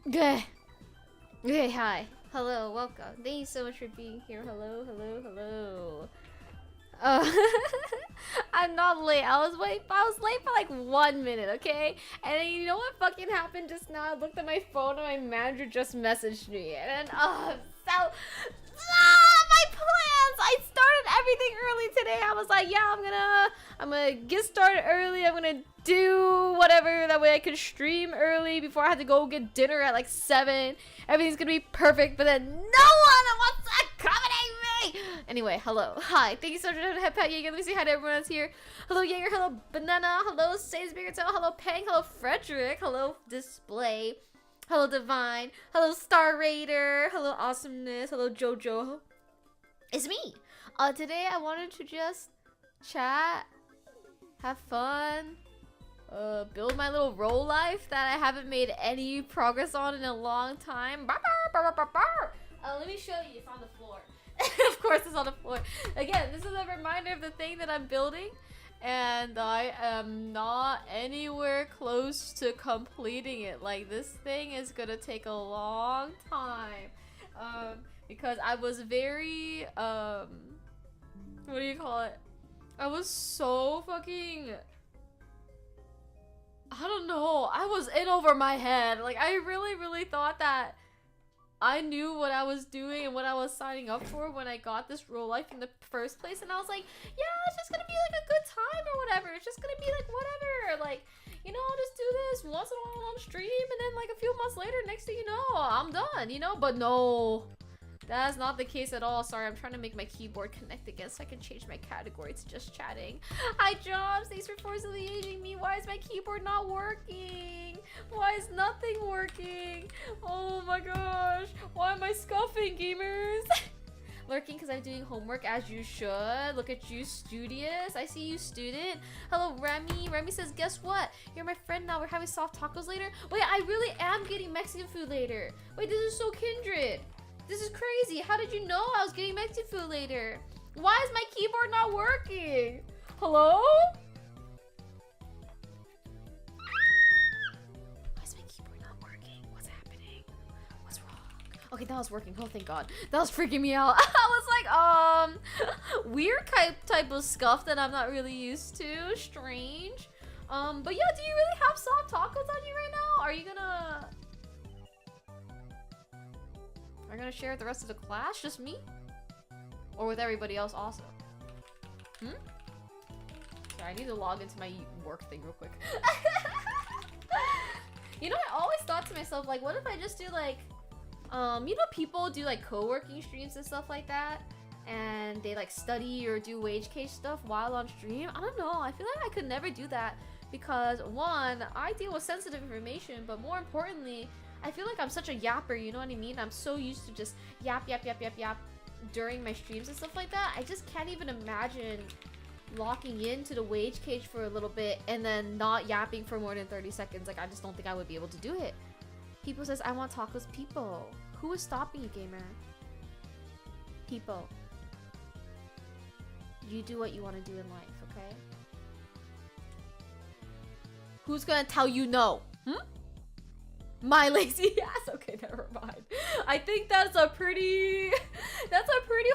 Okay. Okay, hi. Hello, welcome. Thank you so much for being here. Hello, hello, hello. Uh, I'm not late. I was late for like 1 minute, okay? And then you know what fucking happened just now? I looked at my phone and my manager just messaged me. And then, my plans! I started everything early today. I was like, yeah, I'm gonna get started early. I'm gonna do whatever. That way I can stream early before I have to go get dinner at like 7. Everything's gonna be perfect. But then no one wants to accommodate me! Anyway, hello. Hi. Thank you so much for Pat Yeager. Let me say hi to everyone that's here. Hello, Yeager. Hello, Banana. Hello, Sainsbury. Hello, Pang. Hello, Frederick. Hello, Display. Hello, Divine. Hello, Star Raider. Hello, Awesomeness. Hello, Jojo. It's me. Today I wanted to just chat, have fun, build my little role life that I haven't made any progress on in a long time. Let me show you. It's on the floor. Of course it's on the floor. Again, this is a reminder of the thing that I'm building, and I am not anywhere close to completing it. Like, this thing is gonna take a long time. Because I was very, what do you call it? I was so fucking, I don't know, I was in over my head. Like, I really thought that I knew what I was doing and what I was signing up for when I got this role life in the first place. And I was like, yeah, it's just gonna be like a good time or whatever. It's just gonna be like whatever. Like, you know, I'll just do this once in a while on stream, and then like a few months later, next thing you know, I'm done, you know? But no. That's not the case at all. Sorry, I'm trying to make my keyboard connect again so I can change my category to just chatting. Hi, Jobs. Thanks for forcibly aging me. Why is my keyboard not working? Why is nothing working? Oh my gosh. Why am I scuffing, gamers? Lurking because I'm doing homework as you should. Look at you, studious. I see you, student. Hello, Remy. Remy says, guess what? You're my friend now. We're having soft tacos later. Wait, I really am getting Mexican food later. Wait, this is so kindred. This is crazy. How did you know I was getting Mexican food later? Why is my keyboard not working? Hello? Why is my keyboard not working? What's happening? What's wrong? Okay, that was working. Oh, thank God. That was freaking me out. I was like, weird type of scuff that I'm not really used to. Strange. But yeah, do you really have soft tacos on you right now? Are you gonna share with the rest of the class? Just me? Or with everybody else also? Sorry, I need to log into my work thing real quick. You know, I always thought to myself, like, what if I just do like, you know, people do like co-working streams and stuff like that, and they like study or do wage case stuff while on stream? I don't know, I feel like I could never do that because, one, I deal with sensitive information, but more importantly, I feel like I'm such a yapper, you know what I mean? I'm so used to just yap during my streams and stuff like that. I just can't even imagine locking into the wage cage for a little bit and then not yapping for more than 30 seconds. Like, I just don't think I would be able to do it. People says, I want tacos. People. Who is stopping you, gamer? People. You do what you want to do in life, okay? Who's gonna tell you no? My lazy ass. Okay, never mind. I think that's a pretty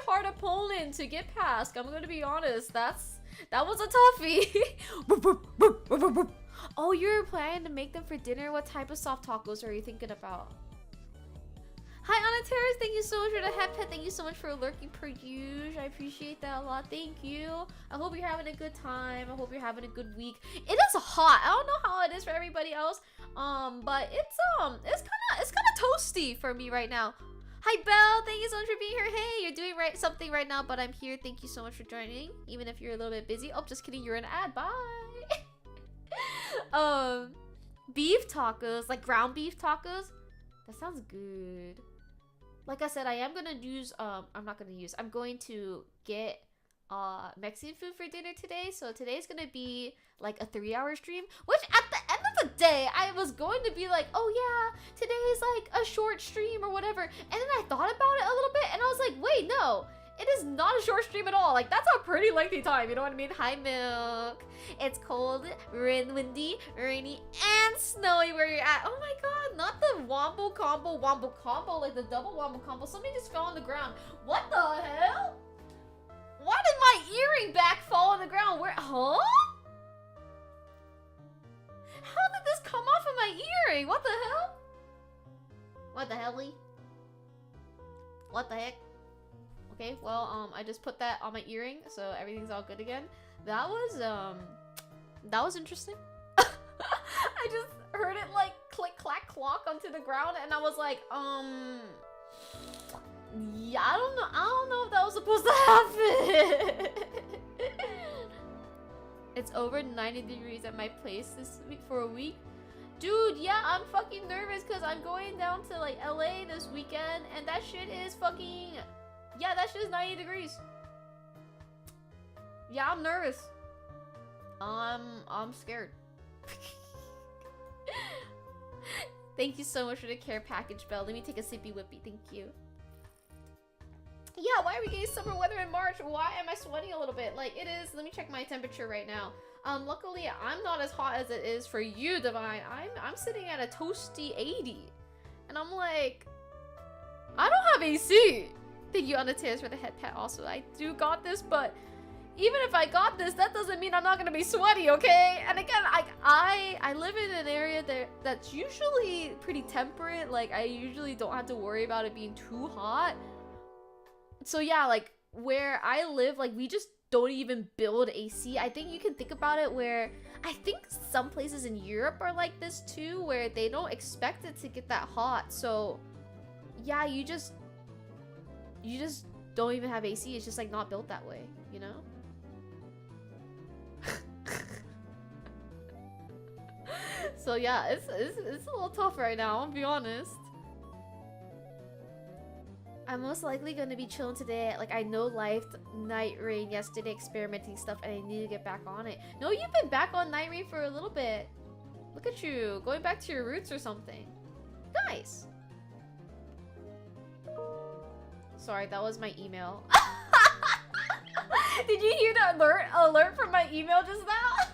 hard opponent to get past. I'm gonna be honest. That was a toughie. Oh, you're planning to make them for dinner? What type of soft tacos are you thinking about? Hi, Anna Terrace. Thank you so much for the head pet. Thank you so much for lurking per usual. I appreciate that a lot. Thank you. I hope you're having a good time. I hope you're having a good week. It is hot. I don't know how it is for everybody else. But it's kind of toasty for me right now. Hi, Belle. Thank you so much for being here. Hey, you're doing something right now, but I'm here. Thank you so much for joining, even if you're a little bit busy. Oh, just kidding. You're an ad. Bye. Beef tacos, like ground beef tacos. That sounds good. Like I said, I am gonna use, I'm going to get Mexican food for dinner today. So today's gonna be like a 3-hour stream, which at the end of the day, I was going to be like, oh yeah, today's like a short stream or whatever. And then I thought about it a little bit and I was like, wait, no, It is not a short stream at all. Like, that's a pretty lengthy time, you know what I mean? Hi, Milk. It's cold, windy, rainy, and snowy where you're at. Oh my god, not the wombo combo, like the double wombo combo. Somebody just fell on the ground. What the hell? Why did my earring back fall on the ground? Where, huh? How did this come off of my earring? What the hell? What the hell, Lee? What the heck? Okay, well, I just put that on my earring, so everything's all good again. That was interesting. I just heard it like click, clack, clock onto the ground, and I was like, yeah, I don't know if that was supposed to happen. It's over 90 degrees at my place this week for a week. Dude, yeah, I'm fucking nervous because I'm going down to like LA this weekend, and that shit is fucking, yeah, that shit is 90 degrees. Yeah, I'm nervous. I'm scared. Thank you so much for the care package, Belle. Let me take a sippy whippy. Thank you. Yeah, why are we getting summer weather in March? Why am I sweating a little bit? Like, it is. Let me check my temperature right now. Luckily, I'm not as hot as it is for you, Divine. I'm sitting at a toasty 80. And I'm like, I don't have AC. Thank you, Anateas, for the head pat also. I do got this, but even if I got this, that doesn't mean I'm not gonna be sweaty, okay? And again, I live in an area that's usually pretty temperate. Like, I usually don't have to worry about it being too hot. So yeah, like, where I live, like, we just don't even build AC. I think you can think about it where, I think some places in Europe are like this too, where they don't expect it to get that hot. So yeah, you just don't even have AC. It's just like not built that way, you know? So yeah, it's a little tough right now, I'll be honest. I'm most likely gonna be chilling today. Like, I know life Night Rain yesterday, experimenting stuff, and I need to get back on it. No, you've been back on Night Rain for a little bit. Look at you, going back to your roots or something. Nice. Sorry, that was my email. Did you hear the alert from my email just now?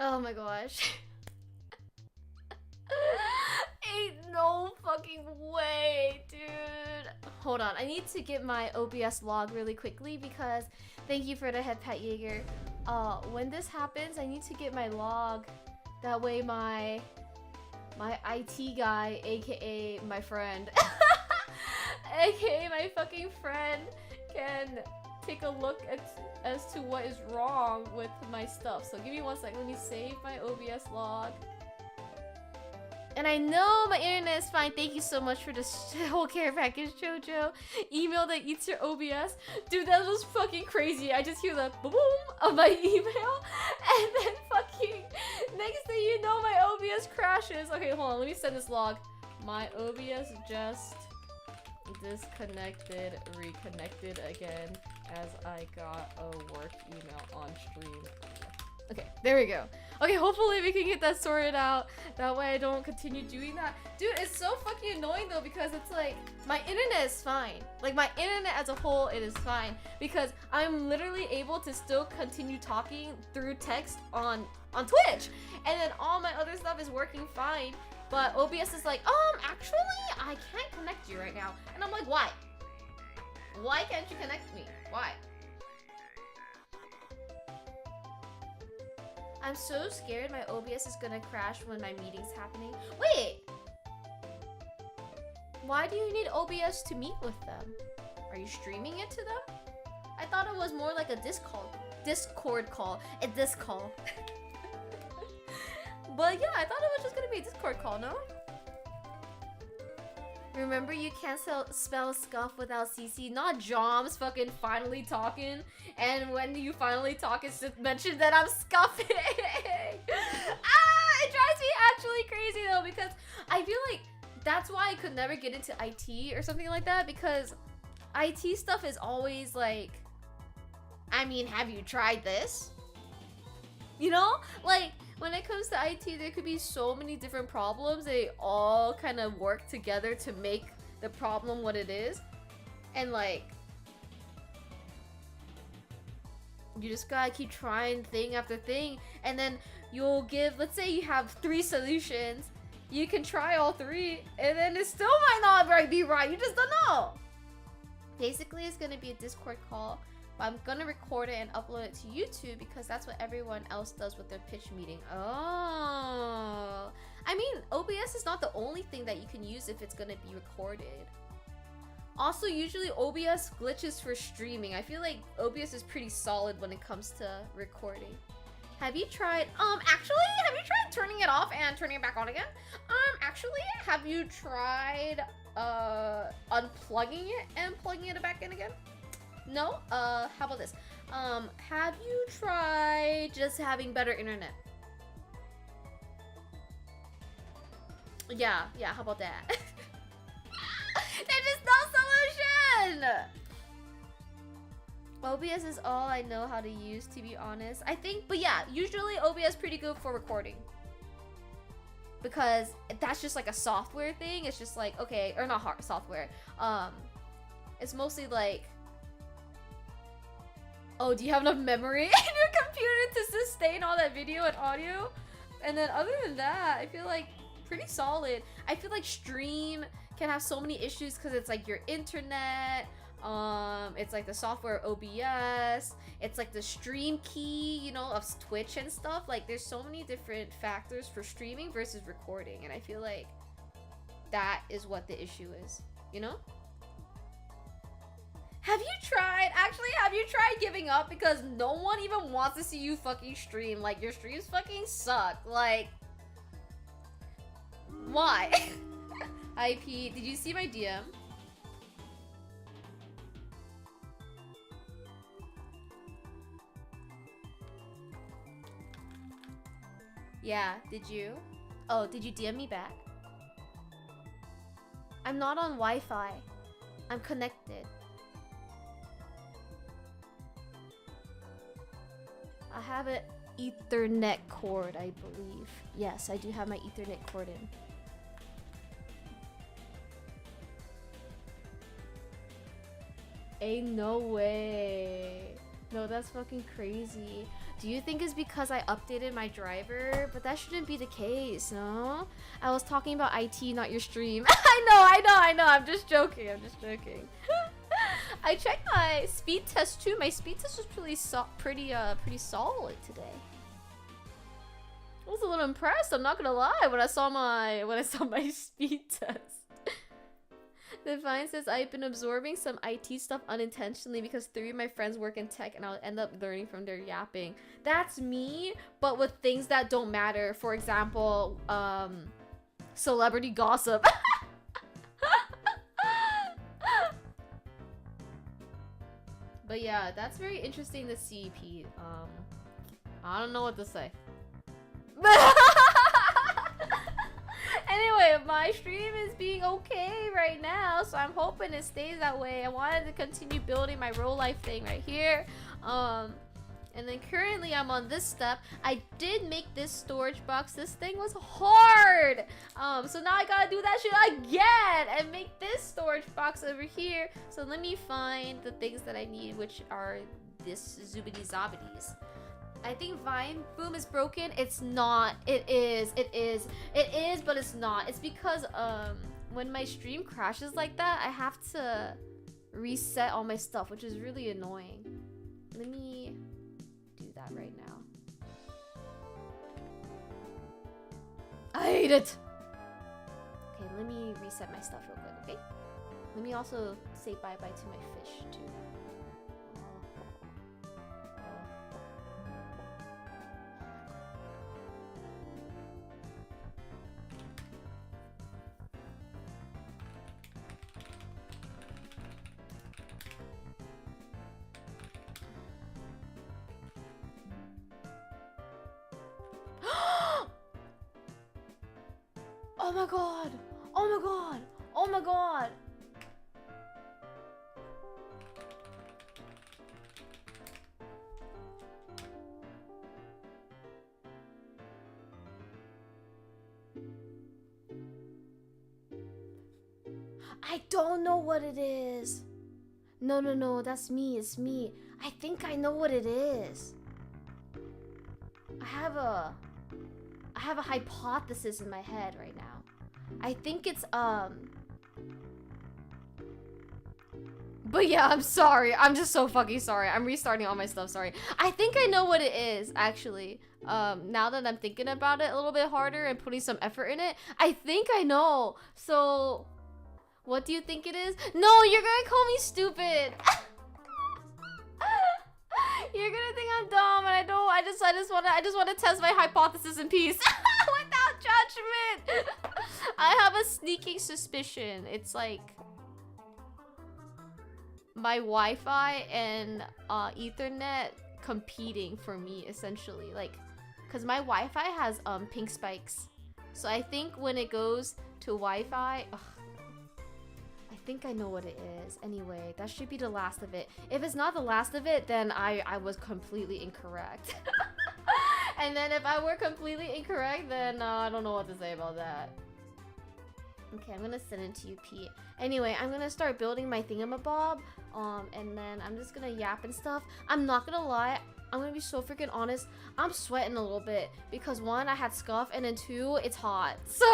Oh my gosh. Ain't no fucking way, dude. Hold on, I need to get my OBS log really quickly because thank you for the head pat, Jaeger. When this happens, I need to get my log. That way my IT guy, aka my friend, aka my fucking friend, can take a look as to what is wrong with my stuff. So give me 1 second. Let me save my OBS log. And I know my internet is fine. Thank you so much for this whole care package, Jojo. Email that eats your OBS. Dude, that was fucking crazy. I just hear the boom of my email. And then fucking next thing you know, my OBS crashes. Okay, hold on. Let me send this log. My OBS just disconnected, reconnected again as I got a work email on stream. Okay, there we go. Okay, hopefully we can get that sorted out. That way I don't continue doing that. Dude, it's so fucking annoying though because it's like, my internet is fine. Like, my internet as a whole, it is fine. Because I'm literally able to still continue talking through text on Twitch. And then all my other stuff is working fine. But OBS is like, actually, I can't connect you right now. And I'm like, why? Why can't you connect me? Why? I'm so scared my OBS is gonna crash when my meeting's happening. Wait, Why do you need OBS to meet with them? Are you streaming it to them? I thought it was more like a Discord call. A disc call. But yeah, I thought it was just gonna be a Discord call, no? Remember, you can't spell scuff without CC. Not Joms fucking finally talking. And when you finally talk, it's just mentioned that I'm scuffing. It drives me actually crazy though, because I feel like that's why I could never get into IT or something like that, because IT stuff is always like, I mean, have you tried this? You know? Like, when it comes to IT, there could be so many different problems. They all kind of work together to make the problem what it is. And like, you just gotta keep trying thing after thing. And then you'll give, let's say you have 3 solutions. You can try all 3, and then it still might not be right. You just don't know. Basically, it's gonna be a Discord call. But I'm gonna record it and upload it to YouTube because that's what everyone else does with their pitch meeting. Oh. I mean, OBS is not the only thing that you can use if it's gonna be recorded. Also, usually OBS glitches for streaming. I feel like OBS is pretty solid when it comes to recording. Have you tried, actually, have you tried turning it off and turning it back on again? Actually, have you tried, unplugging it and plugging it back in again? No? How about this? Have you tried just having better internet? Yeah, how about that? There's just no solution! OBS is all I know how to use, to be honest. I think, but yeah, usually OBS pretty good for recording. Because that's just like a software thing. It's just like, okay, or not hard software. It's mostly like, oh, do you have enough memory in your computer to sustain all that video and audio? And then other than that, I feel like pretty solid. I feel like stream can have so many issues because it's like your internet, it's like the software OBS, it's like the stream key, you know, of Twitch and stuff. Like there's so many different factors for streaming versus recording, and I feel like that is what the issue is, you know? Have you tried giving up? Because no one even wants to see you fucking stream. Like, your streams fucking suck. Like, why? IP, did you see my DM? Yeah, did you? Oh, did you DM me back? I'm not on Wi-Fi. I'm connected. I have an Ethernet cord, I believe. Yes, I do have my Ethernet cord in. Ain't no way. No, that's fucking crazy. Do you think it's because I updated my driver? But that shouldn't be the case, no? I was talking about IT, not your stream. I know. I'm just joking. I checked my speed test too. My speed test was pretty solid today. I was a little impressed, I'm not gonna lie, when I saw my speed test. Divine says, I've been absorbing some IT stuff unintentionally because 3 of my friends work in tech and I'll end up learning from their yapping. That's me, but with things that don't matter. For example, celebrity gossip. But yeah, that's very interesting to see, Pete. I don't know what to say. Anyway, my stream is being okay right now, so I'm hoping it stays that way. I wanted to continue building my real life thing right here. And then currently I'm on this step. I did make this storage box. This thing was hard. So now I gotta do that shit again and make this storage box over here. So let me find the things that I need, which are this zoobity zobbities. I think Vine Boom is broken. It's not. It is, but it's not. It's because when my stream crashes like that, I have to reset all my stuff, which is really annoying. Let me do that right now. I hate it. Okay, let me reset my stuff real quick, okay? Let me also say bye-bye to my fish, too. Oh my god! Oh my god! Oh my god! I don't know what it is. No, that's me. It's me. I think I know what it is. I have a hypothesis in my head right now. I think it's But yeah, I'm sorry. I'm just so fucking sorry. I'm restarting all my stuff, sorry. I think I know what it is, actually. Now that I'm thinking about it a little bit harder and putting some effort in it, I think I know. So, what do you think it is? No, you're gonna call me stupid. You're gonna think I'm dumb, and I don't. I just wanna test my hypothesis in peace without judgment. I have a sneaking suspicion. It's like my Wi-Fi and Ethernet competing for me, essentially. Like, cause my Wi-Fi has pink spikes, so I think when it goes to Wi-Fi. I think I know what it is. Anyway, that should be the last of it. If it's not the last of it, then I was completely incorrect. And then if I were completely incorrect, then I don't know what to say about that. Okay, I'm gonna send it to you, Pete. Anyway, I'm gonna start building my thingamabob. And then I'm just gonna yap and stuff. I'm not gonna lie. I'm gonna be so freaking honest. I'm sweating a little bit because one, I had scuff, and then two, it's hot. So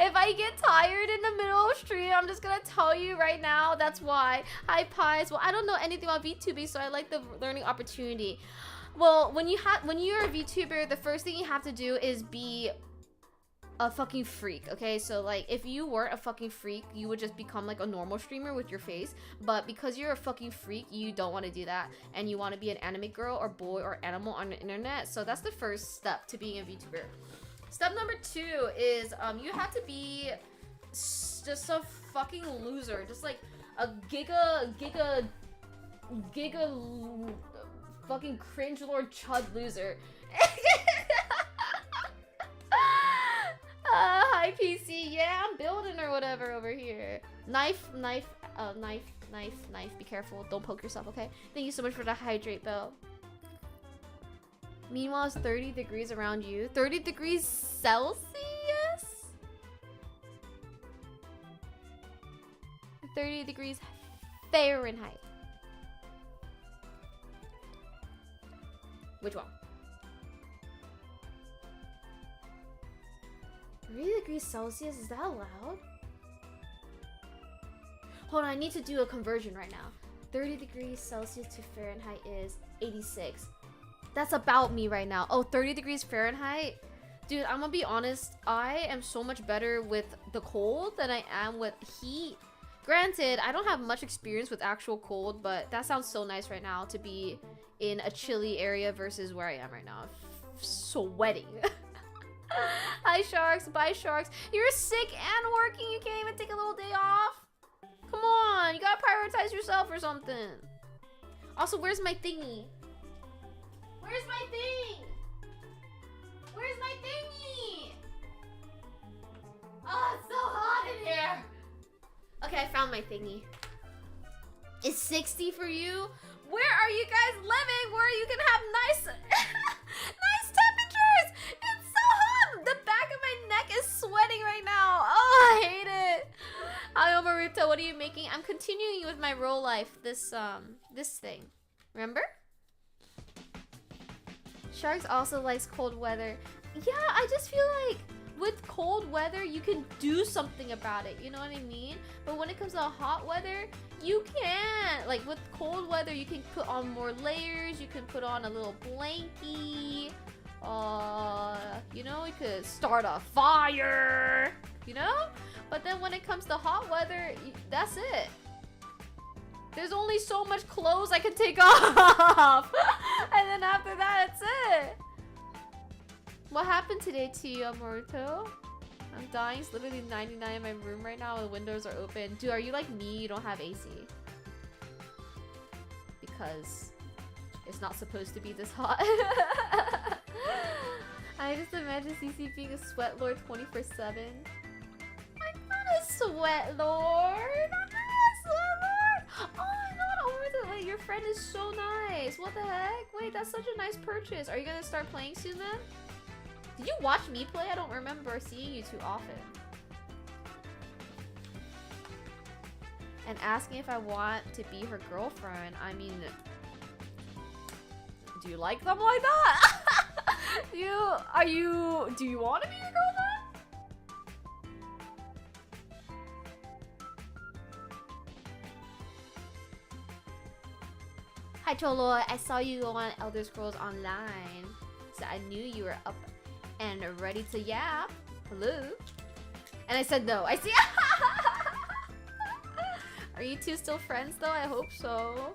if I get tired in the middle of stream, I'm just gonna tell you right now, that's why. Hi, Pies. Well, I don't know anything about VTubing, so I like the learning opportunity. Well, when you're a VTuber, the first thing you have to do is be a fucking freak, okay? So, like, if you weren't a fucking freak, you would just become, like, a normal streamer with your face. But because you're a fucking freak, you don't want to do that. And you want to be an anime girl or boy or animal on the internet. So that's the first step to being a VTuber. Step number 2 is you have to be just a fucking loser, just like a giga fucking cringe lord chud loser. Hi PC, yeah, I'm building or whatever over here. Knife. Be careful, don't poke yourself, okay? Thank you so much for the hydrate bell. Meanwhile, it's 30 degrees around you. 30 degrees Celsius? 30 degrees Fahrenheit. Which one? 30 degrees Celsius? Is that allowed? Hold on, I need to do a conversion right now. 30 degrees Celsius to Fahrenheit is 86. That's about me right now. Oh, 30 degrees Fahrenheit? Dude, I'm gonna be honest. I am so much better with the cold than I am with heat. Granted, I don't have much experience with actual cold, but that sounds so nice right now to be in a chilly area versus where I am right now. Sweating. Hi, Sharks. Bye, Sharks. You're sick and working. You can't even take a little day off. Come on. You gotta prioritize yourself or something. Also, where's my thingy? Where's my thing? Where's my thingy? Oh, it's so hot in here. Okay, I found my thingy. Is 60 for you? Where are you guys living where you can have nice nice temperatures? It's so hot. The back of my neck is sweating right now. Oh, I hate it. Hi, Omaruta, what are you making? I'm continuing with my roll life, this thing. Remember? Sharks also likes cold weather. Yeah, I just feel like with cold weather, you can do something about it. You know what I mean? But when it comes to hot weather, you can't. Like with cold weather, you can put on more layers. You can put on a little blankie. You know, you could start a fire. you know? But then when it comes to hot weather, that's it. There's only so much clothes I can take off. And then after that, it's it. What happened today to you, Amoruto? I'm dying. It's literally 99 in my room right now. The windows are open. Dude, are you like me? You don't have AC. Because it's not supposed to be this hot. I just imagine CC being a sweat lord 24/7. I'm not a sweat lord. I'm not a sweat lord. Oh my god, Amoruto, wait, your friend is so nice. What the heck? Wait, that's such a nice purchase. Are you gonna start playing soon then? Did you watch me play? I don't remember seeing you too often. And asking if I want to be her girlfriend. I mean, do you like them like that? Do you want to be your girlfriend? Hi Cholo, I saw you on Elder Scrolls Online, so I knew you were up and ready to yap. Hello? And I said no. I see. Are you two still friends though? I hope so.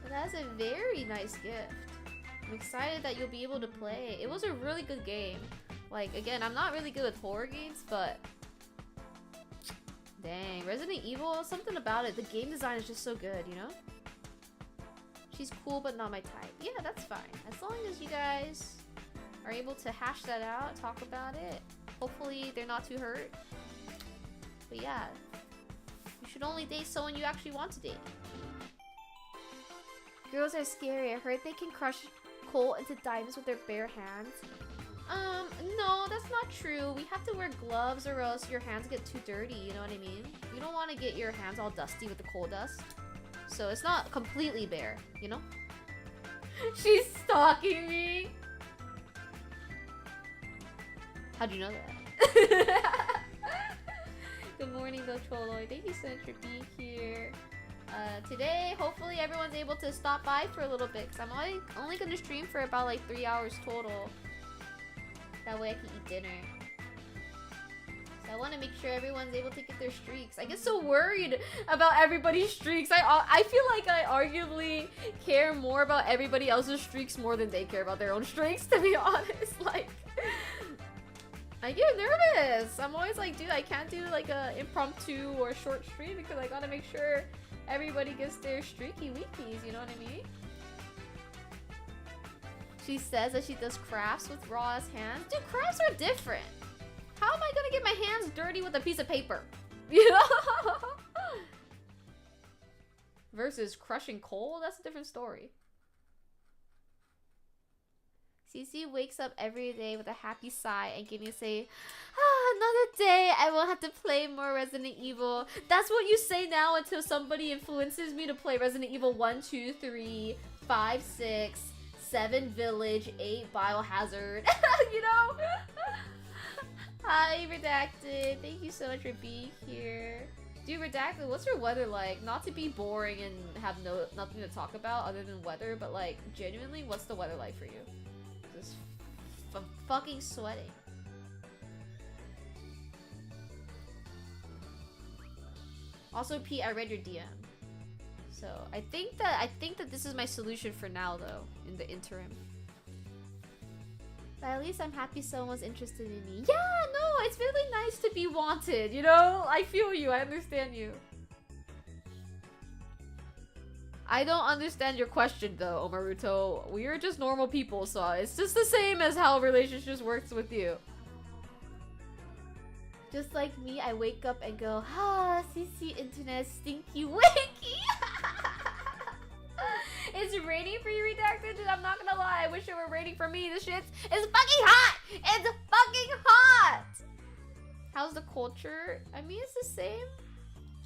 But that's a very nice gift. I'm excited that you'll be able to play. It was a really good game. Like, again, I'm not really good with horror games, but dang, Resident Evil, something about it. The game design is just so good, you know? She's cool, but not my type. Yeah, that's fine. As long as you guys are able to hash that out, talk about it. Hopefully, they're not too hurt. But yeah, you should only date someone you actually want to date. Girls are scary. I heard they can crush coal into diamonds with their bare hands. No, that's not true. We have to wear gloves or else your hands get too dirty, you know what I mean? You don't want to get your hands all dusty with the coal dust. So it's not completely bare, you know? She's stalking me! How'd you know that? Good morning though, Cholo. Thank you so much for being here. Today, hopefully everyone's able to stop by for a little bit because I'm only gonna stream for about like 3 hours total. That way I can eat dinner. So I want to make sure everyone's able to get their streaks. I get so worried about everybody's streaks. I feel like I arguably care more about everybody else's streaks more than they care about their own streaks, to be honest. Like, I get nervous. I'm always like, dude, I can't do like a impromptu or short stream because I gotta make sure everybody gets their streaky weekies, you know what I mean? She says that she does crafts with raw ass hands. Dude, crafts are different. How am I gonna get my hands dirty with a piece of paper? You know? Versus crushing coal, that's a different story. CC wakes up every day with a happy sigh and can you say, ah, another day, I won't have to play more Resident Evil. That's what you say now until somebody influences me to play Resident Evil 1, 2, 3, 5, 6, 7 Village, 8 Biohazard. You know? Hi, Redacted. Thank you so much for being here. Dude, Redacted, what's your weather like? Not to be boring and have nothing to talk about other than weather, but like, genuinely, what's the weather like for you? Just fucking sweating. Also, Pete, I read your DM. So I think that this is my solution for now, though, in the interim. But at least I'm happy someone's interested in me. Yeah, no, it's really nice to be wanted, you know? I feel you, I understand you. I don't understand your question, though, Omaruto. We are just normal people, so it's just the same as how relationships works with you. Just like me, I wake up and go, ah, CC internet stinky winky. It's raining for you, Redacted? Dude, I'm not gonna lie. I wish it were raining for me. This shit is fucking hot. It's fucking hot. How's the culture? I mean, it's the same.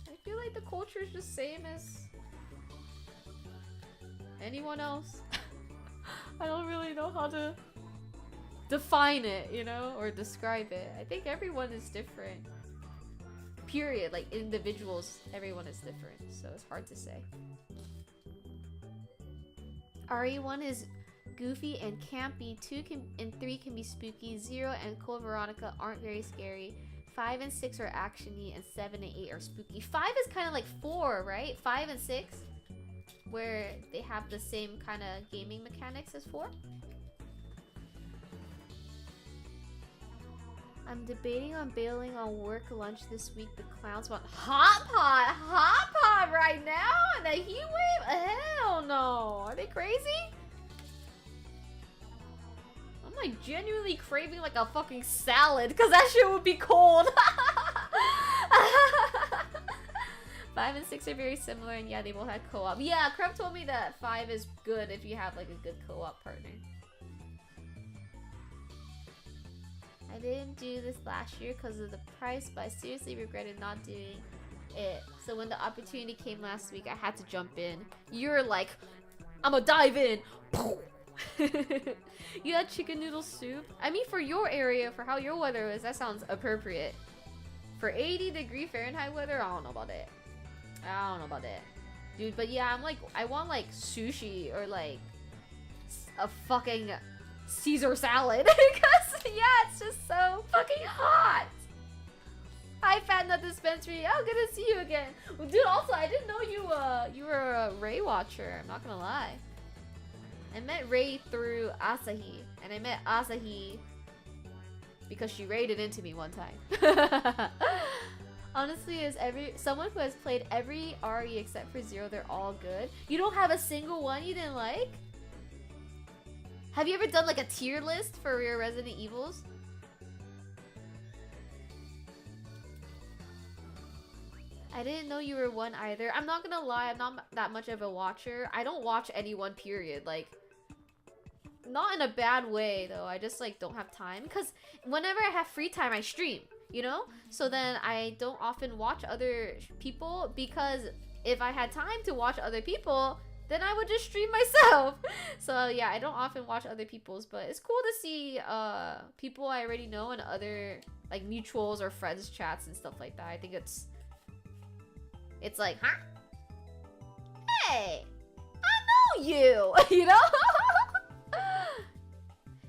I feel like the culture is the same as anyone else. I don't really know how to define it, you know, or describe it. I think everyone is different. Period. Like individuals, everyone is different, so it's hard to say. RE1 is goofy and campy. 2 and 3 can be spooky. 0 and Code Veronica aren't very scary. 5 and 6 are actiony, and 7 and 8 are spooky. 5 is kind of like 4, right? 5 and 6, where they have the same kind of gaming mechanics as 4. I'm debating on bailing on work lunch this week. The clowns want hot pot right now in a heat wave? Hell no. Are they crazy? I'm like genuinely craving like a fucking salad because that shit would be cold. 5 and 6 are very similar, and yeah, they both had co-op. Yeah, Kreb told me that 5 is good if you have like a good co-op partner. I didn't do this last year because of the price, but I seriously regretted not doing it. So when the opportunity came last week, I had to jump in. You're like, I'm gonna dive in. You had chicken noodle soup? I mean, for your area, for how your weather is, that sounds appropriate. For 80-degree Fahrenheit weather, I don't know about that. I don't know about that. Dude, but yeah, I'm like, I want like sushi or like a fucking Caesar salad. Because yeah, it's just so fucking hot. Hi, Fat Nut Dispensary. Oh, good to see you again. Well, dude, also, I didn't know you were a Ray watcher. I'm not gonna lie. I met Ray through Asahi, and I met Asahi because she raided into me one time. Honestly, as someone who has played every RE except for 0, they're all good. You don't have a single one you didn't like? Have you ever done like a tier list for your Resident Evils? I didn't know you were one either. I'm not gonna lie, I'm not that much of a watcher. I don't watch anyone, period. Like, not in a bad way though. I just like don't have time, because whenever I have free time I stream, you know? So then I don't often watch other people, because if I had time to watch other people, then I would just stream myself. So yeah, I don't often watch other people's, but it's cool to see people I already know and other like mutuals or friends chats and stuff like that. I think it's like, huh? Hey, I know you, you know?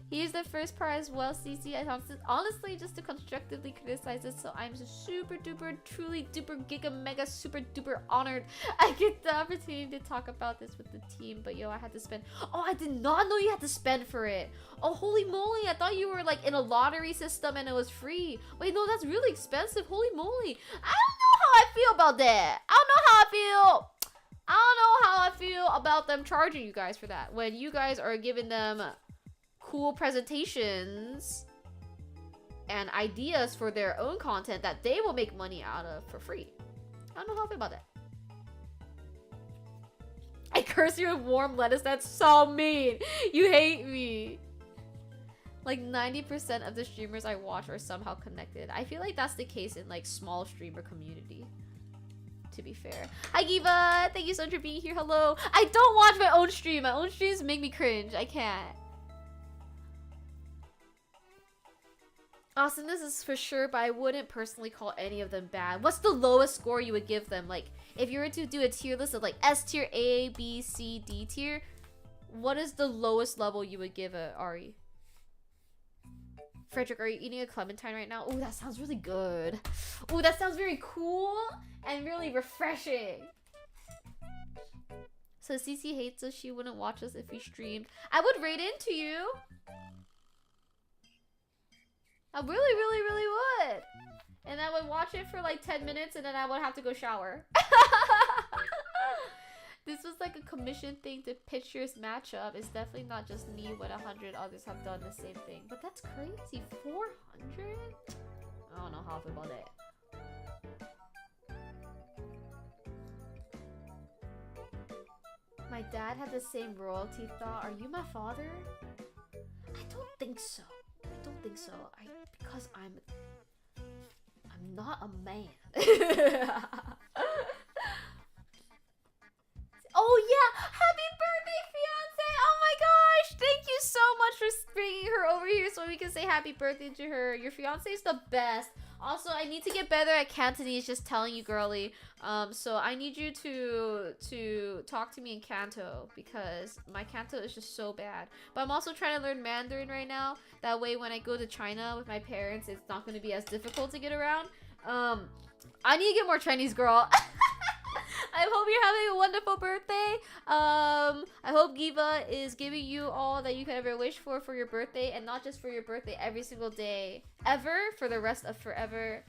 Here's the first part as well, CC. I honestly just to constructively criticize it, so I'm super duper, truly duper, giga, mega, super duper honored I get the opportunity to talk about this with the team. But yo, I had to spend. Oh, I did not know you had to spend for it. Oh, holy moly! I thought you were like in a lottery system and it was free. Wait, no, that's really expensive. Holy moly! I don't know how I feel about that. I don't know how I feel about them charging you guys for that when you guys are giving them cool presentations and ideas for their own content that they will make money out of for free. I don't know how I feel about that. I curse you with warm lettuce. That's so mean. You hate me. Like 90% of the streamers I watch are somehow connected. I feel like that's the case in like small streamer community, to be fair. Hi Giva, thank you so much for being here. Hello. I don't watch my own stream. My own streams make me cringe. I can't. Austin, this is for sure, but I wouldn't personally call any of them bad. What's the lowest score you would give them? Like, if you were to do a tier list of like S tier, A, B, C, D tier, what is the lowest level you would give a RE? Frederick, are you eating a clementine right now? Oh, that sounds really good. Oh, that sounds very cool and really refreshing. So CC hates us. She wouldn't watch us if we streamed. I would raid into you. I really would. And I would watch it for like 10 minutes and then I would have to go shower. This was like a commission thing to pitch your matchup. It's definitely not just me when 100 others have done the same thing. But that's crazy. 400? I don't know how I feel about that. My dad had the same royalty thought. Are you my father? I don't think so. Because I'm not a man. Oh yeah, happy birthday, fiance! Oh my gosh, thank you so much for bringing her over here so we can say happy birthday to her. Your fiance is the best. Also, I need to get better at Cantonese, just telling you, girly. So I need you to talk to me in Canto because my Canto is just so bad. But I'm also trying to learn Mandarin right now. That way when I go to China with my parents, it's not going to be as difficult to get around. I need to get more Chinese, girl. I hope you're having a wonderful birthday. I hope Giva is giving you all that you could ever wish for your birthday, and not just for your birthday, every single day, ever, for the rest of forever.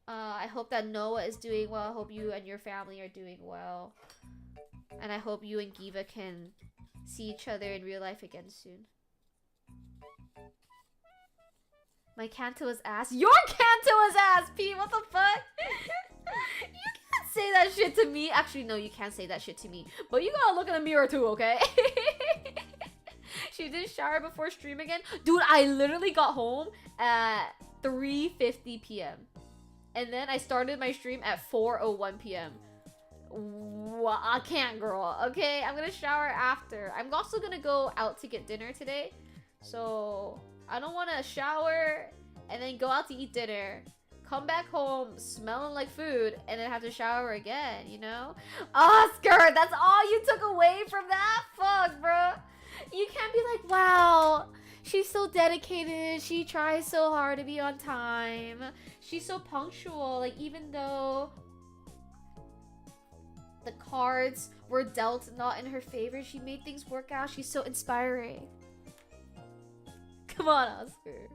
I hope that Noah is doing well. I hope you and your family are doing well. And I hope you and Giva can see each other in real life again soon. My Canto is ass. Your Canto is ass, Pete! What the fuck? You can't say that shit to me. Actually, no, you can't say that shit to me. But you gotta look in the mirror too, okay? She did shower before stream again. Dude, I literally got home at 3:50 p.m. And then I started my stream at 4:01 p.m. I can't, girl. Okay, I'm gonna shower after. I'm also gonna go out to get dinner today. So I don't want to shower and then go out to eat dinner, come back home smelling like food, and then have to shower again, you know? Oscar, that's all you took away from that? Fuck, bro. You can't be like, wow, she's so dedicated. She tries so hard to be on time. She's so punctual. Like, even though the cards were dealt not in her favor, she made things work out. She's so inspiring. Come on, Oscar.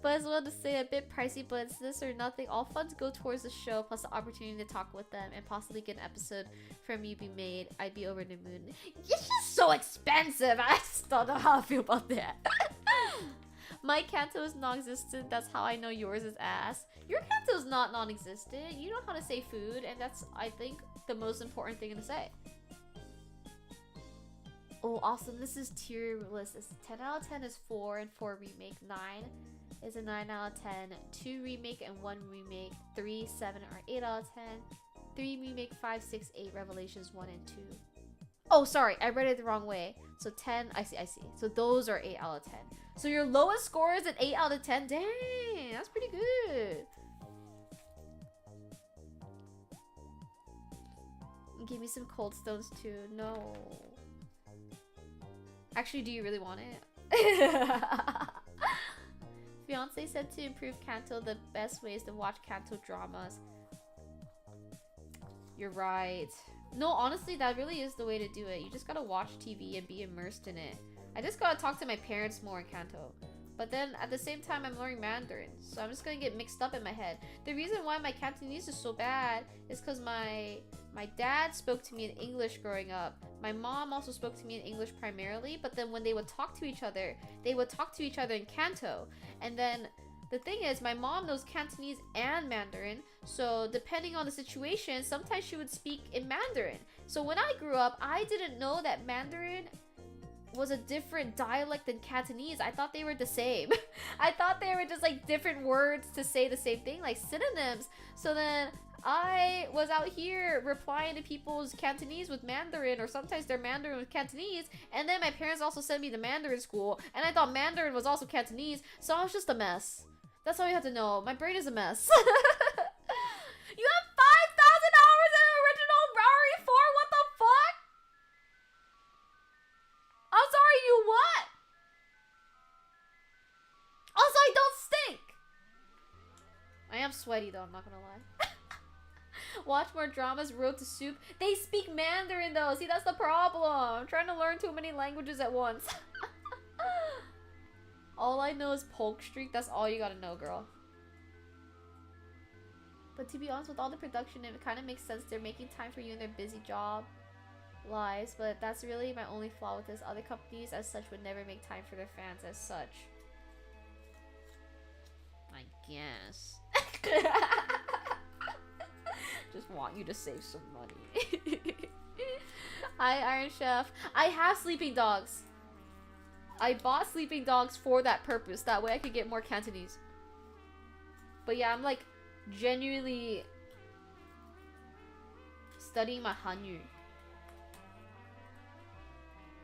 But as well to say, a bit pricey, but it's this or nothing. All funds go towards the show, plus the opportunity to talk with them and possibly get an episode from you be made. I'd be over the moon. It's just so expensive. I just don't know how I feel about that. My Canto is non-existent. That's how I know yours is ass. Your Canto is not non-existent. You know how to say food, and that's, I think, the most important thing to say. Oh, awesome. This is tier list. It's 10 out of 10 is 4 and 4 remake. 9 is a 9 out of 10. 2 remake and 1 remake. 3, 7 are 8 out of 10. 3 remake, 5, 6, 8 revelations, 1 and 2. Oh, sorry. I read it the wrong way. So 10, I see. So those are 8 out of 10. So your lowest score is an 8 out of 10? Dang, that's pretty good. Give me some cold stones too. No. Actually, do you really want it? Fiance said to improve Canto, the best way is to watch Canto dramas. You're right. No, honestly, that really is the way to do it. You just gotta watch TV and be immersed in it. I just gotta talk to my parents more in Canto. But then, at the same time, I'm learning Mandarin. So I'm just gonna get mixed up in my head. The reason why my Cantonese is so bad is because my dad spoke to me in English growing up. My mom also spoke to me in English primarily. But then when they would talk to each other, they would talk to each other in Canto. And then the thing is, my mom knows Cantonese and Mandarin. So depending on the situation, sometimes she would speak in Mandarin. So when I grew up, I didn't know that Mandarin was a different dialect than Cantonese. I thought they were the same. I thought they were just like different words to say the same thing, like synonyms. So then I was out here replying to people's Cantonese with Mandarin, or sometimes their Mandarin with Cantonese, and then my parents also sent me to Mandarin school, and I thought Mandarin was also Cantonese, so I was just a mess. That's all you have to know. My brain is a mess. You have 5,000 hours in original Rari 4? What the fuck? I'm sorry, you what? Also, I don't stink. I am sweaty though, I'm not gonna lie. Watch more dramas, Road to Soup. They speak Mandarin though. See, that's the problem. I'm trying to learn too many languages at once. All I know is Polk Streak. That's all you gotta know, girl. But to be honest, with all the production, it kind of makes sense. They're making time for you in their busy job lives. But that's really my only flaw with this. Other companies as such would never make time for their fans as such. I guess. Just want you to save some money. Hi, Iron Chef. I have sleeping dogs. I bought sleeping dogs for that purpose. That way I could get more Cantonese. But yeah, I'm like genuinely studying my Hanyu.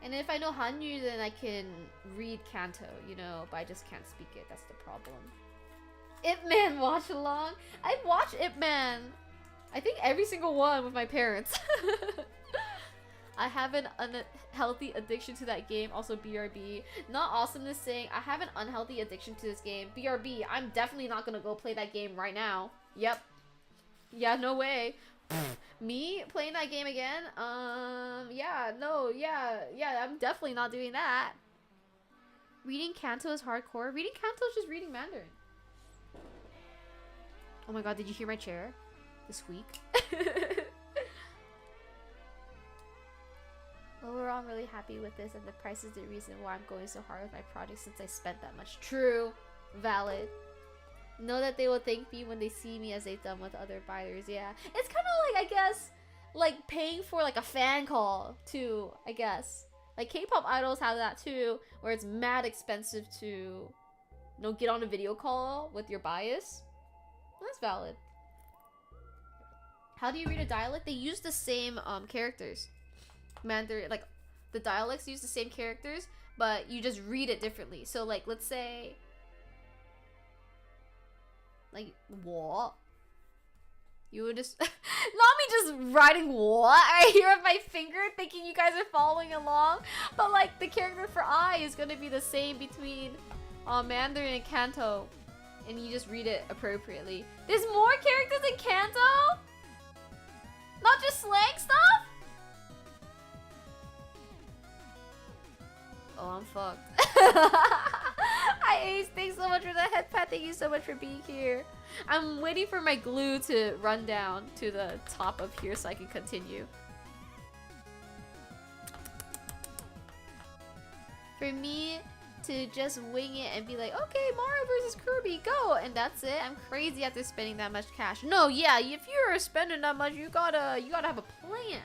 And if I know Hanyu, then I can read Canto, you know, but I just can't speak it. That's the problem. Ip Man watch along. I've watched Ip Man. I think every single one with my parents. I have an unhealthy addiction to that game. Also BRB. Not awesomeness saying I have an unhealthy addiction to this game. BRB. I'm definitely not gonna go play that game right now. Yep. Yeah, no way. Me playing that game again? Yeah, no, yeah, I'm definitely not doing that. Reading Kanto is hardcore. Reading Kanto is just reading Mandarin. Oh my god, did you hear my chair? The squeak. Overall, I'm really happy with this, and the price is the reason why I'm going so hard with my project since I spent that much. True. Valid. Know that they will thank me when they see me as they've done with other buyers. Yeah. It's kind of like, I guess, like paying for like a fan call too, I guess. Like K-pop idols have that too, where it's mad expensive to, you know, get on a video call with your bias. That's valid. How do you read a dialect? They use the same characters. Mandarin, like the dialects use the same characters, but you just read it differently. So like, let's say, like, what? You would just, not me just writing what right here with my finger thinking you guys are following along, but like the character for I is gonna be the same between Mandarin and Kanto, and you just read it appropriately. There's more characters in Kanto? Not just slang stuff? Oh, I'm fucked. Hi Ace, thanks so much for the head pat. Thank you so much for being here. I'm waiting for my glue to run down to the top of here so I can continue. For me to just wing it and be like, okay, Mario versus Kirby, go, and that's it. I'm crazy after spending that much cash. No, yeah, if you're spending that much, you gotta have a plan.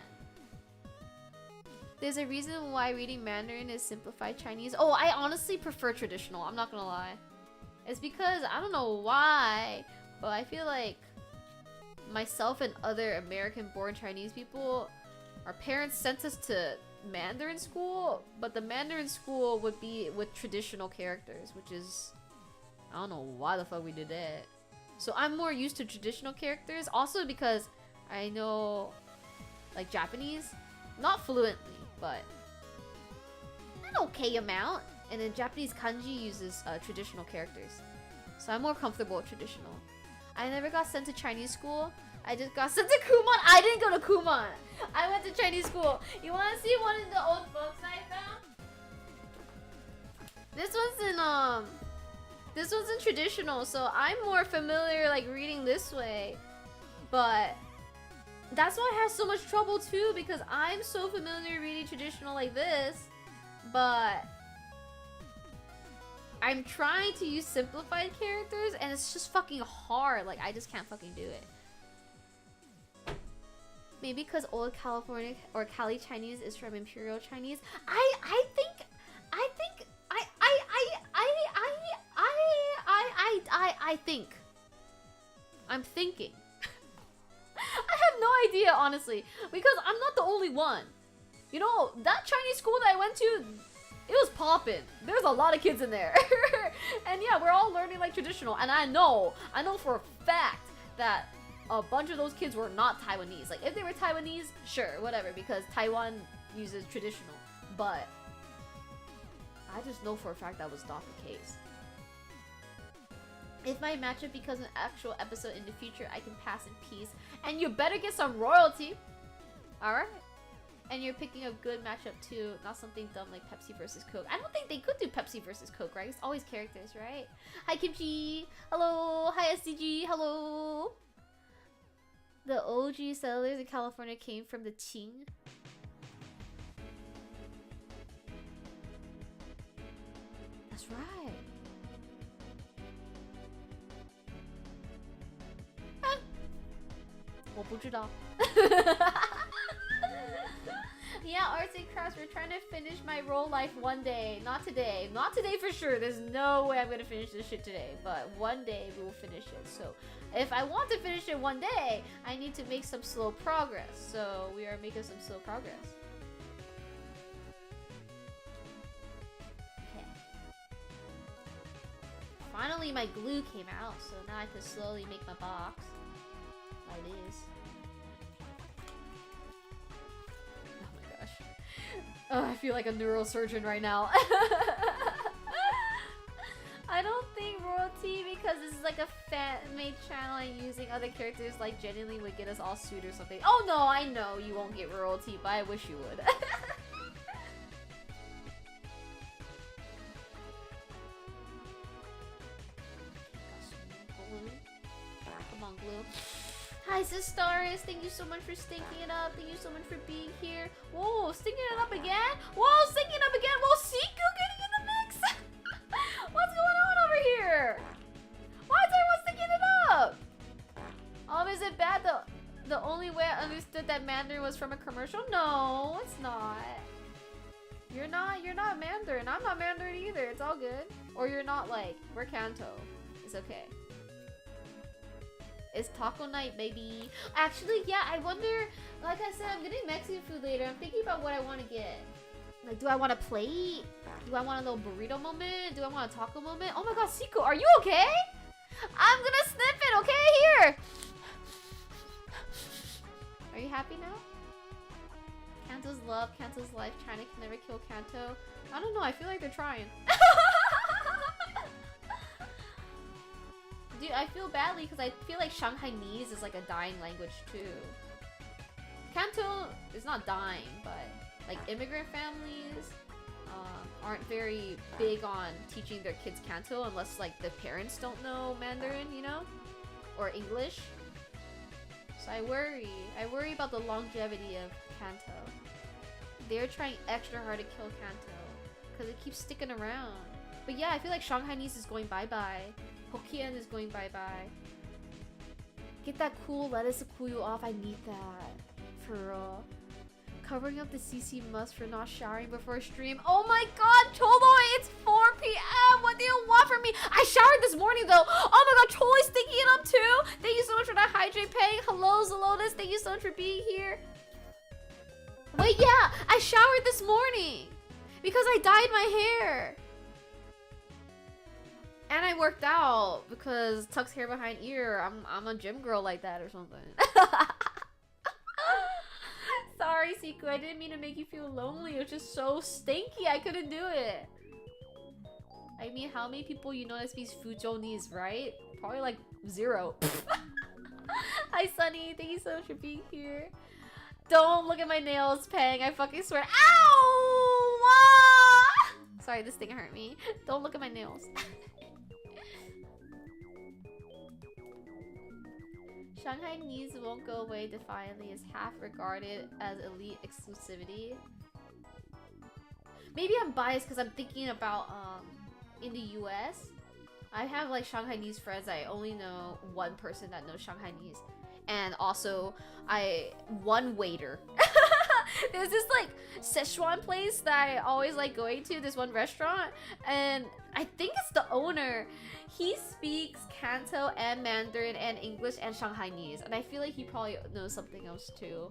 There's a reason why reading Mandarin is simplified Chinese. Oh, I honestly prefer traditional. I'm not gonna lie. It's because, I don't know why, but I feel like myself and other American-born Chinese people, our parents sent us to Mandarin school, but the Mandarin school would be with traditional characters, which is, I don't know why the fuck we did that. So I'm more used to traditional characters, also because I know, like, Japanese, not fluently, but an okay amount. And then Japanese kanji uses traditional characters. So I'm more comfortable with traditional. I never got sent to Chinese school. I just got sent to Kumon. I didn't go to Kumon. I went to Chinese school. You want to see one of the old books I found? This one's in traditional, so I'm more familiar like reading this way. But that's why I have so much trouble too, because I'm so familiar reading traditional like this, but I'm trying to use simplified characters and it's just fucking hard. Like, I just can't fucking do it. Maybe because old California or Cali Chinese is from Imperial Chinese. I think. I'm thinking. I have no idea, honestly, because I'm not the only one. You know, that Chinese school that I went to, it was poppin'. There's a lot of kids in there. And yeah, we're all learning like traditional. And I know for a fact that a bunch of those kids were not Taiwanese. Like, if they were Taiwanese, sure, whatever, because Taiwan uses traditional. But I just know for a fact that was not the case. If my matchup becomes an actual episode in the future, I can pass in peace. And you better get some royalty. Alright? And you're picking a good matchup too, not something dumb like Pepsi versus Coke. I don't think they could do Pepsi versus Coke, right? It's always characters, right? Hi Kimchi! Hello! Hi SCG! Hello! The OG settlers in California came from the Qing. That's right. 我不知道. Yeah, arts and crafts, we're trying to finish my roll life one day. Not today. Not today for sure. There's no way I'm gonna finish this shit today. But one day we will finish it. So if I want to finish it one day, I need to make some slow progress. So we are making some slow progress. Okay. Finally, my glue came out, so now I can slowly make my box. Like this. Oh my gosh. Oh, I feel like a neurosurgeon right now. I don't think royalty, because this is like a fan-made channel and using other characters like genuinely would get us all sued or something. Oh no, I know you won't get royalty, but I wish you would. Come on, glue. Hi, Sistaris. Thank you so much for stinking it up. Thank you so much for being here. Whoa, stinking it up again? Whoa, stinking it up again? Whoa, Siku getting in the mix? What's going on over here? Why is everyone stinking it up? Is it bad though? The only way I understood that Mandarin was from a commercial? No, it's not. You're not Mandarin. I'm not Mandarin either. It's all good. Or you're not like, we're Kanto. It's okay. It's taco night, baby. Actually, yeah, I wonder, like I said, I'm getting Mexican food later. I'm thinking about what I want to get. Like, do I want a plate? Do I want a little burrito moment? Do I want a taco moment? Oh my god, Siko, are you okay? I'm gonna sniff it, okay? Here! Are you happy now? Kanto's love, Kanto's life, China can never kill Kanto. I don't know, I feel like they're trying. Dude, I feel badly because I feel like Shanghainese is like a dying language too. Kanto is not dying, but like immigrant families aren't very big on teaching their kids Kanto unless like the parents don't know Mandarin, you know? Or English. So I worry about the longevity of Kanto. They're trying extra hard to kill Kanto because it keeps sticking around. But yeah, I feel like Shanghainese is going bye-bye. Hokkien is going bye-bye. Get that cool lettuce to cool you off. I need that. For real. Covering up the CC must for not showering before a stream. Oh my god, Cholo, it's 4 p.m. What do you want from me? I showered this morning though. Oh my god, Cholo's thinking it up too. Thank you so much for that hydrate pay. Hello, Zelotus. Thank you so much for being here. Wait, yeah, I showered this morning because I dyed my hair. And I worked out because tucks hair behind ear. I'm a gym girl like that or something. Sorry, Siku. I didn't mean to make you feel lonely. It was just so stinky. I couldn't do it. I mean, how many people you know that speaks Fujonese, right? Probably like 0. Hi, Sunny. Thank you so much for being here. Don't look at my nails, Pang. I fucking swear. Ow! Ah! Sorry, this thing hurt me. Don't look at my nails. Shanghainese won't go away defiantly is half regarded as elite exclusivity. Maybe I'm biased because I'm thinking about in the US, I have like Shanghainese friends. I only know one person that knows Shanghainese, and also one waiter. There's this like Szechuan place that I always like going to, this one restaurant, and I think it's the owner. He speaks Kanto and Mandarin and English and Shanghainese, and I feel like he probably knows something else too.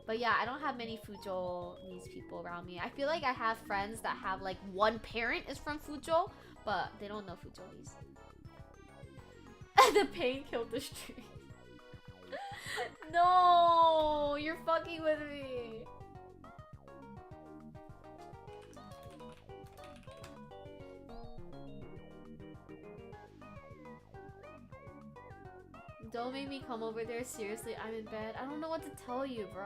But yeah, I don't have many Fujonese people around me. I feel like I have friends that have like one parent is from Fuzhou, but they don't know Fujonese. The pain killed the stream. No, you're fucking with me. Don't make me come over there. Seriously, I'm in bed. I don't know what to tell you, bro.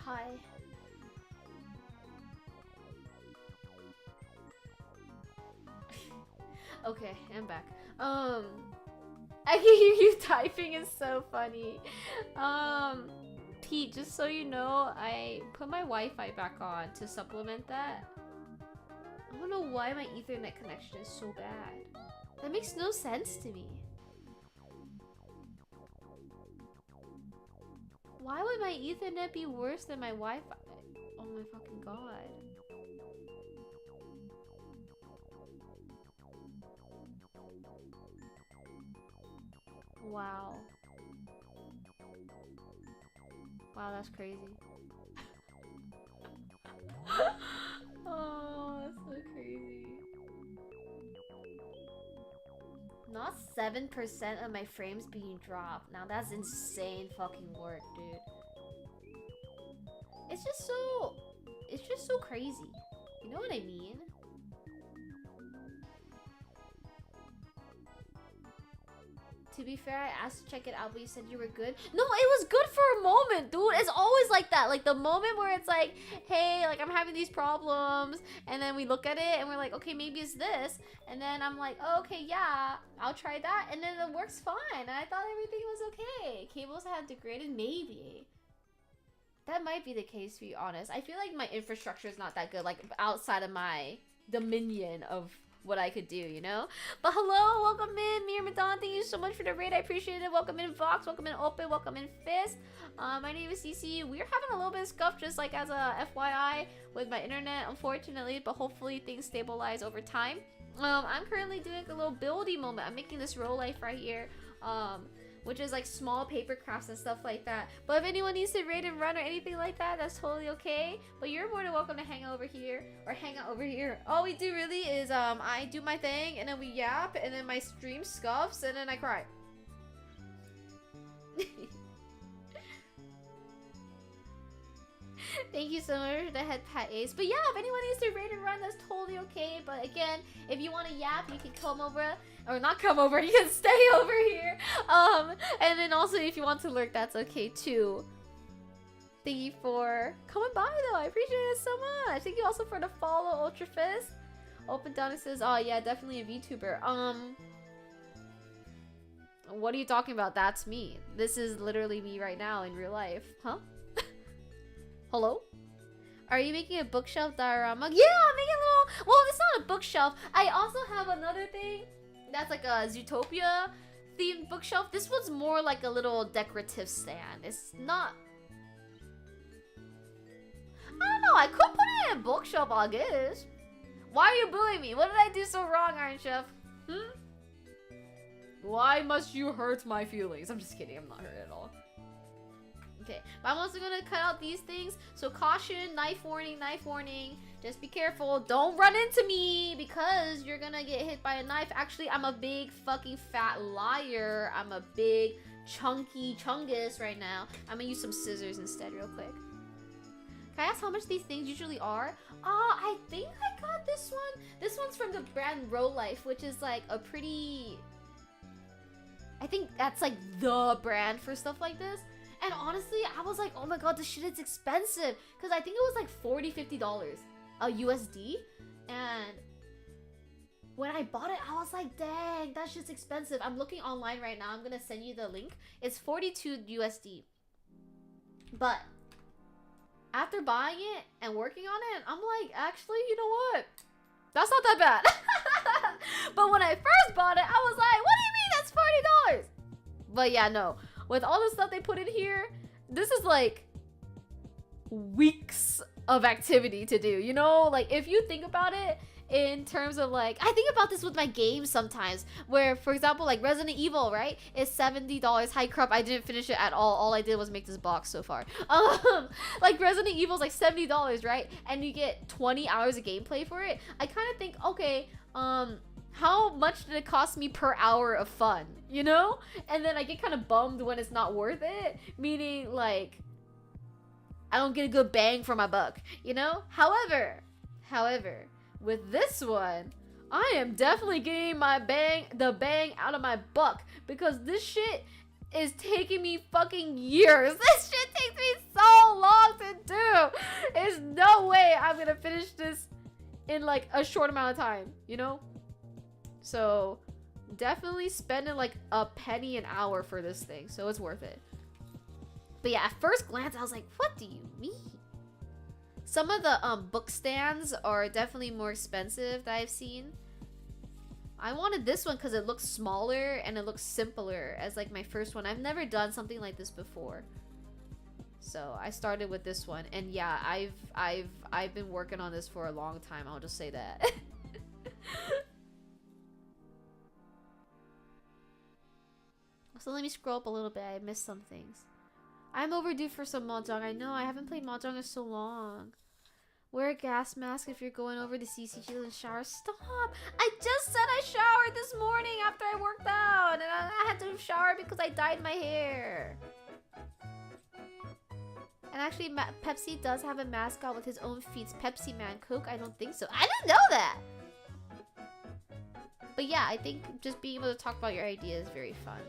Hi. Okay, I'm back. I can hear you typing is so funny. Pete, just so you know, I put my Wi-Fi back on to supplement that. I don't know why my Ethernet connection is so bad. That makes no sense to me. Why would my Ethernet be worse than my Wi-Fi? Oh my fucking god. Wow. Wow, that's crazy. Oh, that's so crazy. Not 7% of my frames being dropped. Now that's insane fucking work, dude. It's just so crazy. You know what I mean? To be fair, I asked to check it out, but you said you were good. No, it was good for a moment, dude. It's always like that. Like the moment where it's like, hey, like I'm having these problems, and then we look at it and we're like, okay, maybe it's this. And then I'm like, oh, okay, yeah, I'll try that. And then it works fine. And I thought everything was okay. Cables had degraded, maybe. That might be the case, to be honest. I feel like my infrastructure is not that good, like outside of my dominion of what I could do, you know? But hello, welcome in, Mir Madon. Thank you so much for the raid. I appreciate it. Welcome in, Vox. Welcome in, Open. Welcome in, Fist. My name is CC. We're having a little bit of scuff, just like as a FYI, with my internet, unfortunately, but hopefully things stabilize over time. I'm currently doing a little buildy moment. I'm making this roll life right here. Which is like small paper crafts and stuff like that. But if anyone needs to raid and run or anything like that, that's totally okay. But you're more than welcome to hang over here or hang out over here. All we do really is I do my thing and then we yap and then my stream scuffs and then I cry. Thank you so much for the head pat, Ace. But yeah, if anyone needs to raid and run, that's totally okay. But again, if you want to yap, you can come over. Or not come over, you can stay over here. And then also if you want to lurk, that's okay too. Thank you for coming by though. I appreciate it so much. Thank you also for the follow, Ultra Fist. Open down and says, oh yeah, definitely a VTuber. What are you talking about? That's me. This is literally me right now in real life. Huh? Hello? Are you making a bookshelf diorama? Yeah, I'm making a little... Well, it's not a bookshelf. I also have another thing that's like a Zootopia themed bookshelf. This one's more like a little decorative stand. It's not... I don't know. I could put it in a bookshelf, I guess. Why are you bullying me? What did I do so wrong, Iron Chef? Why must you hurt my feelings? I'm just kidding. I'm not hurt at all. Okay, but I'm also gonna cut out these things. So caution, knife warning, knife warning. Just be careful. Don't run into me because you're gonna get hit by a knife. Actually, I'm a big fucking fat liar. I'm a big chunky chungus right now. I'm gonna use some scissors instead real quick. Can I ask how much these things usually are? I think I got this one. This one's from the brand Row Life, which is like a pretty... I think that's like the brand for stuff like this. And honestly, I was like, oh my god, this shit is expensive. Because I think it was like $40-50 USD. And when I bought it, I was like, dang, that shit's expensive. I'm looking online right now. I'm going to send you the link. It's 42 USD. But after buying it and working on it, I'm like, actually, you know what? That's not that bad. But when I first bought it, I was like, what do you mean that's $40? But yeah, no. With all the stuff they put in here, this is like weeks of activity to do, you know? Like, if you think about it in terms of like, I think about this with my games sometimes, where, for example, like Resident Evil, right? It's $70. Hi, Krupp, I didn't finish it at all. All I did was make this box so far. Like Resident Evil's like $70, right? And you get 20 hours of gameplay for it. I kind of think, okay, how much did it cost me per hour of fun, you know? And then I get kind of bummed when it's not worth it, meaning like I don't get a good bang for my buck, you know? However, with this one, I am definitely getting the bang out of my buck, because this shit is taking me fucking years. This shit takes me so long to do. There's no way I'm gonna finish this in like a short amount of time, you know? So definitely spending like a penny an hour for this thing, so it's worth it. But yeah, at first glance I was like, what do you mean? Some of the book stands are definitely more expensive that I've seen. I wanted this one because it looks smaller and it looks simpler as like my first one. I've never done something like this before, so I started with this one. And yeah, I've been working on this for a long time. I'll just say that. So let me scroll up a little bit. I missed some things. I'm overdue for some mahjong. I know, I haven't played mahjong in so long. Wear a gas mask if you're going over to CCG and shower. Stop! I just said I showered this morning after I worked out, and I had to shower because I dyed my hair. And actually, Pepsi does have a mascot with his own feats. Pepsi Man. Coke, I don't think so. I didn't know that! But yeah, I think just being able to talk about your idea is very fun,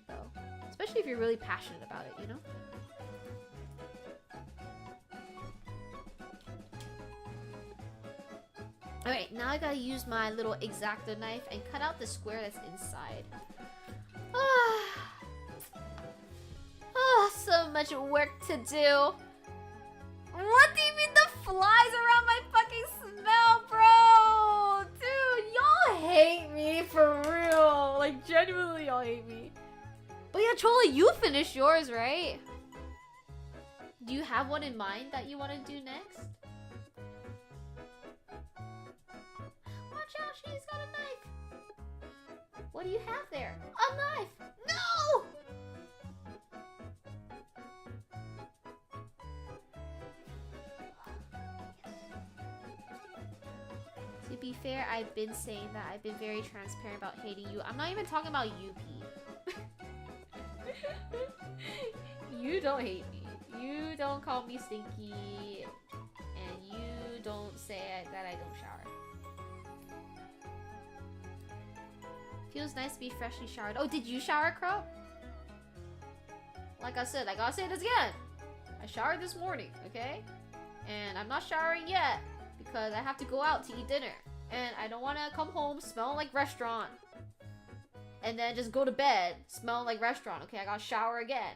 though. Especially if you're really passionate about it, you know? Alright, now I gotta use my little X-Acto knife and cut out the square that's inside. So much work to do. What do you mean the flies around my fucking smell, bro? Dude, y'all hate me for real. Like, genuinely, y'all hate me. But yeah, Chola, you finished yours, right? Do you have one in mind that you want to do next? Watch out, she's got a knife. What do you have there? A knife! No! To be fair, I've been saying that. I've been very transparent about hating you. I'm not even talking about you, P. You don't hate me. You don't call me stinky. And you don't say that I don't shower. Feels nice to be freshly showered. Oh, did you shower, Crow? Like I said, I gotta say this again. I showered this morning, okay? And I'm not showering yet because I have to go out to eat dinner. And I don't want to come home smelling like restaurant. And then just go to bed smelling like restaurant. Okay, I gotta shower again.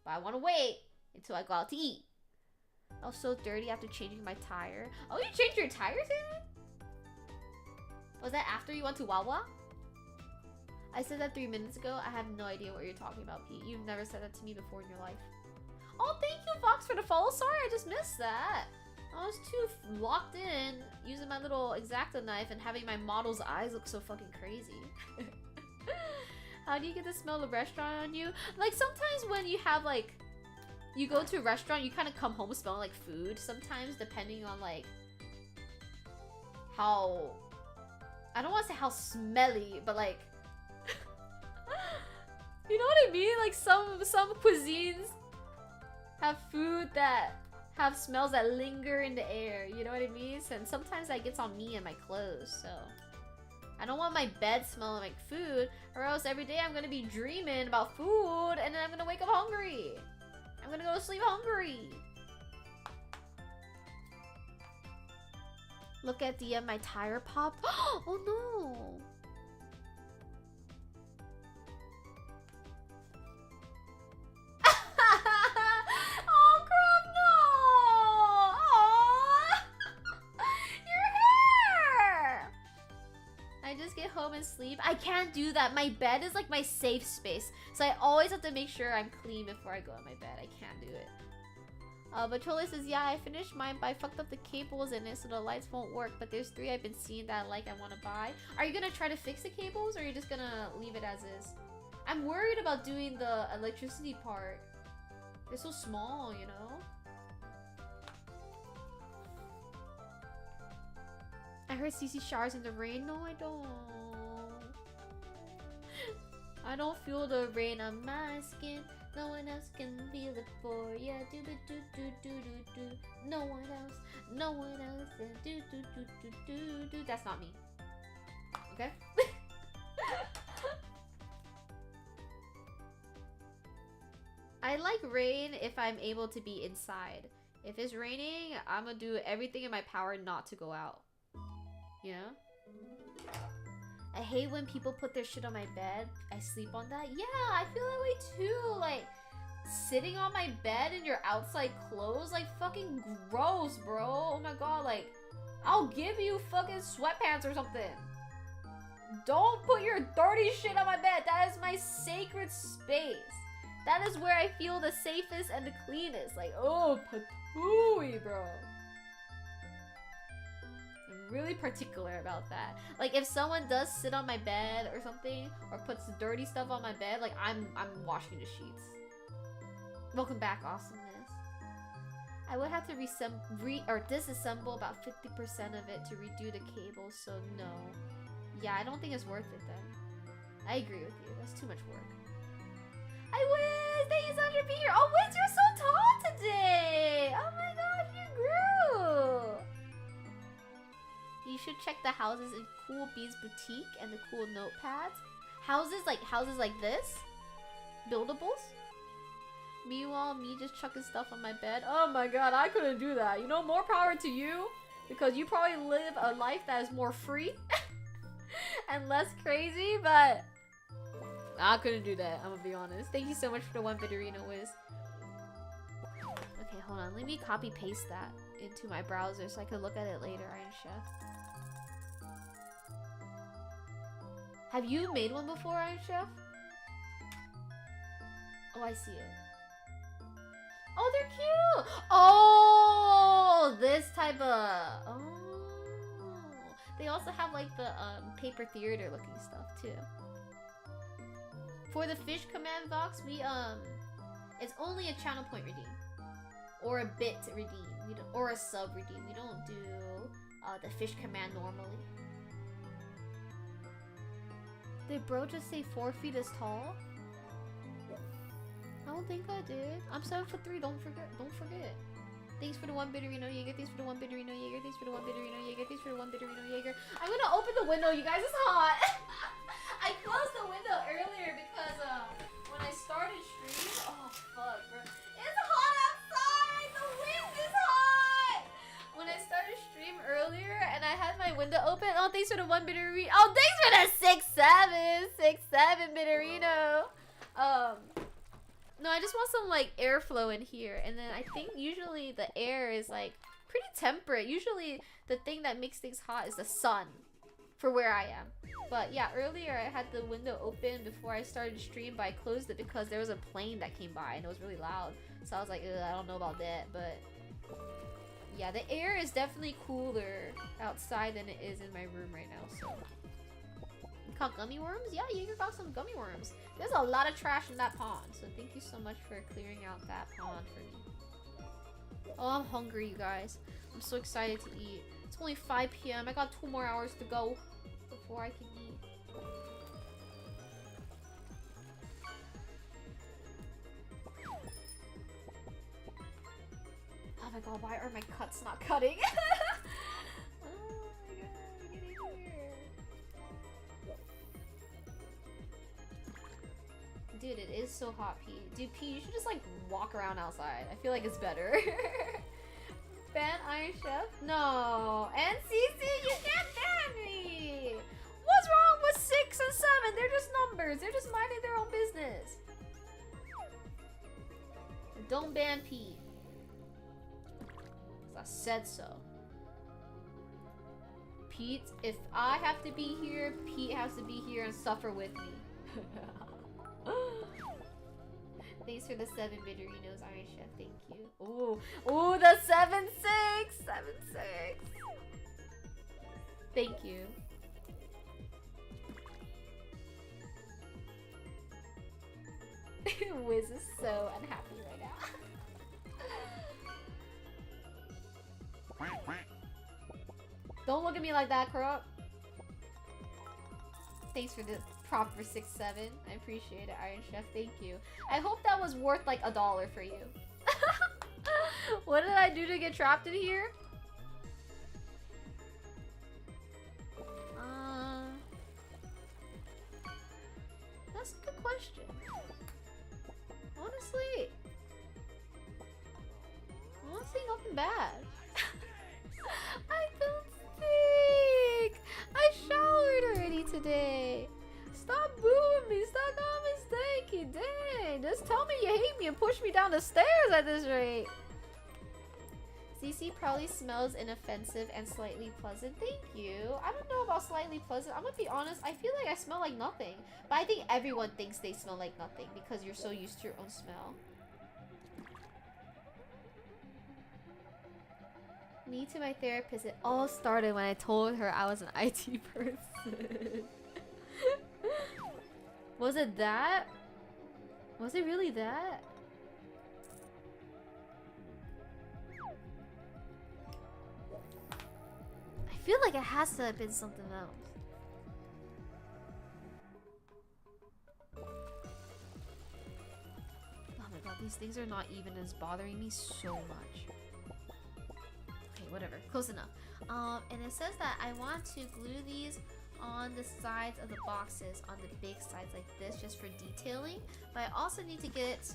But I want to wait until I go out to eat. I was so dirty after changing my tire. Oh, you changed your tire today? Was that after you went to Wawa? I said that 3 minutes ago. I have no idea what you're talking about, Pete. You've never said that to me before in your life. Oh, thank you, Fox, for the follow. Sorry, I just missed that. I was too locked in using my little X-Acto knife and having my model's eyes look so fucking crazy. How do you get the smell of restaurant on you? Like, sometimes when you have, like, you go to a restaurant, you kind of come home smelling like food. Sometimes, depending on, like, how... I don't want to say how smelly, but, like... You know what I mean? Like, some cuisines have food that have smells that linger in the air. You know what I mean? And sometimes that gets on me and my clothes, so... I don't want my bed smelling like food, or else every day I'm gonna be dreaming about food, and then I'm gonna wake up hungry. I'm gonna go to sleep hungry. Look at the my tire popped. Oh no! Oh crap! No! Aww! Your hair! I just get home and sleep. I can't do that. My bed is like my safe space. So I always have to make sure I'm clean before I go in my bed. I can't do it. But Chola says, yeah, I finished mine, but I fucked up the cables in it so the lights won't work. But there's 3 I've been seeing that I like I want to buy. Are you gonna try to fix the cables, or are you just gonna leave it as is? I'm worried about doing the electricity part. They're so small, you know? I heard CC showers in the rain. No, I don't. I don't feel the rain on my skin. No one else can feel it for ya. Do do do do do do do. No one else. No one else. Do do do do do do. That's not me. Okay. I like rain if I'm able to be inside. If it's raining, I'm gonna do everything in my power not to go out. You know? I hate when people put their shit on my bed. I sleep on that. Yeah, I feel that way too. Like, sitting on my bed in your outside clothes, like, fucking gross, bro. Oh my god, like, I'll give you fucking sweatpants or something. Don't put your dirty shit on my bed. That is my sacred space. That is where I feel the safest and the cleanest. Like, oh, patooey, bro. I'm really particular about that. Like, if someone does sit on my bed or something, or puts dirty stuff on my bed, like, I'm washing the sheets. Welcome back, awesomeness. I would have to disassemble about 50% of it to redo the cable, so no. Yeah, I don't think it's worth it then. I agree with you. That's too much work. Hi, Wiz! Thank you so much for being here. Oh, Wiz, you're so tall today! Oh my gosh, you grew! You should check the houses in Cool Bees Boutique and the cool notepads. Houses like this? Buildables? Meanwhile, me just chucking stuff on my bed. Oh my god, I couldn't do that. You know, more power to you. Because you probably live a life that is more free. and less crazy, but... I couldn't do that, I'm gonna be honest. Thank you so much for the 1 Bitterino, Wiz. Okay, hold on. Let me copy paste that into my browser so I can look at it later, Iron Chef. Have you made one before, Iron Chef? Oh, I see it. Oh, they're cute! Oh, this type of... Oh. They also have like the paper theater looking stuff too. For the fish command box, we it's only a channel point redeem. Or a bit redeem. We don't, or a sub redeem. We don't do the fish command normally. Did bro just say 4 feet is tall? I don't think I did. I'm 7'3", don't forget. Thanks for the 1 Bitterino Jaeger, thanks for the 1 Bitterino Jaeger, thanks for the 1 Bitterino Jaeger, thanks for the 1 Bitterino Jaeger. I'm gonna open the window, you guys, it's hot! I closed the window earlier because when I started streaming, oh fuck, bro. It's hot outside! The wind is hot! When I started stream earlier and I had my window open, oh thanks for the 1 Bitterino, oh thanks for the 6'7", Bitterino! No, I just want some like airflow in here, and then I think usually the air is like pretty temperate. Usually the thing that makes things hot is the sun for where I am. But yeah, earlier I had the window open before I started to stream, but I closed it because there was a plane that came by and it was really loud. So I was like, I don't know about that, but yeah, the air is definitely cooler outside than it is in my room right now, so. You caught gummy worms? Yeah, Jaeger got some gummy worms. There's a lot of trash in that pond, so thank you so much for clearing out that pond for me. Oh, I'm hungry, you guys. I'm so excited to eat. It's only 5 p.m. I got 2 more hours to go before I can eat. Oh my god, why are my cuts not cutting? Oh my god, get in here. Dude, it is so hot, P. Dude, P, you should just like walk around outside. I feel like it's better. Ban Iron Chef? No. And CC, you can't ban me! What's wrong with 6 and 7? They're just numbers. They're just minding their own business. Don't ban P. Cause I said so. Pete, if I have to be here, Pete has to be here and suffer with me. Thanks for the 7 Bitterinos, Iron Chef. Thank you. Ooh, ooh, the 7-6, 7-6. Thank you. Wiz is so unhappy right now. Don't look at me like that, Crook. Thanks for the proper 6-7. I appreciate it, Iron Chef. Thank you. I hope that was worth like $1 for you. What did I do to get trapped in here? That's a good question. Honestly, bad. I don't stink. I showered already today. Stop booing me. Stop calling me stinky. Dang. Just tell me you hate me and push me down the stairs at this rate. CC probably smells inoffensive and slightly pleasant. Thank you. I don't know about slightly pleasant. I'm gonna be honest. I feel like I smell like nothing. But I think everyone thinks they smell like nothing because you're so used to your own smell. Me to my therapist. It all started when I told her I was an IT person. Was it that? Was it really that? I feel like it has to have been something else. Oh my god, these things are not even as bothering me so much. Okay, whatever. Close enough. And it says that I want to glue these on the sides of the boxes, on the big sides like this, just for detailing. But I also need to get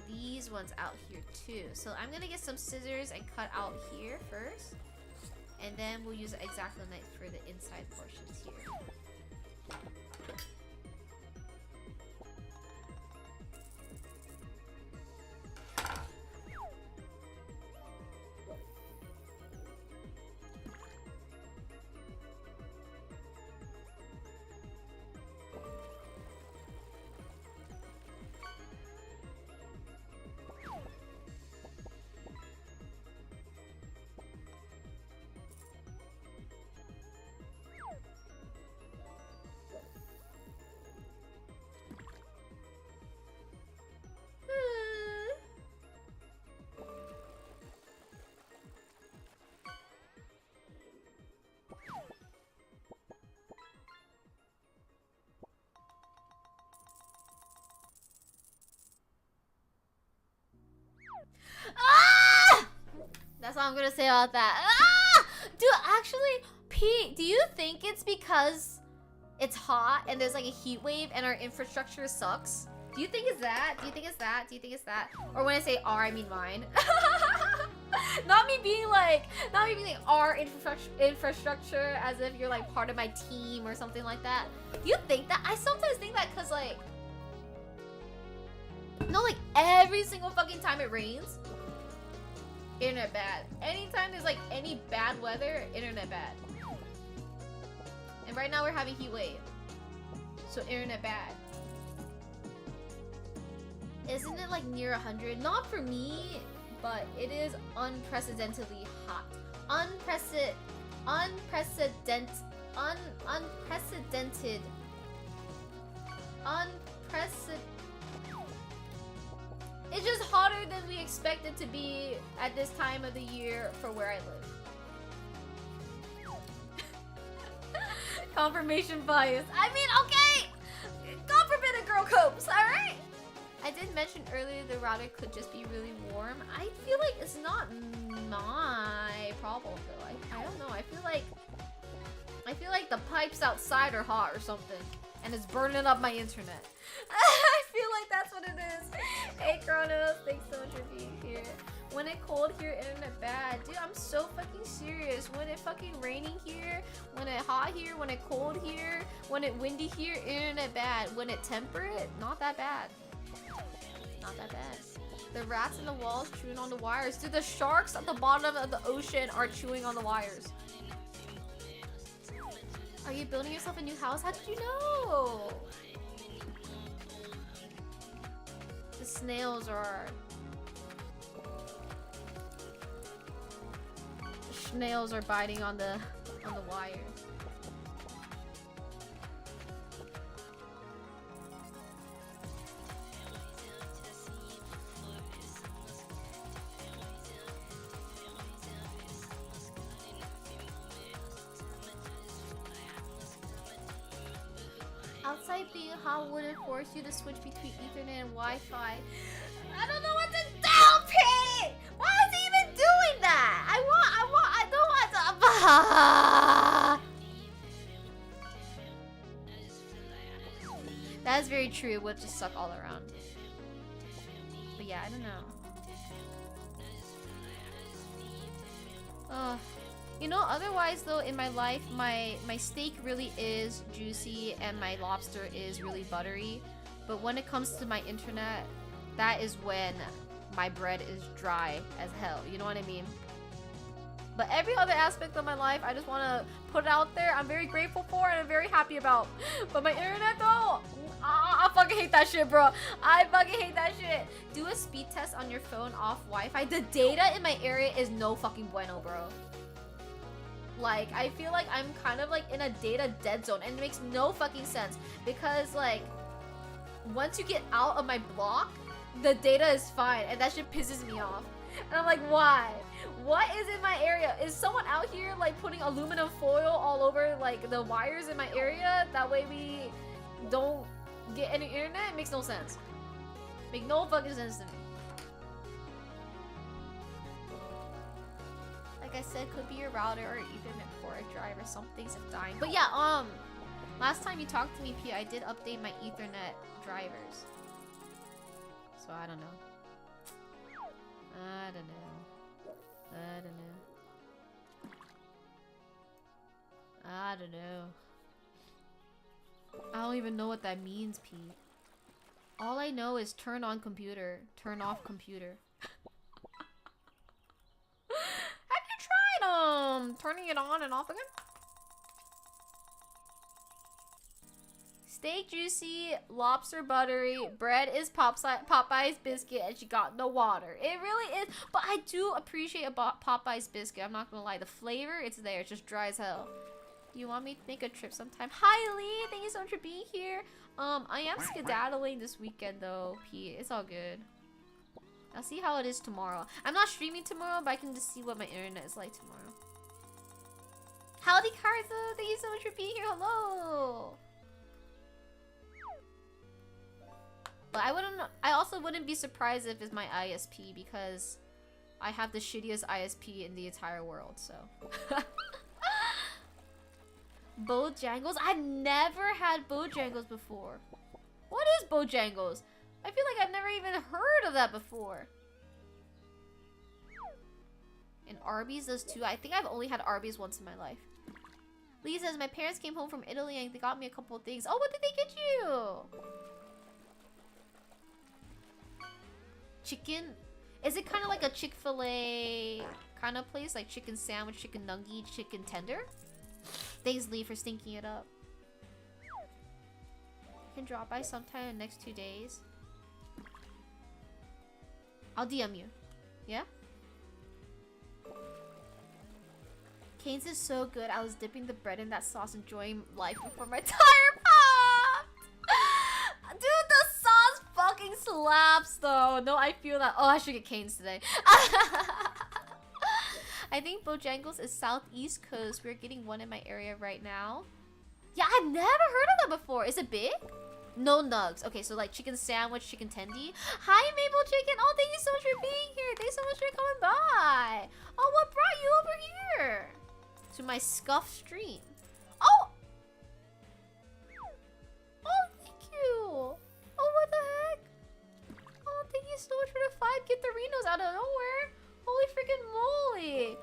these ones out here too. So I'm gonna get some scissors and cut out here first. And then we'll use an X-Acto knife for the inside portions here. Ah! That's all I'm gonna say about that. Ah! Dude, actually, Pete, do you think it's because it's hot and there's like a heat wave and our infrastructure sucks? Do you think it's that? Do you think it's that? Do you think it's that? Or when I say our, I mean mine. Not me being like our infrastructure as if you're like part of my team or something like that. Do you think that? I sometimes think that because like, no, like every single fucking time it rains, internet bad. Anytime there's like any bad weather, internet bad. And right now we're having heat wave, so internet bad. Isn't it like near 100? Not for me, but it is unprecedentedly hot. Unprecedented. It's just hotter than we expect it to be at this time of the year for where I live. Confirmation bias. I mean, okay! God forbid a girl copes, alright? I did mention earlier the router could just be really warm. I feel like it's not my problem though. I don't know. I feel like the pipes outside are hot or something. And it's burning up my internet. I feel like that's what it is. Hey Kronos, thanks so much for being here. When it cold here, internet bad. Dude, I'm so fucking serious. When it fucking raining here, when it hot here, when it cold here, when it windy here, internet bad. When it temperate, not that bad. Not that bad. The rats in the walls chewing on the wires. Dude, the sharks at the bottom of the ocean are chewing on the wires. Are you building yourself a new house? How did you know? The snails are... The snails are biting on the wire. Outside being hot wouldn't force you to switch between Ethernet and Wi-Fi. I don't know what to do, Pete! Why is he even doing that? I don't want to... That is very true. It would just suck all around. But yeah, I don't know. You know, otherwise though, in my life, my steak really is juicy and my lobster is really buttery. But when it comes to my internet, that is when my bread is dry as hell. You know what I mean? But every other aspect of my life, I just want to put it out there. I'm very grateful for and I'm very happy about. But my internet though, I fucking hate that shit, bro. I fucking hate that shit. Do a speed test on your phone off Wi-Fi. The data in my area is no fucking bueno, bro. Like, I feel like I'm kind of like in a data dead zone and it makes no fucking sense because like once you get out of my block, the data is fine and that shit pisses me off. And I'm like, why? What is in my area? Is someone out here like putting aluminum foil all over like the wires in my area? That way we don't get any internet? It makes no sense. Make no fucking sense to me. Like I said, could be your router or Ethernet port drive or something's dying. But yeah, last time you talked to me, P, I did update my Ethernet drivers. So I don't know. I don't know. I don't know. I don't know. I don't even know what that means, P. All I know is turn on computer, turn off computer. Have you tried turning it on and off again? Steak juicy, lobster buttery, bread is Popeye's biscuit, and she got no water. It really is, but I do appreciate about Popeye's biscuit. I'm not gonna lie, the flavor, it's there. It's just dry as hell. Do you want me to make a trip sometime? Hi Lee, thank you so much for being here. I am skedaddling this weekend though, Pete. It's all good. I'll see how it is tomorrow. I'm not streaming tomorrow, but I can just see what my internet is like tomorrow. Howdy Carzo, thank you so much for being here. Hello. But I also wouldn't be surprised if it's my ISP because I have the shittiest ISP in the entire world, so. Bojangles? I've never had Bojangles before. What is Bojangles? I feel like I've never even heard of that before. And Arby's does too. I think I've only had Arby's once in my life. Lee says, my parents came home from Italy and they got me a couple of things. Oh, what did they get you? Chicken? Is it kind of like a Chick-fil-A kind of place? Like chicken sandwich, chicken nugget, chicken tender? Thanks, Lee, for stinking it up. I can drop by sometime in the next 2 days. I'll DM you. Yeah? Cane's is so good. I was dipping the bread in that sauce, enjoying life before my tire popped. Dude, the sauce fucking slaps though. No, I feel that. Oh, I should get Cane's today. I think Bojangles is southeast coast. We're getting one in my area right now. Yeah, I've never heard of that before. Is it big? No nugs. Okay, so like chicken sandwich, chicken tendy. Hi, Maple Chicken. Oh, thank you so much for being here. Thanks so much for coming by. Oh, what brought you over here? To my scuff stream. Oh! Oh, thank you. Oh, what the heck? Oh, thank you so much for the 5 Githerinos out of nowhere. Holy freaking moly.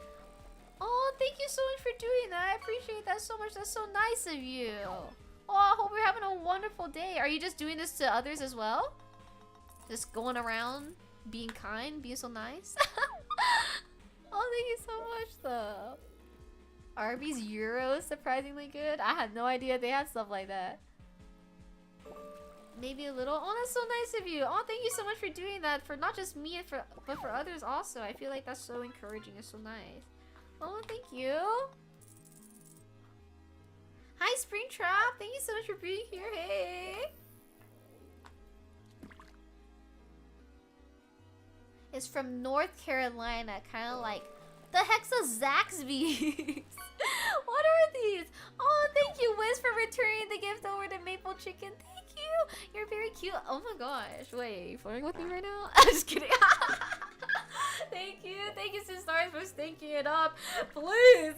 Oh, thank you so much for doing that. I appreciate that so much. That's so nice of you. Oh, I hope you're having a wonderful day. Are you just doing this to others as well? Just going around, being kind, being so nice? Oh, thank you so much, though. Arby's Euros, surprisingly good. I had no idea they had stuff like that. Maybe a little. Oh, that's so nice of you. Oh, thank you so much for doing that for not just me, but for others also. I feel like that's so encouraging. It's so nice. Oh, thank you. Hi, Springtrap. Thank you so much for being here. Hey. It's from North Carolina. Kind of like... The heck's a Zaxby's? What are these? Oh, thank you, Wiz, for returning the gift over to Maple Chicken. Thank you. You're very cute. Oh my gosh. Wait, you flirting with me right now? I'm just kidding. Thank you. Thank you, Sistars, for stinking it up. Please.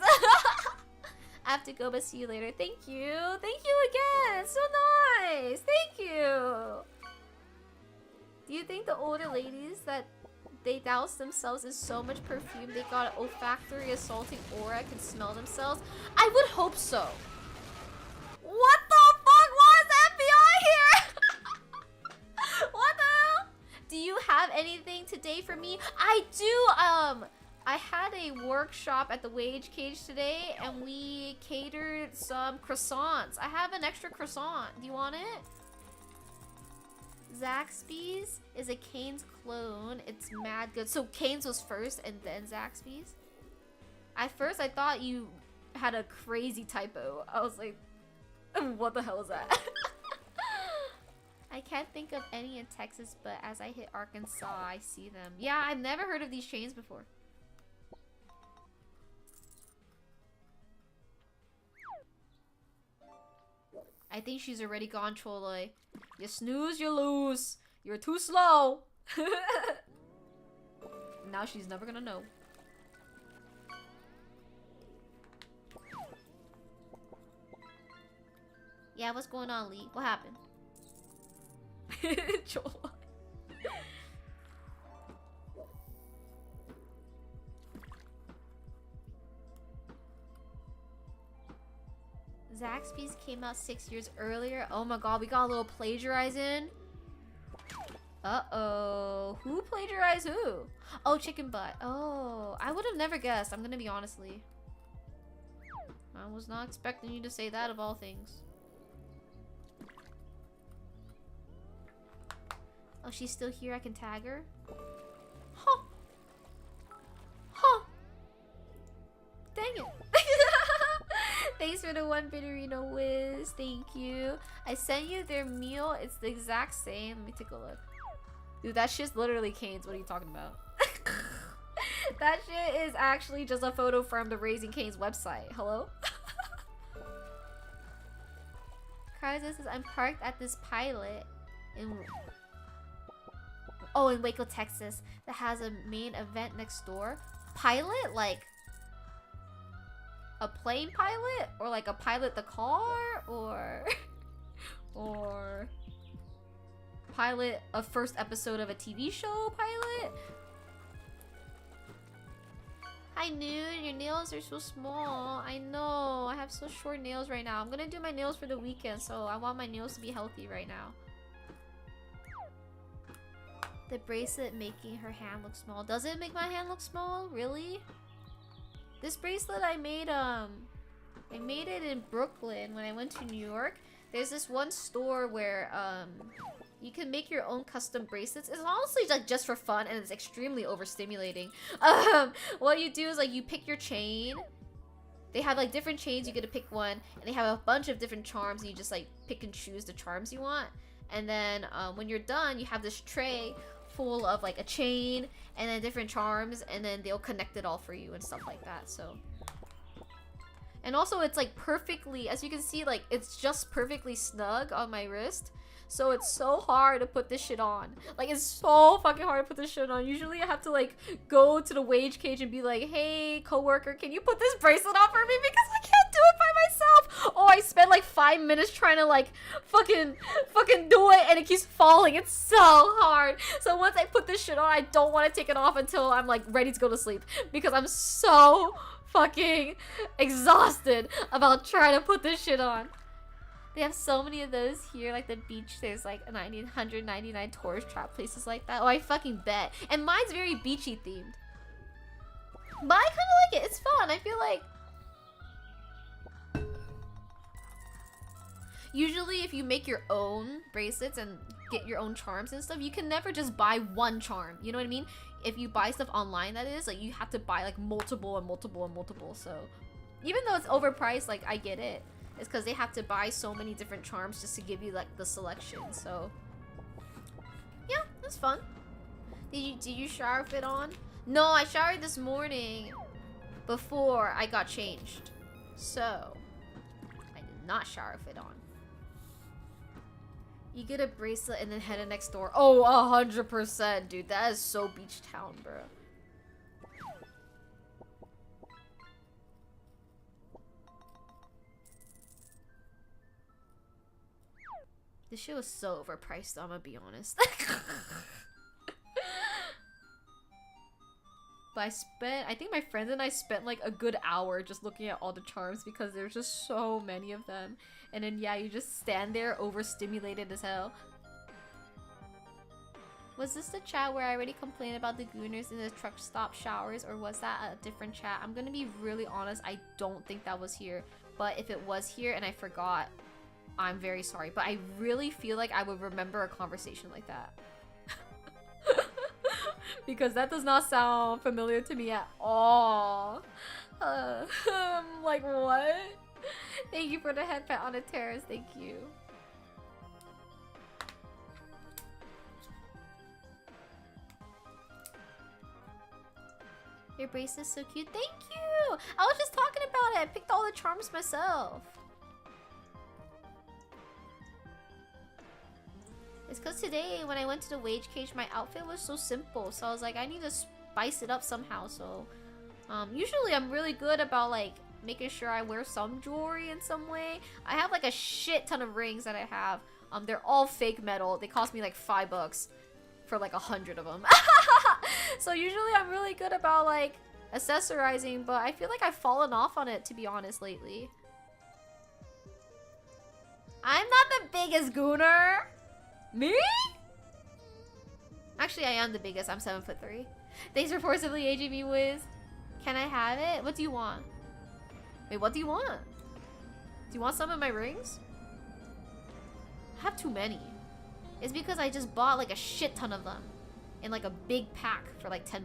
I have to go, but see you later. Thank you. Thank you again. It's so nice. Thank you. Do you think the older ladies that They douse themselves in so much perfume they got an olfactory assaulting aura, can smell themselves. I would hope so. What the fuck was FBI here? What the hell? Do you have anything today for me? I do. I had a workshop at the Wage Cage today, and we catered some croissants. I have an extra croissant. Do you want it? Zaxby's is a Cane's clone. It's mad good. So Cane's was first, and then Zaxby's. At first, I thought you had a crazy typo. I was like, what the hell is that? I can't think of any in Texas, but as I hit Arkansas, I see them. Yeah, I've never heard of these chains before. I think she's already gone, Choloi. You snooze, you lose. You're too slow. Now she's never gonna know. Yeah, what's going on, Lee? What happened? Choloi. Zaxby's came out 6 years earlier. Oh my god, we got a little plagiarizing. Uh-oh. Who plagiarized who? Oh, chicken butt. Oh, I would have never guessed. I'm gonna be honestly. I was not expecting you to say that of all things. Oh, she's still here. I can tag her. Huh. Huh. Dang it. Thanks for the one Bitterino Wiz. Thank you. I sent you their meal. It's the exact same. Let me take a look. Dude, that shit's literally Cane's. What are you talking about? That shit is actually just a photo from the Raising Cane's website. Hello? Kaiser says, I'm parked at this pilot in... Oh, in Waco, Texas. That has a main event next door. Pilot? Like... a plane pilot? Or like a pilot the car? Or... or... pilot a first episode of a TV show pilot? Hi, Nude. Your nails are so small. I know. I have so short nails right now. I'm gonna do my nails for the weekend, so I want my nails to be healthy right now. The bracelet making her hand look small. Does it make my hand look small? Really? This bracelet I made it in Brooklyn when I went to New York. There's this one store where you can make your own custom bracelets. It's honestly like just for fun, and it's extremely overstimulating. What you do is like you pick your chain. They have like different chains, you get to pick one, and they have a bunch of different charms, and you just like pick and choose the charms you want. And then when you're done, you have this tray full of like a chain and then different charms, and then they'll connect it all for you and stuff like that. So, and also it's like perfectly, as you can see, like it's just perfectly snug on my wrist. So it's so hard to put this shit on. Like, it's so fucking hard to put this shit on. Usually I have to like go to the Wage Cage and be like, hey coworker, can you put this bracelet on for me, because I can't do it by myself. Oh, I spent like 5 minutes trying to like fucking do it, and it keeps falling. It's so hard. So once I put this shit on, I don't want to take it off until I'm like ready to go to sleep, because I'm so fucking exhausted about trying to put this shit on. They have so many of those here, like the beach. There's like 199 tourist trap places like that. Oh, I fucking bet. And mine's very beachy themed. But I kind of like it. It's fun. I feel like... usually if you make your own bracelets and get your own charms and stuff, you can never just buy one charm. You know what I mean? If you buy stuff online, that is, like you have to buy like multiple and multiple and multiple. So even though it's overpriced, like I get it. It's because they have to buy so many different charms just to give you like the selection. So yeah, that's fun. Did you shower fit on? No, I showered this morning before I got changed. So I did not shower fit on. You get a bracelet and then head to next door. Oh, 100%, dude. That is so beach town, bro. This shit was so overpriced, though, I'm gonna be honest. But I think my friends and I spent like a good hour just looking at all the charms because there's just so many of them. And then yeah, you just stand there overstimulated as hell. Was this the chat where I already complained about the gooners in the truck stop showers, or was that a different chat? I'm gonna be really honest, I don't think that was here. But if it was here and I forgot, I'm very sorry. But I really feel like I would remember a conversation like that. Because that does not sound familiar to me at all. Like what? Thank you for the head pat on the terrace, thank you. Your bracelet's so cute. Thank you! I was just talking about it. I picked all the charms myself. It's because today, when I went to the wage cage, my outfit was so simple. So I was like, I need to spice it up somehow. So, usually I'm really good about, like, making sure I wear some jewelry in some way. I have, like, a shit ton of rings that I have. They're all fake metal. They cost me, like, $5 for, like, 100 of them. So usually I'm really good about, like, accessorizing. But I feel like I've fallen off on it, to be honest, lately. I'm not the biggest gooner. Me? Actually, I am the biggest. I'm 7'3". Thanks for forcibly aging me, Wiz. Can I have it? What do you want? Wait, what do you want? Do you want some of my rings? I have too many. It's because I just bought like a shit ton of them in like a big pack for like $10.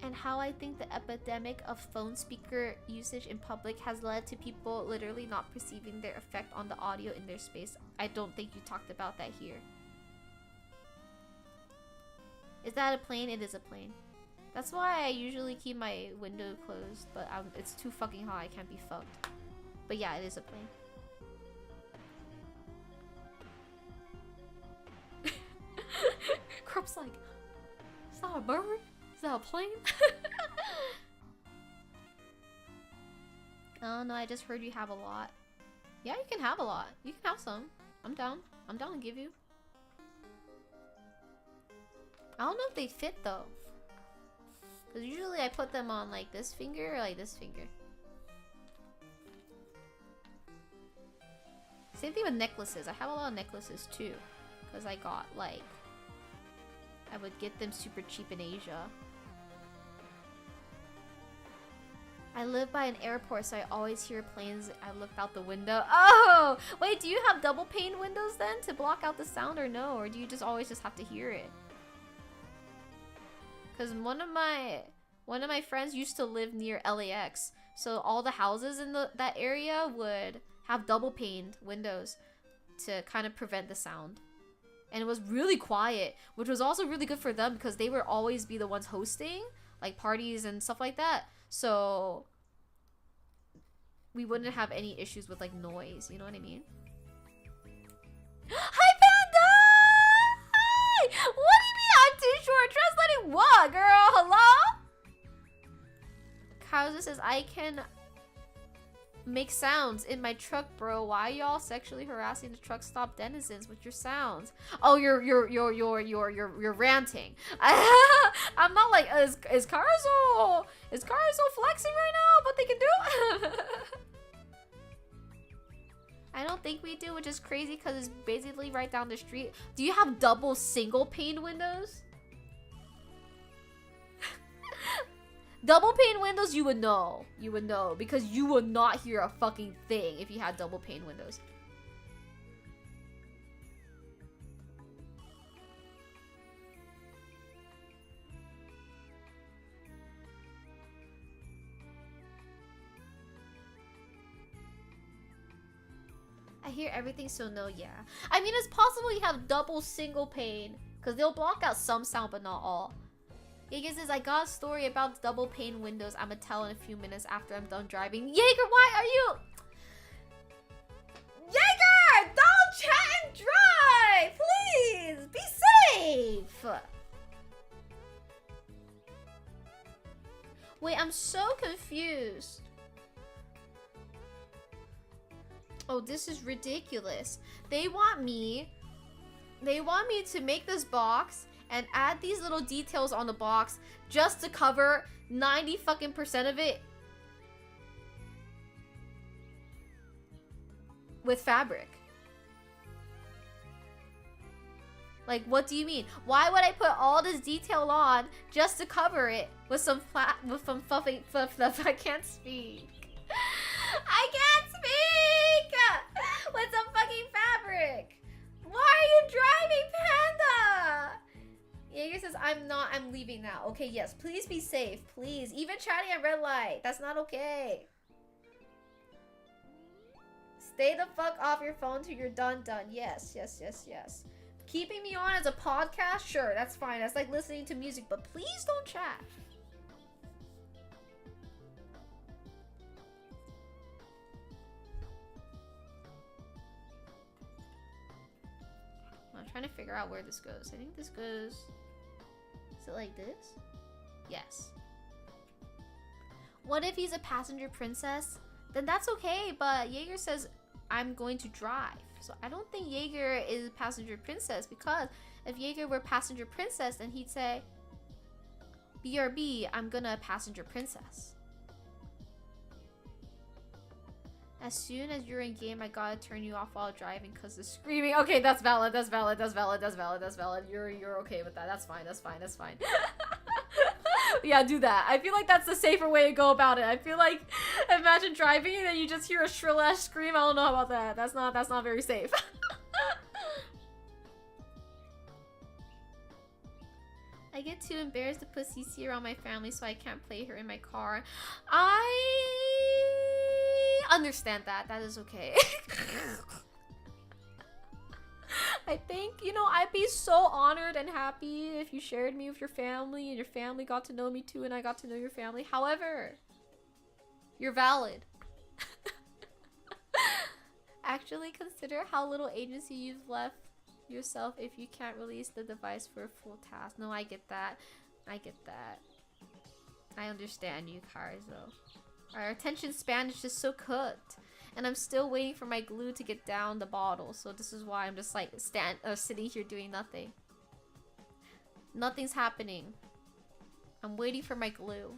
And how I think the epidemic of phone speaker usage in public has led to people literally not perceiving their effect on the audio in their space. I don't think you talked about that here. Is that a plane? It is a plane. That's why I usually keep my window closed, but it's too fucking hot. I can't be fucked. But yeah, it is a plane. Corp's like, is that a bird? Is that a plane? Oh no, I just heard you have a lot. Yeah, you can have a lot. You can have some. I'm down. I'm down to give you. I don't know if they fit though. Because usually I put them on like this finger or like this finger. Same thing with necklaces. I have a lot of necklaces too. Because I got like... I would get them super cheap in Asia. I live by an airport, so I always hear planes. I looked out the window. Oh! Wait, do you have double pane windows then to block out the sound or no? Or do you just always just have to hear it? Because one of my friends used to live near LAX. So all the houses in that area would have double paned windows to kind of prevent the sound. And it was really quiet, which was also really good for them because they would always be the ones hosting like parties and stuff like that. So we wouldn't have any issues with like noise, you know what I mean? Hi Panda! Hi! What do you mean I'm too short? Translating what, girl? Hello? Kauza says I can make sounds in my truck, bro. Why y'all sexually harassing the truck stop denizens with your sounds? Oh, you're ranting. I'm not like is Karaso flexing right now? What they can do? I don't think we do, which is crazy because it's basically right down the street. Do you have double single pane windows? Double pane windows, you would know. You would know because you would not hear a fucking thing if you had double pane windows. I hear everything, so no, yeah. I mean, it's possible you have double single pane because they'll block out some sound, but not all. Jaeger says, I got a story about double pane windows I'ma tell in a few minutes after I'm done driving. Jaeger, why are you... Jaeger! Don't chat and drive! Please! Be safe! Wait, I'm so confused. Oh, this is ridiculous. They want me to make this box and add these little details on the box just to cover 90 fucking percent of it with fabric. Like, what do you mean? Why would I put all this detail on just to cover it with some fluffy fluff? I can't speak. I can't speak! With some fucking fabric. Why are you driving, Panda? Jaeger says, I'm leaving now. Okay, yes, please be safe, please. Even chatting at red light, that's not okay. Stay the fuck off your phone till you're done. Yes, yes, yes, yes. Keeping me on as a podcast? Sure, that's fine. That's like listening to music, but please don't chat. I'm trying to figure out where this goes. I think this goes... Is it like this? Yes. What if he's a passenger princess? Then that's okay, but Jaeger says, I'm going to drive. So I don't think Jaeger is passenger princess, because if Jaeger were passenger princess, then he'd say, BRB, I'm gonna passenger princess. As soon as you're in game, I gotta turn you off while driving because the screaming. Okay, that's valid, that's valid, that's valid, that's valid, that's valid. You're okay with that. That's fine, that's fine, that's fine. Yeah, do that. I feel like that's the safer way to go about it. I feel like, imagine driving and then you just hear a shrill ass scream. I don't know about that. That's not very safe. I get too embarrassed to put CC around my family, so I can't play her in my car. I understand that. That is okay. I think, you know, I'd be so honored and happy if you shared me with your family and your family got to know me too and I got to know your family. However, you're valid. Actually, consider how little agency you've left yourself if you can't release the device for a full task. No, I get that. I get that. I understand you, Kaizo. Our attention span is just so cooked. And I'm still waiting for my glue to get down the bottle. So this is why I'm just like sitting here doing nothing. Nothing's happening. I'm waiting for my glue.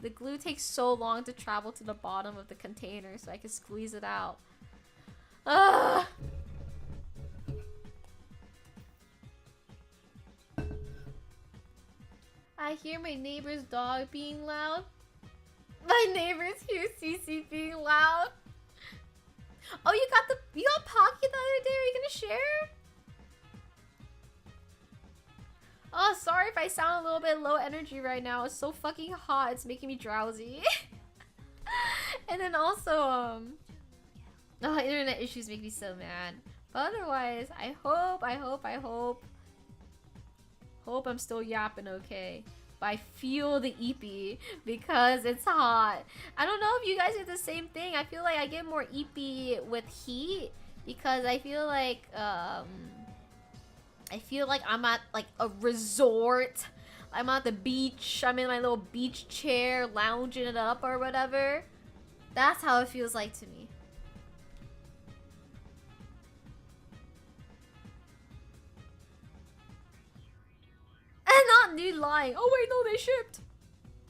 The glue takes so long to travel to the bottom of the container so I can squeeze it out. Ugh! I hear my neighbor's dog being loud. My neighbors hear CC being loud. Oh, you got Pocky the other day? Are you gonna share? Oh, sorry if I sound a little bit low energy right now. It's so fucking hot. It's making me drowsy. And then also, internet issues make me so mad. But otherwise, I hope I'm still yapping okay. But I feel the eepy because it's hot. I don't know if you guys get the same thing. I feel like I get more eepy with heat because I feel like I'm at like a resort. I'm at the beach. I'm in my little beach chair, lounging it up or whatever. That's how it feels like to me. And not Nude lying. Oh wait, no, they shipped.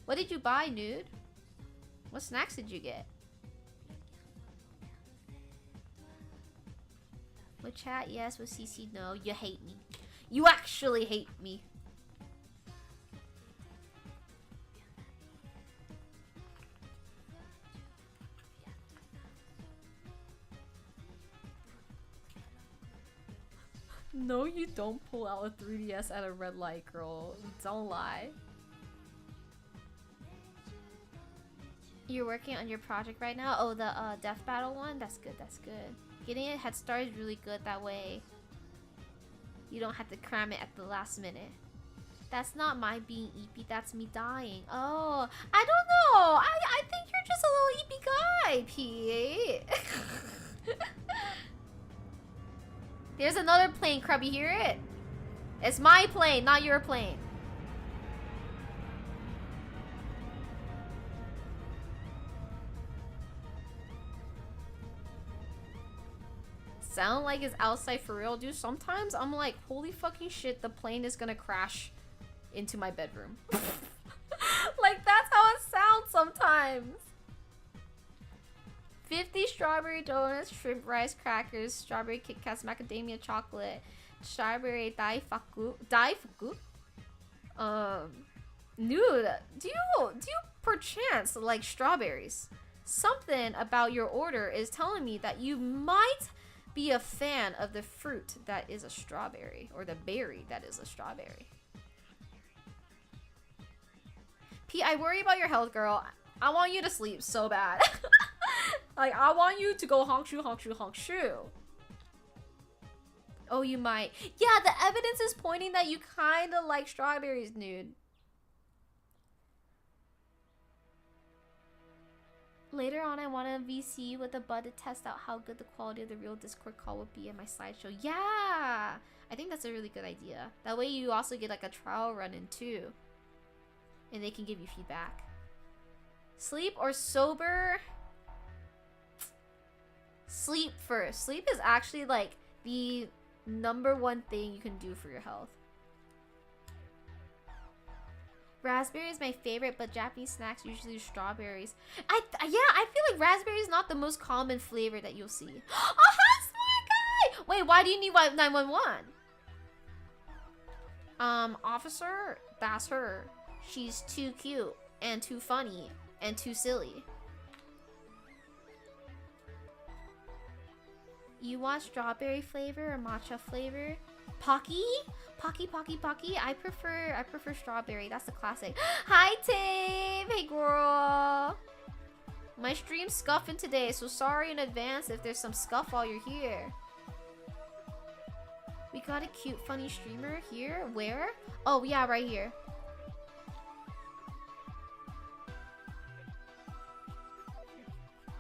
What did you buy, Nude? What snacks did you get? With chat, yes. With CC, no. You hate me. You actually hate me. No, you don't pull out a 3DS at a red light, girl. Don't lie. You're working on your project right now? Oh, the Death Battle one? That's good, that's good. Getting a head start is really good that way. You don't have to cram it at the last minute. That's not my being eepy, that's me dying. Oh, I don't know. I think you're just a little eepy guy, Pete. There's another plane, Crub. You hear it? It's my plane, not your plane. sound like is outside for real, dude. Sometimes I'm like, holy fucking shit, the plane is gonna crash into my bedroom. Like, that's how it sounds sometimes. 50 strawberry donuts, shrimp rice crackers, strawberry Kit Kats, macadamia chocolate, strawberry daifuku. Dude, do you perchance like strawberries? Something about your order is telling me that you might be a fan of the fruit that is a strawberry, or the berry that is a strawberry. P, I worry about your health, girl. I want you to sleep so bad. Like, I want you to go honk shoo, honk shoo, honk shoo. Oh, you might. Yeah, the evidence is pointing that you kind of like strawberries, dude. Later on, I want a VC with a bud to test out how good the quality of the real Discord call would be in my slideshow. Yeah! I think that's a really good idea. That way you also get like a trial run in too. And they can give you feedback. Sleep or sober? Sleep first. Sleep is actually like the #1 thing you can do for your health. Raspberry is my favorite, but Japanese snacks usually use strawberries. I feel like raspberry is not the most common flavor that you'll see. Oh, hi, smart guy! Wait, why do you need 911? Officer, that's her. She's too cute and too funny and too silly. You want strawberry flavor or matcha flavor? Pocky? Pocky. I prefer strawberry. That's the classic. Hi, Tame. Hey, girl. My stream's scuffing today, so sorry in advance if there's some scuff while you're here. We got a cute, funny streamer here. Where? Oh, yeah, right here.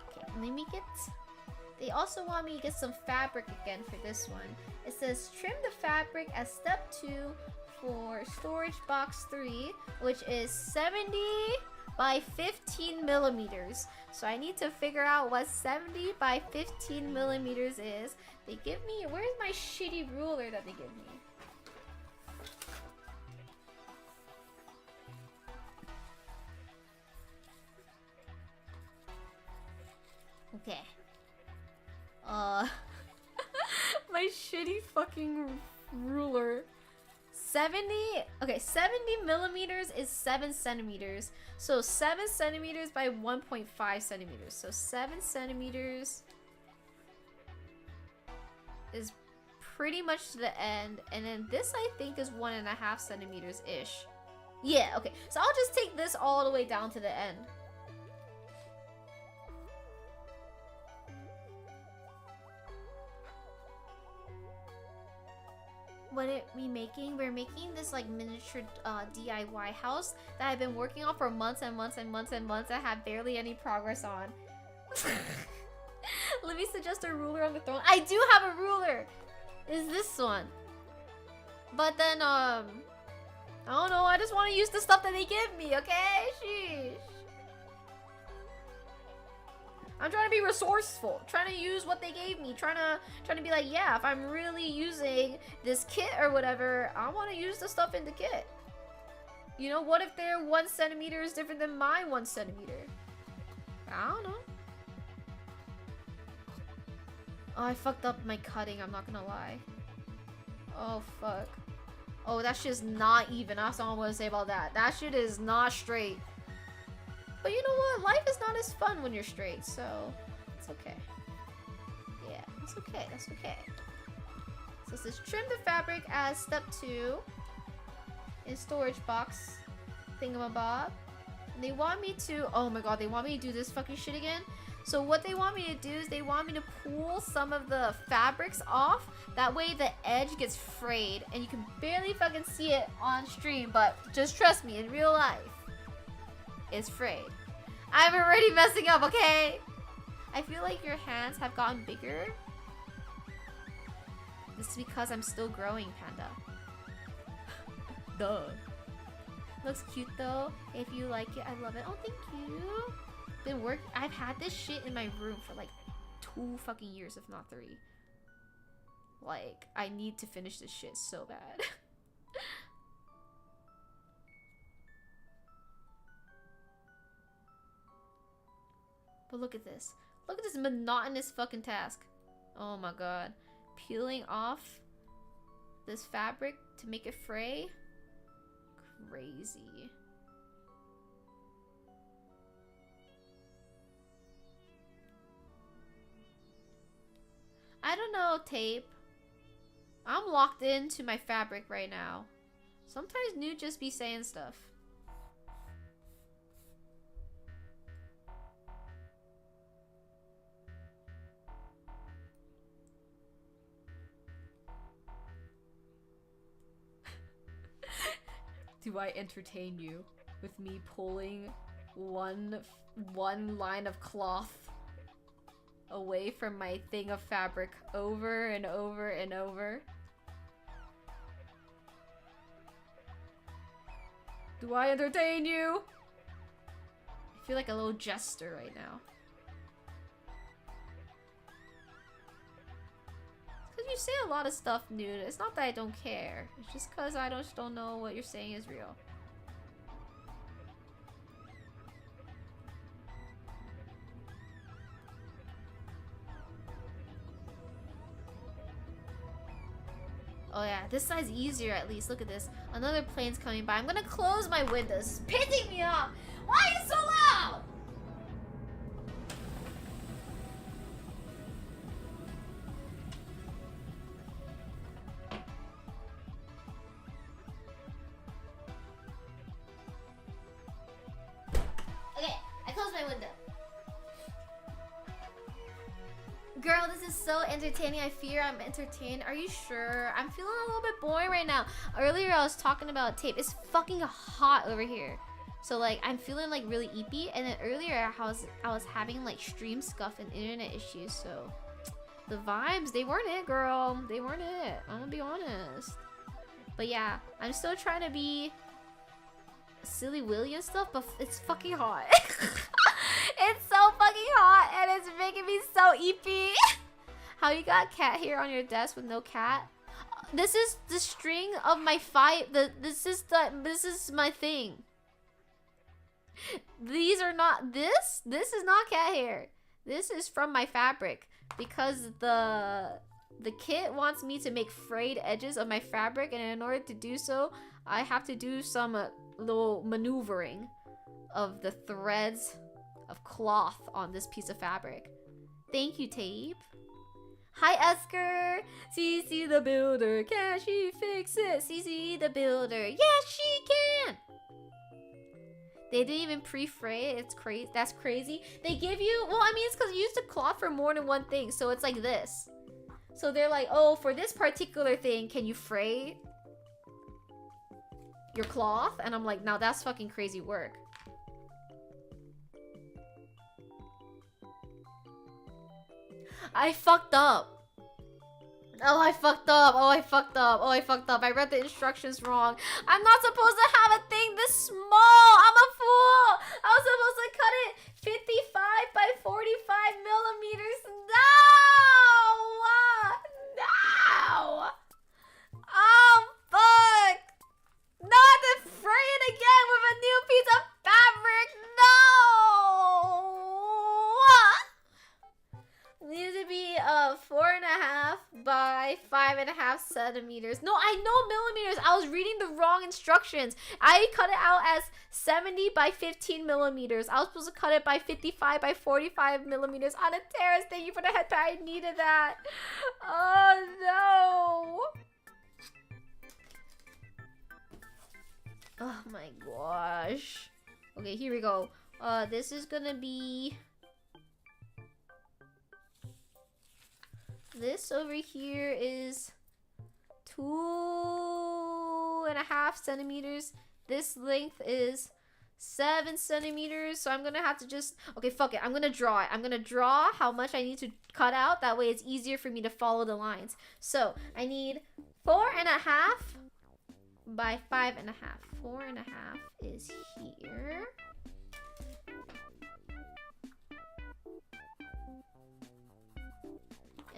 Okay, let me get... They also want me to get some fabric again for this one. It says trim the fabric as step 2 for storage box 3, which is 70 by 15 millimeters. So I need to figure out what 70 by 15 millimeters is. They give me, where's my shitty ruler that they give me? Okay. My shitty fucking ruler. 70 millimeters is 7 centimeters. So 7 centimeters by 1.5 centimeters. So 7 centimeters is pretty much to the end. And then this I think is 1.5 centimeters ish. Yeah, okay. So I'll just take this all the way down to the end. What are we making? We're making this like miniature DIY house that I've been working on for months and months and months and months. I have barely any progress on. Let me suggest a ruler on the throne. I do have a ruler. Is this one? But then I don't know. I just want to use the stuff that they give me. Okay, sheesh. I'm trying to be resourceful, trying to use what they gave me, trying to be like, yeah, if I'm really using this kit or whatever, I want to use the stuff in the kit. You know, what if their 1 centimeter is different than my 1 centimeter? I don't know. Oh, I fucked up my cutting, I'm not gonna lie. Oh, fuck. Oh, that shit's not even. That's all I'm gonna say about that. That shit is not straight. But you know what? Life is not as fun when you're straight, so it's okay. Yeah, it's okay. That's okay. So it says trim the fabric as step 2 in storage box thingamabob. And they want me to, oh my god, they want me to do this fucking shit again. So what they want me to do is they want me to pull some of the fabrics off. That way the edge gets frayed and you can barely fucking see it on stream, but just trust me, in real life, it's frayed. I'm already messing up, okay? I feel like your hands have gotten bigger. This is because I'm still growing, Panda. Duh. Looks cute though. If you like it, I love it. Oh, thank you. I've had this shit in my room for like 2 fucking years, if not 3. Like, I need to finish this shit so bad. But look at this. Look at this monotonous fucking task. Oh my god. Peeling off this fabric to make it fray? Crazy. I don't know, Tape. I'm locked into my fabric right now. Sometimes Newt just be saying stuff. Do I entertain you with me pulling one line of cloth away from my thing of fabric over and over and over? Do I entertain you? I feel like a little jester right now. Because you say a lot of stuff, Newt. It's not that I don't care. It's just because I just don't know what you're saying is real. Oh yeah, this side's easier at least. Look at this. Another plane's coming by. I'm gonna close my windows. It's pissing me off. Why are you so loud? Okay, I closed my window. Girl, this is so entertaining. I fear I'm entertained. Are you sure? I'm feeling a little bit boring right now. Earlier I was talking about Tape. It's fucking hot over here. So like I'm feeling like really eepy. And then earlier I was having like stream scuff and internet issues. So the vibes, they weren't it, girl. They weren't it. I'm gonna be honest. But yeah, I'm still trying to be silly Willy and stuff, but it's fucking hot. It's so fucking hot and it's making me so eepy. How you got cat hair on your desk with no cat? This is the string of my this is my thing. These are not this is not cat hair. This is from my fabric because the kit wants me to make frayed edges of my fabric, and in order to do so, I have to do some little maneuvering of the threads of cloth on this piece of fabric. Thank you, Tape. Hi, Esker. CC the builder. Can she fix it? CC the builder. Yes, she can. They didn't even pre-fray it. It's crazy. That's crazy. They give you, well, I mean, it's because you use the cloth for more than one thing. So it's like this. So they're like, oh, for this particular thing, can you fray your cloth? And I'm like, now that's fucking crazy work. I fucked up. Oh, I fucked up. Oh, I fucked up. Oh, I fucked up. I read the instructions wrong. I'm not supposed to have a thing this small. I'm a fool. I was supposed to cut it 55 by 45 millimeters. No! No! Oh, fuck. Not to fray it again with a new piece of fabric. No! Needs to be 4.5 by 5.5 centimeters. No, I know millimeters. I was reading the wrong instructions. I cut it out as 70 by 15 millimeters. I was supposed to cut it by 55 by 45 millimeters on a terrace. Thank you for the head tie. I needed that. Oh no. Oh my gosh. Okay, here we go. This is gonna be... This over here is 2.5 centimeters. This length is 7 centimeters. So I'm gonna have to just, okay, fuck it. I'm gonna draw it. I'm gonna draw how much I need to cut out. That way it's easier for me to follow the lines. So I need 4.5 by 5.5. 4.5 is here.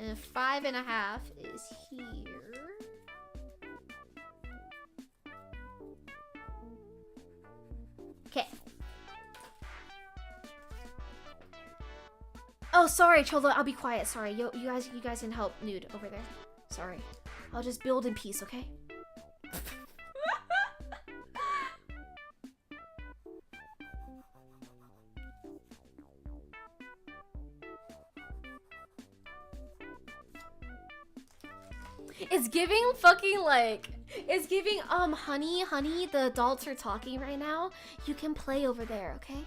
And 5.5 is Oh, sorry, Cholo. I'll be quiet. Sorry. You guys can help Nude over there. Sorry. I'll just build in peace, okay? It's giving fucking like, it's giving honey, the adults are talking right now. You can play over there, okay?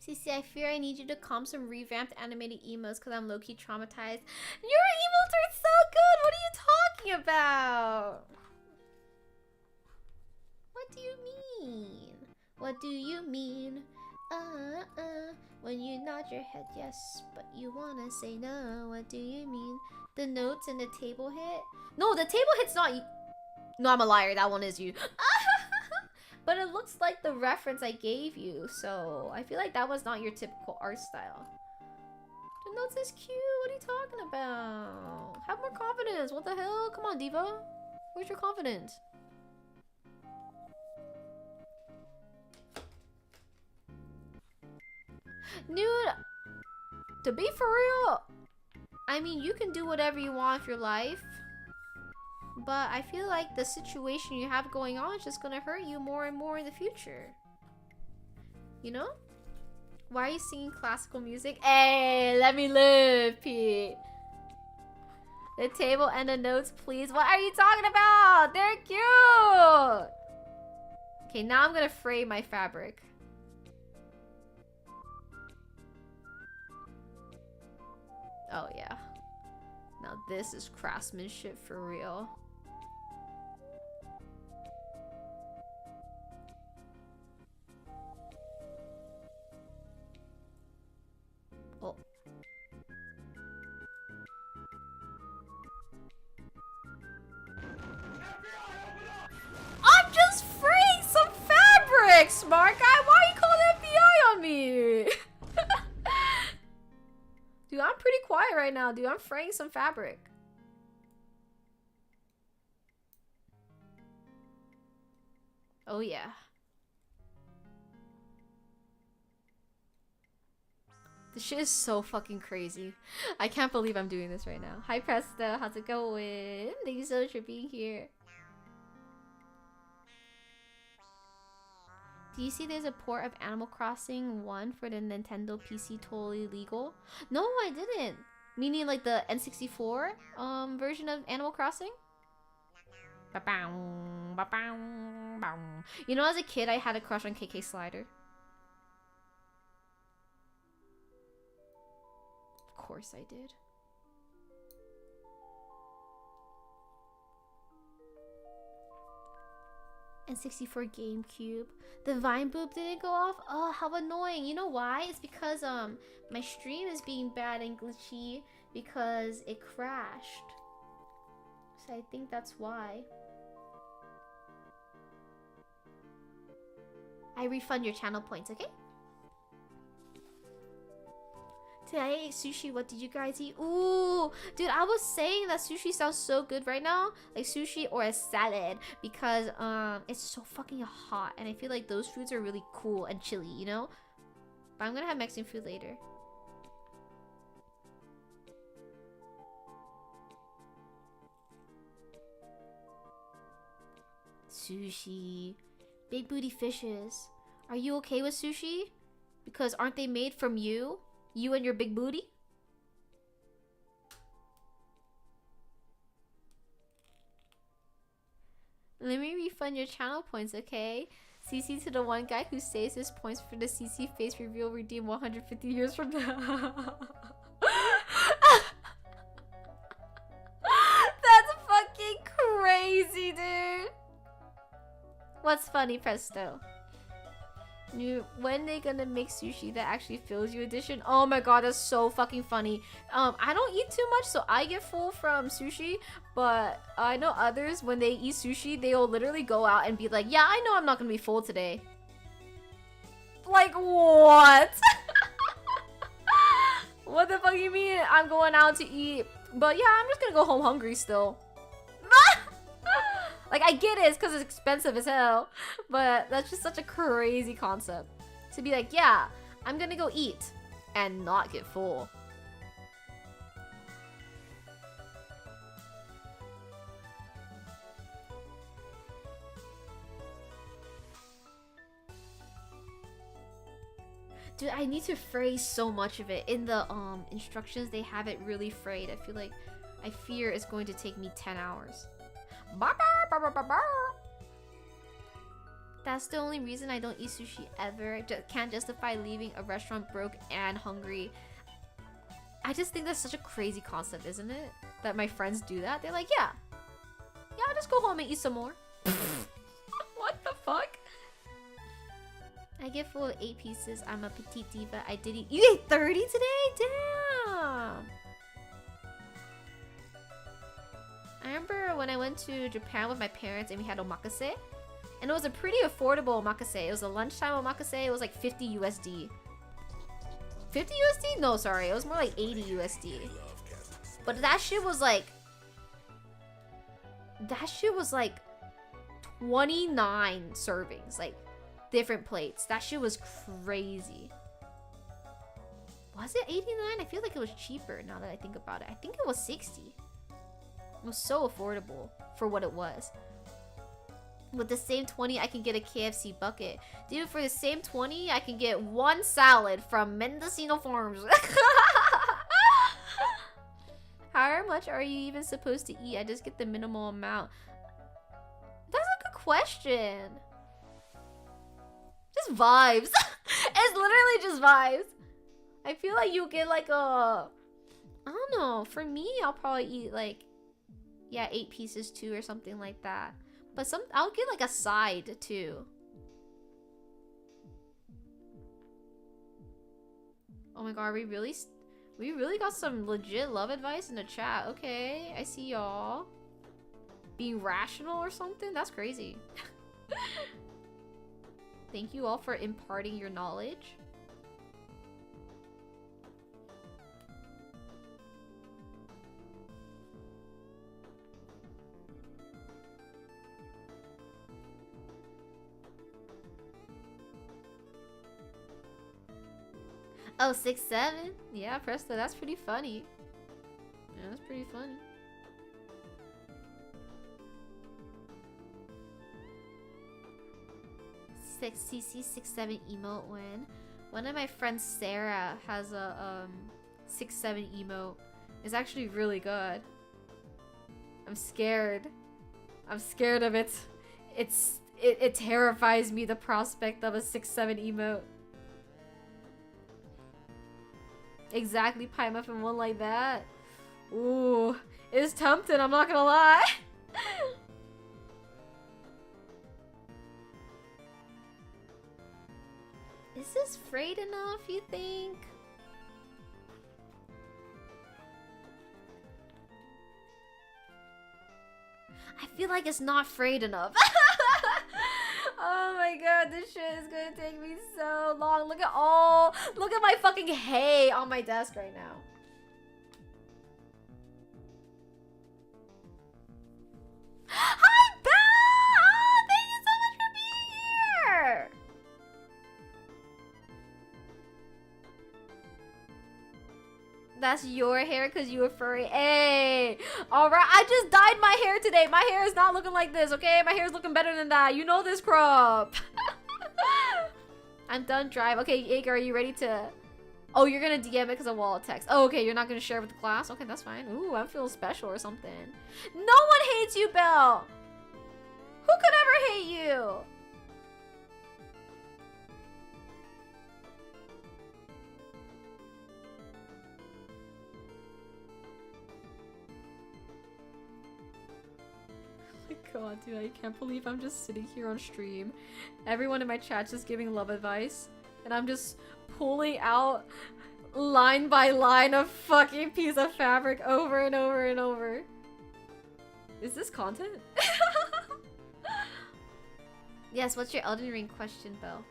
CC, I fear I need you to calm some revamped animated emos because I'm low-key traumatized. Your emotes are so good! What are you talking about? What do you mean? What do you mean? When you nod your head yes, but you wanna say no. What do you mean? The notes and the table hit? No, the table hit's not you. No, I'm a liar. That one is you. But it looks like the reference I gave you, so I feel like that was not your typical art style. The notes is cute. What are you talking about? Have more confidence. What the hell? Come on, Diva. Where's your confidence? Dude, to be for real, I mean, you can do whatever you want with your life. But I feel like the situation you have going on is just gonna hurt you more and more in the future. You know? Why are you singing classical music? Hey, let me live, Pete. The table and the notes, please. What are you talking about? They're cute. Okay, now I'm gonna fray my fabric. Oh, yeah. Now this is craftsmanship for real. Oh. I'm just freeing some fabric, smart guy. Why are you calling FBI on me? Dude, I'm pretty quiet right now, dude. I'm fraying some fabric. Oh, yeah. This shit is so fucking crazy. I can't believe I'm doing this right now. Hi, Presto. How's it going? Thank you so much for being here. Do you see there's a port of Animal Crossing 1 for the Nintendo PC totally legal? No, I didn't. Meaning like the N64 version of Animal Crossing? You know, as a kid, I had a crush on KK Slider. Of course I did. N64 GameCube. The Vine boob didn't go off? Oh, how annoying. You know why? It's because my stream is being bad and glitchy because it crashed. So I think that's why. I refund your channel points, okay? Today I ate sushi. What did you guys eat? Ooh, dude, I was saying that sushi sounds so good right now. Like sushi or a salad because it's so fucking hot and I feel like those foods are really cool and chilly, you know? But I'm gonna have Mexican food later. Sushi. Big booty fishes. Are you okay with sushi? Because aren't they made from you? You and your big booty? Let me refund your channel points, okay? CC to the one guy who saves his points for the CC face reveal redeem 150 years from now. That's fucking crazy, dude. What's funny, Presto? When they gonna make sushi that actually fills you edition? Oh my god, that's so fucking funny. I don't eat too much, so I get full from sushi, but I know others, when they eat sushi, they'll literally go out and be like, yeah, I know I'm not gonna be full today. Like, what? What the fuck you mean I'm going out to eat? But yeah, I'm just gonna go home hungry still. Like, I get it, it's because it's expensive as hell. But that's just such a crazy concept. To be like, yeah, I'm gonna go eat and not get full. Dude, I need to phrase so much of it. In the instructions, they have it really phrased. I fear it's going to take me 10 hours. That's the only reason I don't eat sushi ever. Can't justify leaving a restaurant broke and hungry. I just think that's such a crazy concept, isn't it? That my friends do that. They're like, yeah, I'll just go home and eat some more. What the fuck? I get full of 8 pieces. I'm a petite diva. I did eat. You ate 30 today? Damn. I remember when I went to Japan with my parents and we had omakase. And it was a pretty affordable omakase. It was a lunchtime omakase. It was like 50 USD. 50 USD? No, sorry. It was more like 80 USD. But that shit was like... That shit was like 29 servings. Like, different plates. That shit was crazy. Was it 89? I feel like it was cheaper now that I think about it. I think it was 60. It was so affordable for what it was. With the same 20, I can get a KFC bucket. Dude, for the same 20, I can get 1 salad from Mendocino Farms. How much are you even supposed to eat? I just get the minimal amount. That's a good question. Just vibes. It's literally just vibes. I feel like you get like a... I don't know. For me, I'll probably eat like... Yeah, 8 pieces too or something like that. But I'll get like a side too. Oh my god, we really got some legit love advice in the chat. Okay, I see y'all. Being rational or something? That's crazy. Thank you all for imparting your knowledge. Oh, 6'7"? Yeah, Presto, that's pretty funny. Yeah, that's pretty funny. CC 6'7" emote win. One of my friends, Sarah, has a 6'7" emote. It's actually really good. I'm scared. I'm scared of it. It terrifies me, the prospect of a 6'7" emote. Exactly, pie muffin one like that. Ooh, it's tempting, I'm not gonna lie. Is this frayed enough, you think? I feel like it's not frayed enough. Oh my god, this shit is gonna take me so long. Look at my fucking hay on my desk right now. Hi, Belle! Oh, thank you so much for being here! That's your hair because you were furry. Hey! Alright, I just dyed my hair today. My hair is not looking like this, okay? My hair is looking better than that. You know this, crop. I'm done drive. Okay, Ager, are you ready to... Oh, you're gonna DM it because of wall of text. Oh, okay, you're not gonna share with the class? Okay, that's fine. Ooh, I'm feeling special or something. No one hates you, Belle! Who could ever hate you? God, dude, I can't believe I'm just sitting here on stream. Everyone in my chat's just giving love advice, and I'm just pulling out line by line a fucking piece of fabric over and over and over. Is this content? Yes, what's your Elden Ring question, Belle?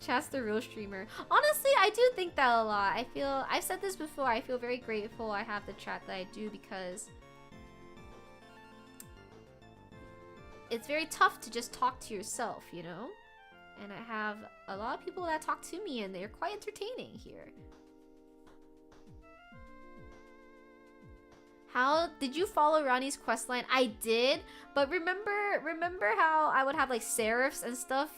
Chat's the real streamer. Honestly, I do think that a lot. I've said this before, I feel very grateful I have the chat that I do because it's very tough to just talk to yourself, you know? And I have a lot of people that talk to me and they're quite entertaining here. How did you follow Ronnie's questline? I did, but remember how I would have like serifs and stuff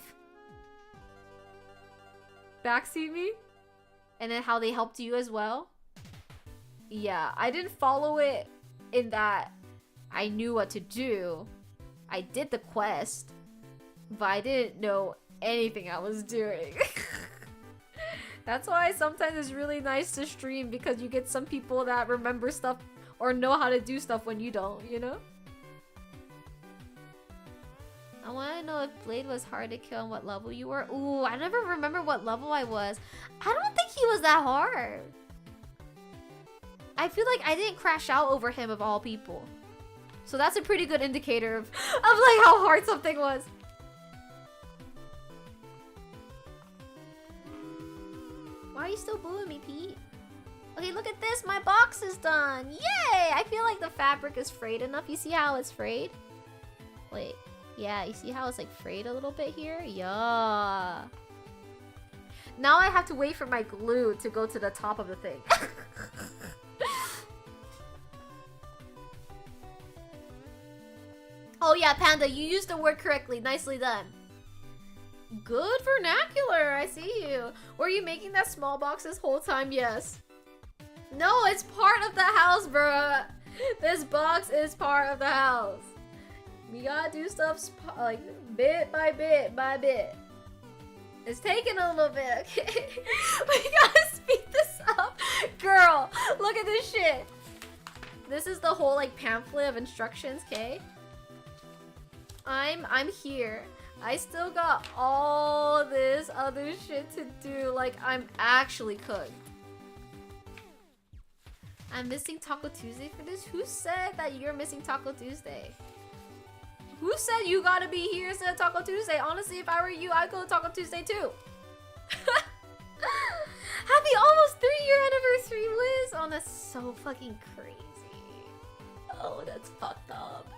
backseat me? And then how they helped you as well? Yeah, I didn't follow it in that I knew what to do. I did the quest, but I didn't know anything I was doing. That's why sometimes it's really nice to stream, because you get some people that remember stuff or know how to do stuff when you don't, you know? I want to know if Blade was hard to kill and what level you were. Ooh, I never remember what level I was. I don't think he was that hard. I feel like I didn't crash out over him of all people. So that's a pretty good indicator of like how hard something was. Why are you still booing me, Pete? Okay, look at this. My box is done. Yay! I feel like the fabric is frayed enough. You see how it's frayed? Wait. Yeah, you see how it's like frayed a little bit here? Yeah. Now I have to wait for my glue to go to the top of the thing. Oh yeah, Panda, you used the word correctly. Nicely done. Good vernacular, I see you. Were you making that small box this whole time? Yes. No, it's part of the house, bruh. This box is part of the house. We gotta do stuff like bit by bit by bit. It's taking a little bit, okay? We gotta speed this up. Girl, look at this shit. This is the whole like pamphlet of instructions, okay? I'm here. I still got all this other shit to do. Like, I'm actually cooked. I'm missing Taco Tuesday for this? Who said that you're missing Taco Tuesday? Who said you gotta be here instead of Taco Tuesday? Honestly, if I were you, I'd go to Taco Tuesday too. Happy almost 3-year anniversary, Liz! Oh, that's so fucking crazy. Oh, that's fucked up.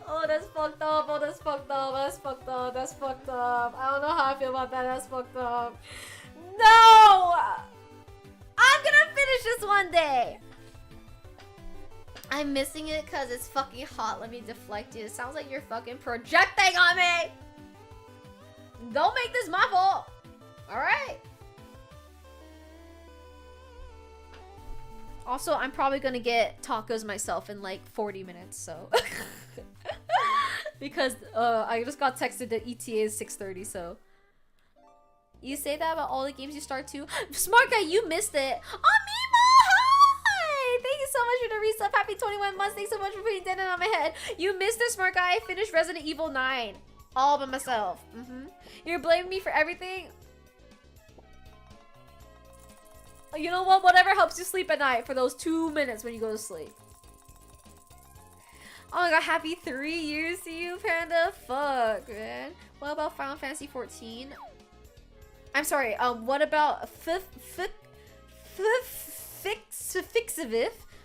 Oh, that's fucked up. Oh, that's fucked up. That's fucked up. That's fucked up. I don't know how I feel about that. That's fucked up. No! I'm gonna finish this one day. I'm missing it because it's fucking hot. Let me deflect you. It sounds like you're fucking projecting on me. Don't make this my fault. Alright? Also, I'm probably gonna get tacos myself in like 40 minutes, so. Because I just got texted that ETA is 6:30, so. You say that about all the games you start to? Smart guy, you missed it. Amiibo, hi! Thank you so much for the resub. Happy 21 months. Thanks so much for putting Denon on my head. You missed it, smart guy. I finished Resident Evil 9. All by myself. You're blaming me for everything? You know what? Whatever helps you sleep at night for those 2 minutes when you go to sleep. Oh my god, happy 3 years to you, Panda. Fuck, man. What about Final Fantasy 14? I'm sorry, what about Fixiviv?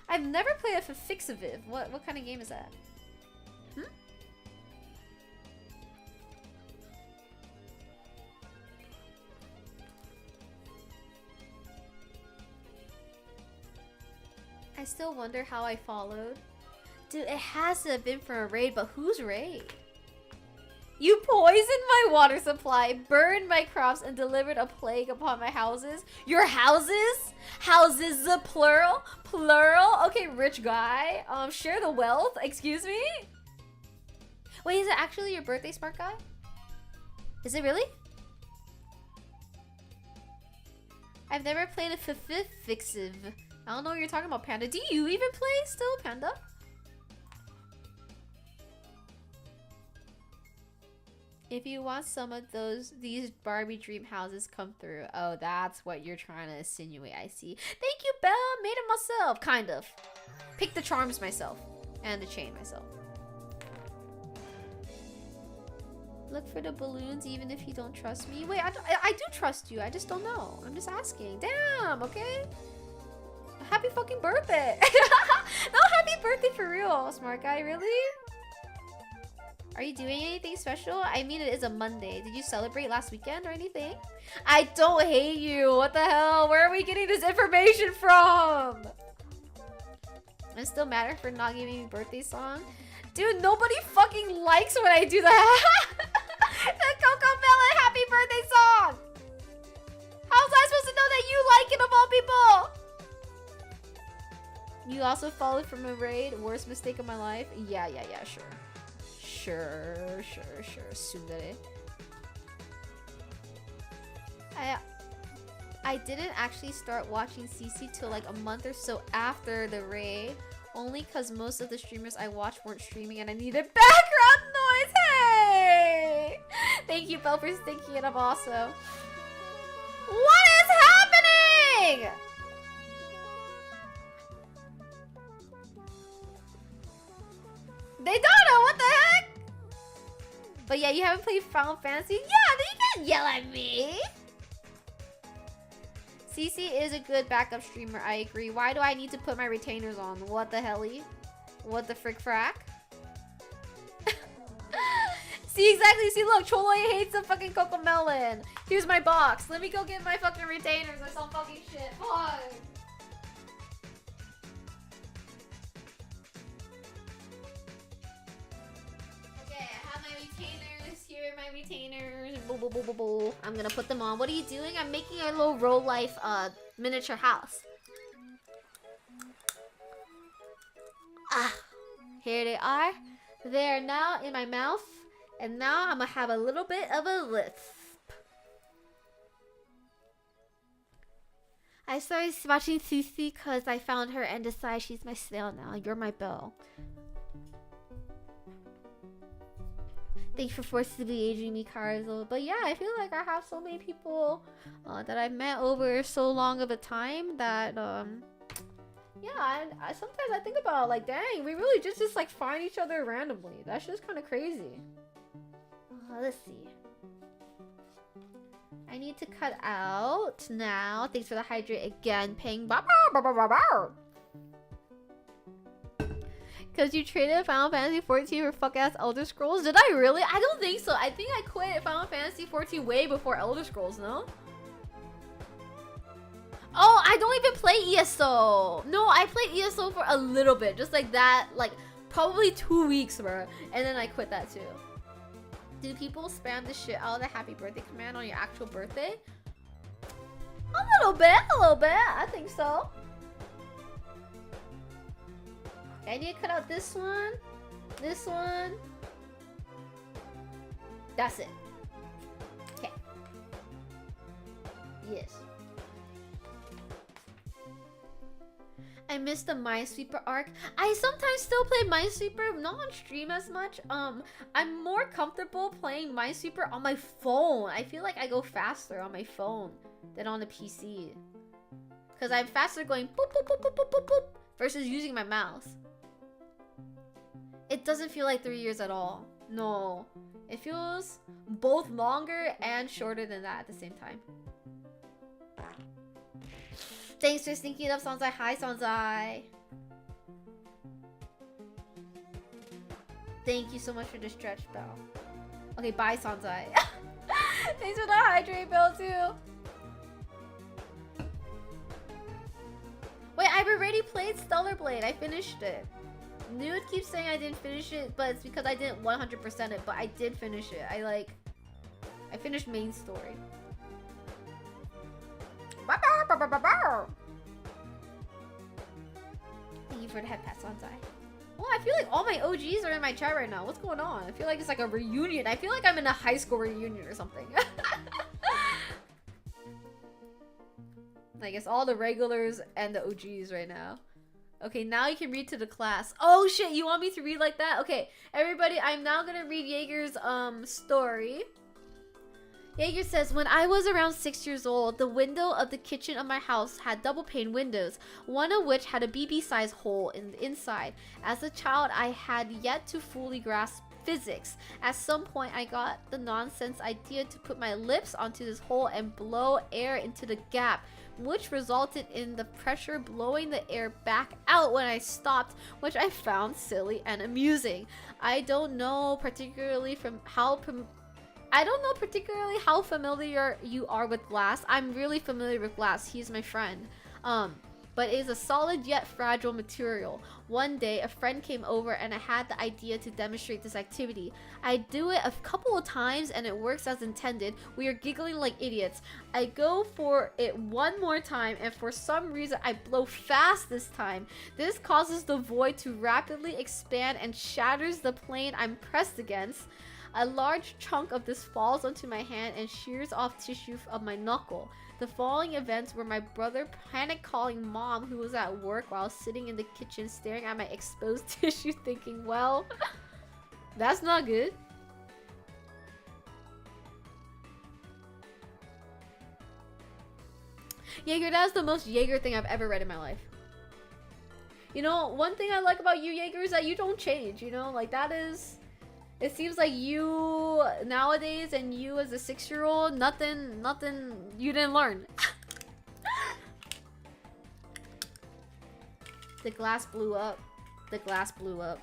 I've never played a Fixiviv. What kind of game is that? I still wonder how I followed. Dude, it has to have been from a raid, but whose raid? You poisoned my water supply, burned my crops, and delivered a plague upon my houses. Your houses? Houses, plural? Plural? Okay, rich guy. Share the wealth? Excuse me? Wait, is it actually your birthday, smart guy? Is it really? I've never played a Fixiv. I don't know what you're talking about, Panda. Do you even play still, Panda? If you want some of these Barbie dream houses come through. Oh, that's what you're trying to insinuate, I see. Thank you, Belle. Made it myself, kind of. Picked the charms myself. And the chain myself. look for the balloons even if you don't trust me. Wait, I do trust you. I just don't know. I'm just asking. Damn, okay? Happy fucking birthday. No, happy birthday for real, smart guy. Really? Are you doing anything special? I mean, it is a Monday. Did you celebrate last weekend or anything? I don't hate you. What the hell? Where are we getting this information from? I'm still mad for not giving me a birthday song. Dude, nobody fucking likes when I do that. The Coco Melon happy birthday song. How was I supposed to know that you like it of all people? You also followed from a raid. Worst mistake of my life. Yeah, sure. Sure. Tsundere. I didn't actually start watching CC till like a month or so after the raid. Only because most of the streamers I watched weren't streaming and I needed background noise. Hey! Thank you, Belle, for thinking it up also. What is happening? They don't know what the heck? But yeah, you haven't played Final Fantasy? Yeah, then you can't yell at me. CC is a good backup streamer, I agree. Why do I need to put my retainers on? What the helly? What the frick frack? See, exactly. See, look, Choloy hates the fucking Coco Melon. Here's my box. Let me go get my fucking retainers or some fucking shit. Fuck. My retainers. I'm gonna put them on. What are you doing? I'm making a little roll life miniature house. Here they are. They are now in my mouth, and now I'm gonna have a little bit of a lisp. I started watching Susie because I found her and decided she's my snail now. You're my Belle. Thanks for forcibly aging me, Carzo. But yeah, I feel like I have so many people that I've met over so long of a time that yeah, I sometimes I think about like, dang, we really just like find each other randomly. That's just kind of crazy. Let's see. I need to cut out now. Thanks for the hydrate again, Ping. Because you traded Final Fantasy 14 for fuck-ass Elder Scrolls? Did I really? I don't think so. I think I quit Final Fantasy 14 way before Elder Scrolls, no? Oh, I don't even play ESO. No, I played ESO for a little bit. Just like that, like probably 2 weeks, bro. And then I quit that too. Do people spam the shit out of the happy birthday command on your actual birthday? A little bit. I think so. I need to cut out this one. That's it. Okay. Yes. I missed the Minesweeper arc. I sometimes still play Minesweeper, not on stream as much. I'm more comfortable playing Minesweeper on my phone. I feel like I go faster on my phone than on the PC. Because I'm faster going boop, boop, boop, boop, boop, boop, boop, versus using my mouse. It doesn't feel like 3 years at all. No. It feels both longer and shorter than that at the same time. Thanks for sneaking up, Sanzai. Hi, Sanzai. Thank you so much for the stretch, Belle. Okay, bye, Sanzai. Thanks for the hydrate, Belle, too. Wait, I've already played Stellar Blade. I finished it. Nude keeps saying I didn't finish it, but it's because I didn't 100% it, but I did finish it. I finished main story. Thank you for the head pat, Sanzai. Well, I feel like all my OGs are in my chat right now. What's going on? I feel like it's like a reunion. I feel like I'm in a high school reunion or something. I guess all the regulars and the OGs right now. Okay, now you can read to the class. Oh shit, you want me to read like that? Okay, everybody, I'm now gonna read Jaeger's story. Jaeger says, when I was around 6 years old, the window of the kitchen of my house had double pane windows, one of which had a BB-sized hole in the inside. As a child, I had yet to fully grasp physics. At some point, I got the nonsense idea to put my lips onto this hole and blow air into the gap, which resulted in the pressure blowing the air back out when I stopped, which I found silly and amusing. I don't know particularly how familiar you are with glass. I'm really familiar with glass. He's my friend. But it is a solid yet fragile material. One day, a friend came over and I had the idea to demonstrate this activity. I do it a couple of times and it works as intended. We are giggling like idiots. I go for it one more time and for some reason I blow fast this time. This causes the void to rapidly expand and shatters the plane I'm pressed against. A large chunk of this falls onto my hand and shears off tissue of my knuckle. The following events were my brother panic calling mom, who was at work, while sitting in the kitchen staring at my exposed tissue thinking, well, that's not good. Jaeger, that's the most Jaeger thing I've ever read in my life. You know, one thing I like about you, Jaeger, is that you don't change, you know? Like, that is... It seems like you nowadays and you as a 6-year-old, nothing you didn't learn. The glass blew up. The glass blew up.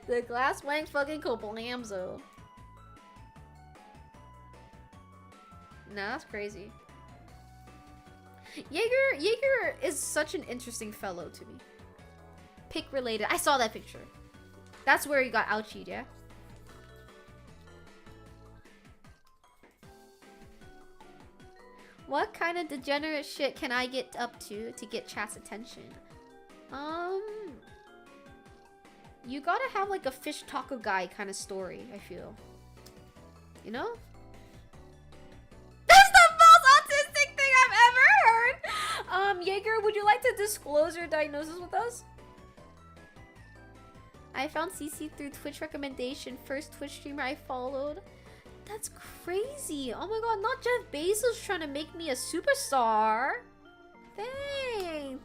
The glass went fucking kablamzo. Nah, that's crazy. Jaeger is such an interesting fellow to me. Pick related. I saw that picture. That's where he got ouchied, yeah? What kind of degenerate shit can I get up to get chat's attention? You gotta have like a fish taco guy kind of story, I feel. You know? That's the most autistic thing I've ever heard! Jaeger, would you like to disclose your diagnosis with us? I found CC through Twitch recommendation. First Twitch streamer I followed. That's crazy. Oh my god, not Jeff Bezos trying to make me a superstar.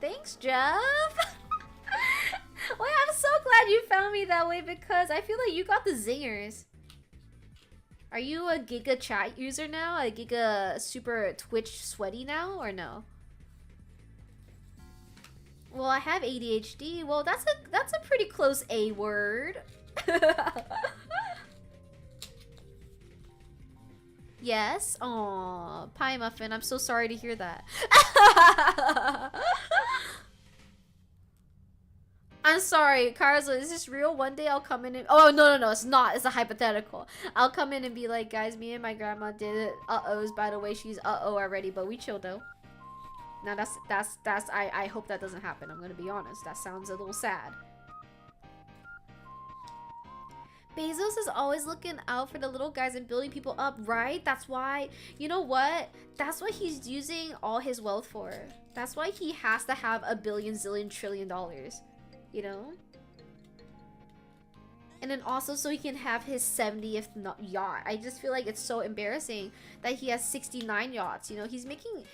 Thanks, Jeff. Well, I'm so glad you found me that way because I feel like you got the zingers. Are you a Giga chat user now? A Giga super Twitch sweaty now or no? Well, I have ADHD. Well, that's a pretty close A word. Yes? Aw, Pie Muffin, I'm so sorry to hear that. I'm sorry, Karzo, is this real? One day I'll come in and... Oh, no, it's not. It's a hypothetical. I'll come in and be like, guys, me and my grandma did it. Uh-ohs, by the way, she's uh-oh already, but we chill though. Now I hope that doesn't happen. I'm gonna be honest. That sounds a little sad. Bezos is always looking out for the little guys and building people up, right? That's why, you know what? That's what he's using all his wealth for. That's why he has to have $1 billion, zillion, trillion dollars. You know? And then also so he can have his 70th yacht. I just feel like it's so embarrassing that he has 69 yachts. You know, he's getting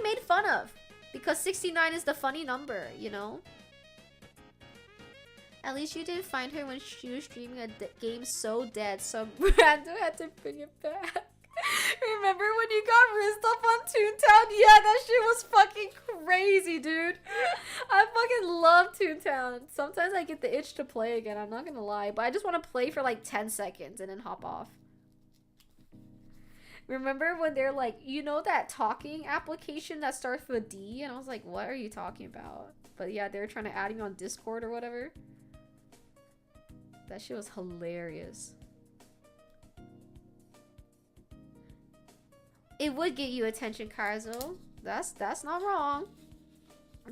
made fun of because 69 is the funny number, you know? At least you didn't find her when she was streaming a game so dead, so Brando had to bring it back. Remember when you got rizzed up on Toontown? Yeah, that shit was fucking crazy, dude. I fucking love Toontown. Sometimes I get the itch to play again, I'm not gonna lie. But I just want to play for like 10 seconds and then hop off. Remember when they're like, you know that talking application that starts with a D? And I was like, what are you talking about? But yeah, they were trying to add me on Discord or whatever. That shit was hilarious. It would get you attention, Karzo. That's not wrong.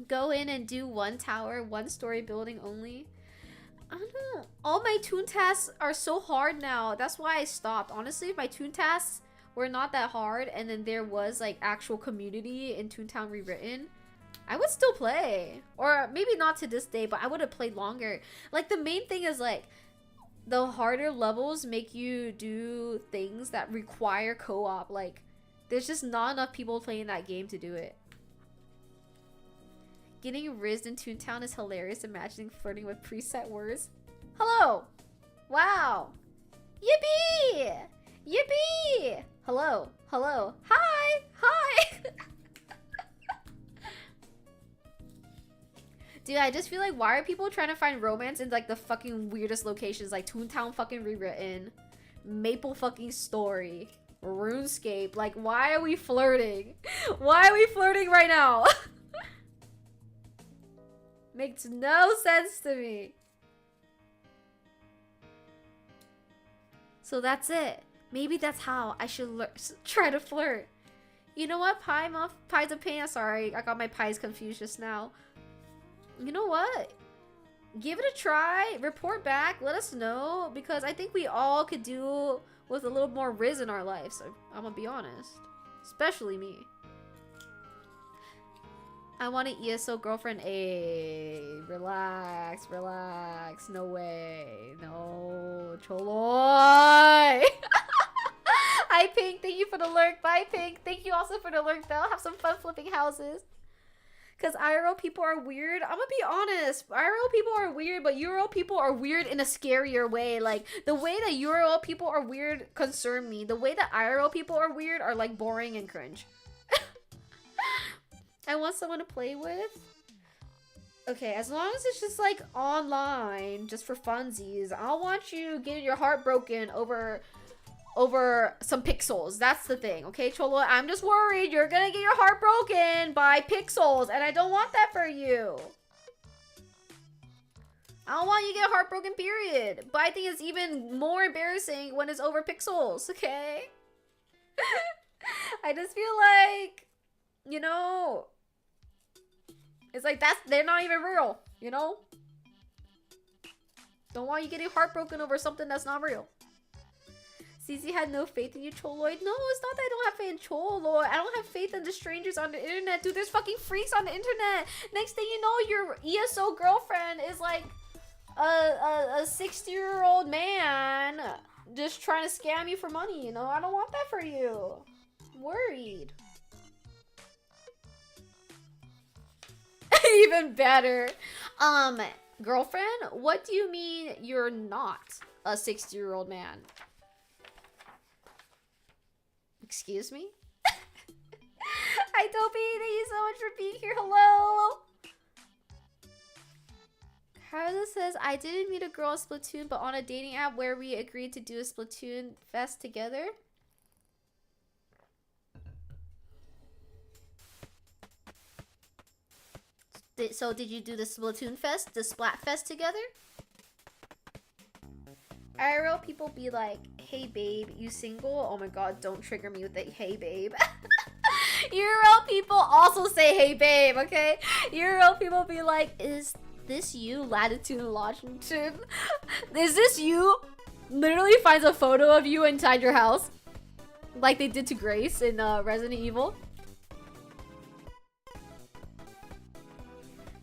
Go in and do one tower, one story building only. I don't know. All my toon tasks are so hard now. That's why I stopped. Honestly, if my toon tasks were not that hard and then there was like actual community in Toontown Rewritten, I would still play. Or maybe not to this day, but I would have played longer. Like the main thing is like the harder levels make you do things that require co-op. Like there's just not enough people playing that game to do it. Getting rizzed in Toontown is hilarious. Imagining flirting with preset words. Hello. Wow. Yippee! Yippee! Hello. Hello. Hi. Hi. Dude, I just feel like, why are people trying to find romance in like the fucking weirdest locations, like Toontown fucking Rewritten, Maple fucking Story, RuneScape? Like, why are we flirting? Why are we flirting right now? Makes no sense to me. So that's it. Maybe that's how I should try to flirt. You know what? Pie's a pain. Sorry, I got my pies confused just now. You know what? Give it a try. Report back. Let us know. Because I think we all could do with a little more Riz in our lives. So I'm gonna be honest. Especially me. I want an ESO girlfriend. Relax, relax. No way. No. Choloy. Hi, Pink. Thank you for the lurk. Bye, Pink. Thank you also for the lurk, Bell. Have some fun flipping houses. Because IRL people are weird. I'm gonna be honest. IRL people are weird, but URL people are weird in a scarier way. Like, the way that URL people are weird concern me. The way that IRL people are weird are, like, boring and cringe. I want someone to play with. Okay, as long as it's just, like, online, just for funsies, I don't want you getting your heart broken over some pixels. That's the thing, okay, Cholo? I'm just worried you're gonna get your heart broken by pixels, and I don't want that for you. I don't want you to get heartbroken, period. But I think it's even more embarrassing when it's over pixels, okay? I just feel like, you know, it's like they're not even real, you know? Don't want you getting heartbroken over something that's not real. CZ had no faith in you, Choloid. No, it's not that I don't have faith in Choloid. I don't have faith in the strangers on the internet. Dude, there's fucking freaks on the internet. Next thing you know, your ESO girlfriend is like a 60-year-old man just trying to scam you for money, you know? I don't want that for you. I'm worried. Even better. Girlfriend, what do you mean you're not a 60-year-old man? Excuse me? Hi, Toby. Thank you so much for being here. Hello. Carla says, I didn't meet a girl in Splatoon, but on a dating app where we agreed to do a Splatoon fest together. So did you do the Splatoon fest, the Splat fest together? IRL people be like, hey babe, you single? Oh my god, don't trigger me with the hey babe. URL people also say hey babe, okay? URL people be like, is this you, Latitude and Longitude? Is this you? Literally finds a photo of you inside your house. Like they did to Grace in Resident Evil.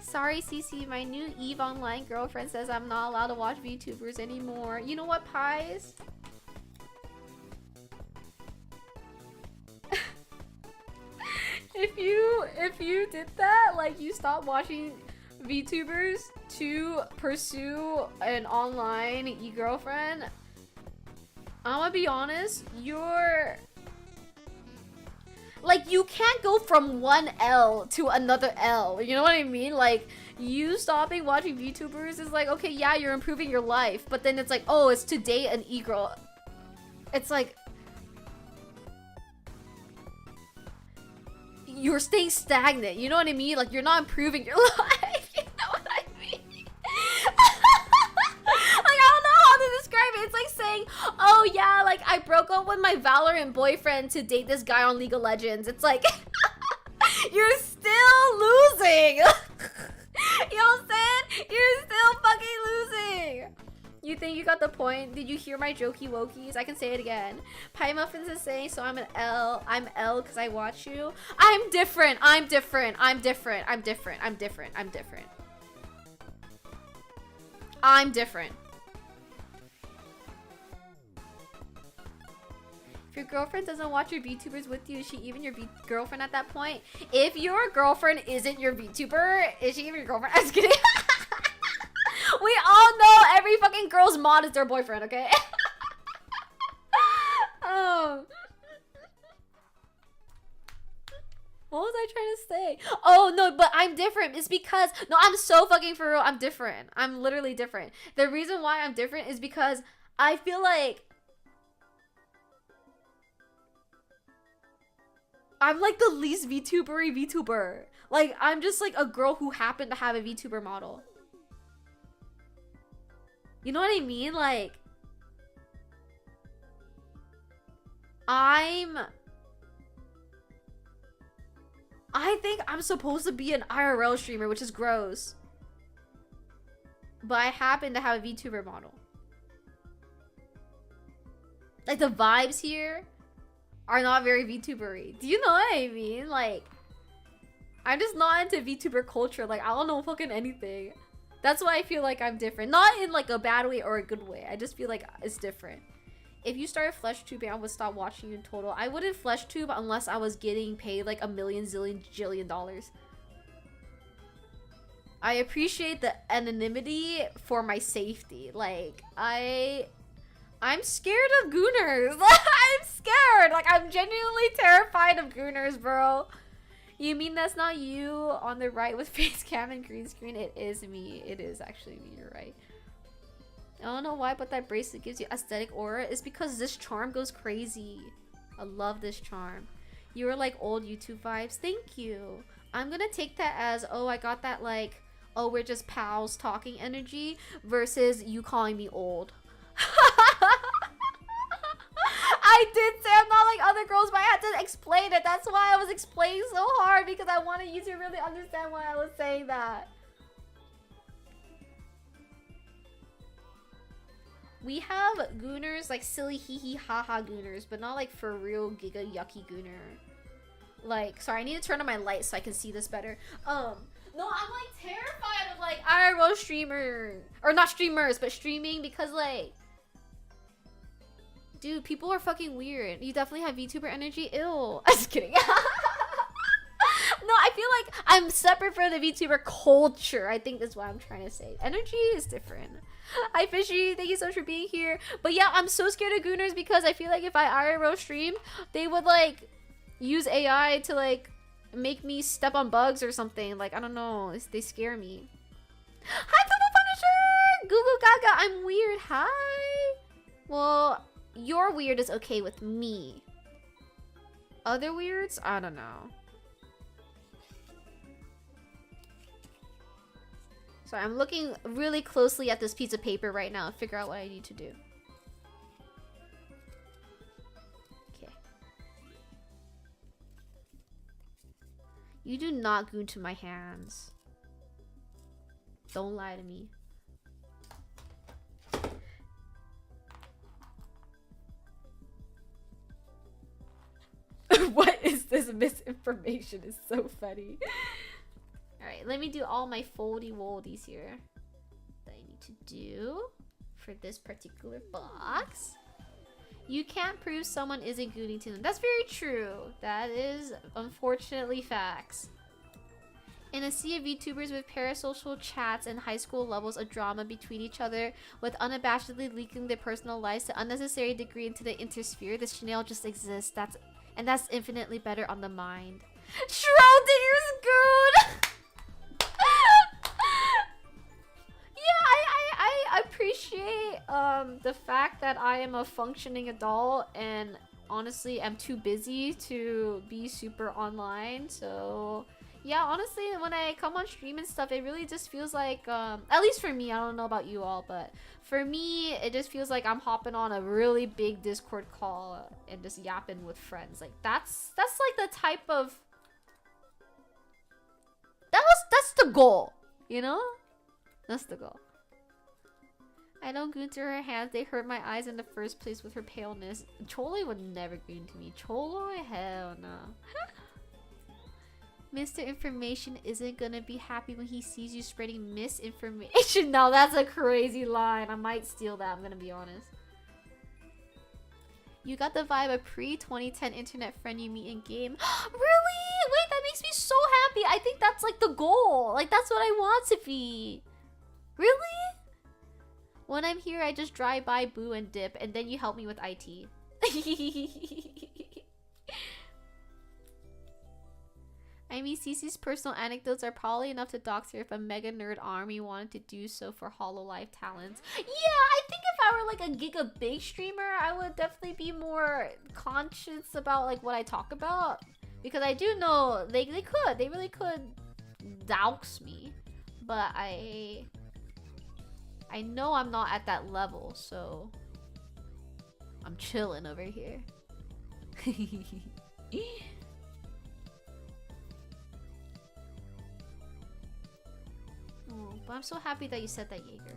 Sorry, CC, my new EVE Online girlfriend says I'm not allowed to watch VTubers anymore. You know what, Pies? If you did that, like you stopped watching VTubers to pursue an online e-girlfriend, I'm gonna be honest, you're... Like, you can't go from one L to another L. You know what I mean? Like, you stopping watching VTubers is like, okay, yeah, you're improving your life. But then it's like, oh, it's to date an e-girl. It's like... You're staying stagnant. You know what I mean? Like, you're not improving your life. You know what I mean? Like, I don't know how to describe it. It's like saying, oh yeah, like I broke up with my Valorant boyfriend to date this guy on League of Legends. It's like, you're still losing. You know what I'm saying? You're still fucking losing. You think you got the point? Did you hear my jokey wokies? I can say it again. Pie Muffins is saying, so I'm an L. I'm L because I watch you. I'm different. I'm different. I'm different. I'm different. I'm different. I'm different. I'm different. If your girlfriend doesn't watch your VTubers with you, is she even your girlfriend at that point? If your girlfriend isn't your VTuber, is she even your girlfriend? I'm just kidding. We all know every fucking girl's mod is their boyfriend, okay? Oh. What was I trying to say? Oh, no, but I'm different. It's because... No, I'm so fucking for real. I'm different. I'm literally different. The reason why I'm different is because I feel like... I'm like the least VTuber-y VTuber. Like, I'm just like a girl who happened to have a VTuber model. You know what I mean? Like... I think I'm supposed to be an IRL streamer, which is gross. But I happen to have a VTuber model. Like, the vibes here are not very VTuber-y. Do you know what I mean? Like, I'm just not into VTuber culture. Like, I don't know fucking anything. That's why I feel like I'm different. Not in, like, a bad way or a good way. I just feel like it's different. If you started flesh tubing, I would stop watching you in total. I wouldn't flesh tube unless I was getting paid like $1 million, zillion, jillion dollars. I appreciate the anonymity for my safety. Like, I'm scared of gooners. I'm scared. Like, I'm genuinely terrified of gooners, bro. You mean that's not you on the right with face cam and green screen? It is me. It is actually me. You're right. I don't know why, but that bracelet gives you aesthetic aura. It's because this charm goes crazy. I love this charm. You were like old YouTube vibes. Thank you. I'm gonna take that as, oh, I got that like, oh, we're just pals talking energy versus you calling me old. I did say I'm not like other girls, but I had to explain it. That's why I was explaining so hard, because I wanted you to really understand why I was saying that. We have gooners, like silly hee hee ha ha gooners, but not like for real giga yucky gooner. Like, sorry, I need to turn on my light so I can see this better. No, I'm like terrified of like IRL streamers, or not streamers, but streaming, because like, dude, people are fucking weird. You definitely have VTuber energy. Ew. I'm just kidding. No, I feel like I'm separate from the VTuber culture. I think that's what I'm trying to say. Energy is different. Hi Fishy, thank you so much for being here. But yeah, I'm so scared of gooners because I feel like if I IRL stream, they would like use AI to like make me step on bugs or something. Like, I don't know, they scare me. Hi Purple Punisher! Goo Goo Gaga, I'm weird. Hi. Well, your weird is okay with me. Other weirds? I don't know. So I'm looking really closely at this piece of paper right now to figure out what I need to do. Okay. You do not goon to my hands. Don't lie to me. What is this misinformation? Is so funny. Alright, let me do all my foldy woldies here that I need to do for this particular box. You can't prove someone isn't gooning to them. That's very true. That is unfortunately facts. In a sea of VTubers with parasocial chats and high school levels of drama between each other, with unabashedly leaking their personal lives to unnecessary degree into the intersphere, this Chanel just exists. That's infinitely better on the mind. Schrodinger's goon! I appreciate the fact that I am a functioning adult and honestly am too busy to be super online. So yeah, honestly, when I come on stream and stuff, it really just feels like at least for me, I don't know about you all, but for me it just feels like I'm hopping on a really big Discord call and just yapping with friends. Like that's like the type of that's the goal, you know? That's the goal. I don't goon to her hands. They hurt my eyes in the first place with her paleness. Cholo would never goon to me. Cholo? Hell no. Mr. Information isn't gonna be happy when he sees you spreading misinformation. Now that's a crazy line. I might steal that, I'm gonna be honest. You got the vibe of pre-2010 internet friend you meet in game. Really? Wait, that makes me so happy. I think that's like the goal. Like that's what I want to be. Really? When I'm here, I just drive by, boo, and dip, and then you help me with IT. I mean, Cece's personal anecdotes are probably enough to dox her if a mega nerd army wanted to do so for Hololive talents. Yeah, I think if I were like a giga big streamer, I would definitely be more conscious about like what I talk about. Because I do know they really could dox me. But I know I'm not at that level, so I'm chilling over here. Oh, but I'm so happy that you said that, Jaeger.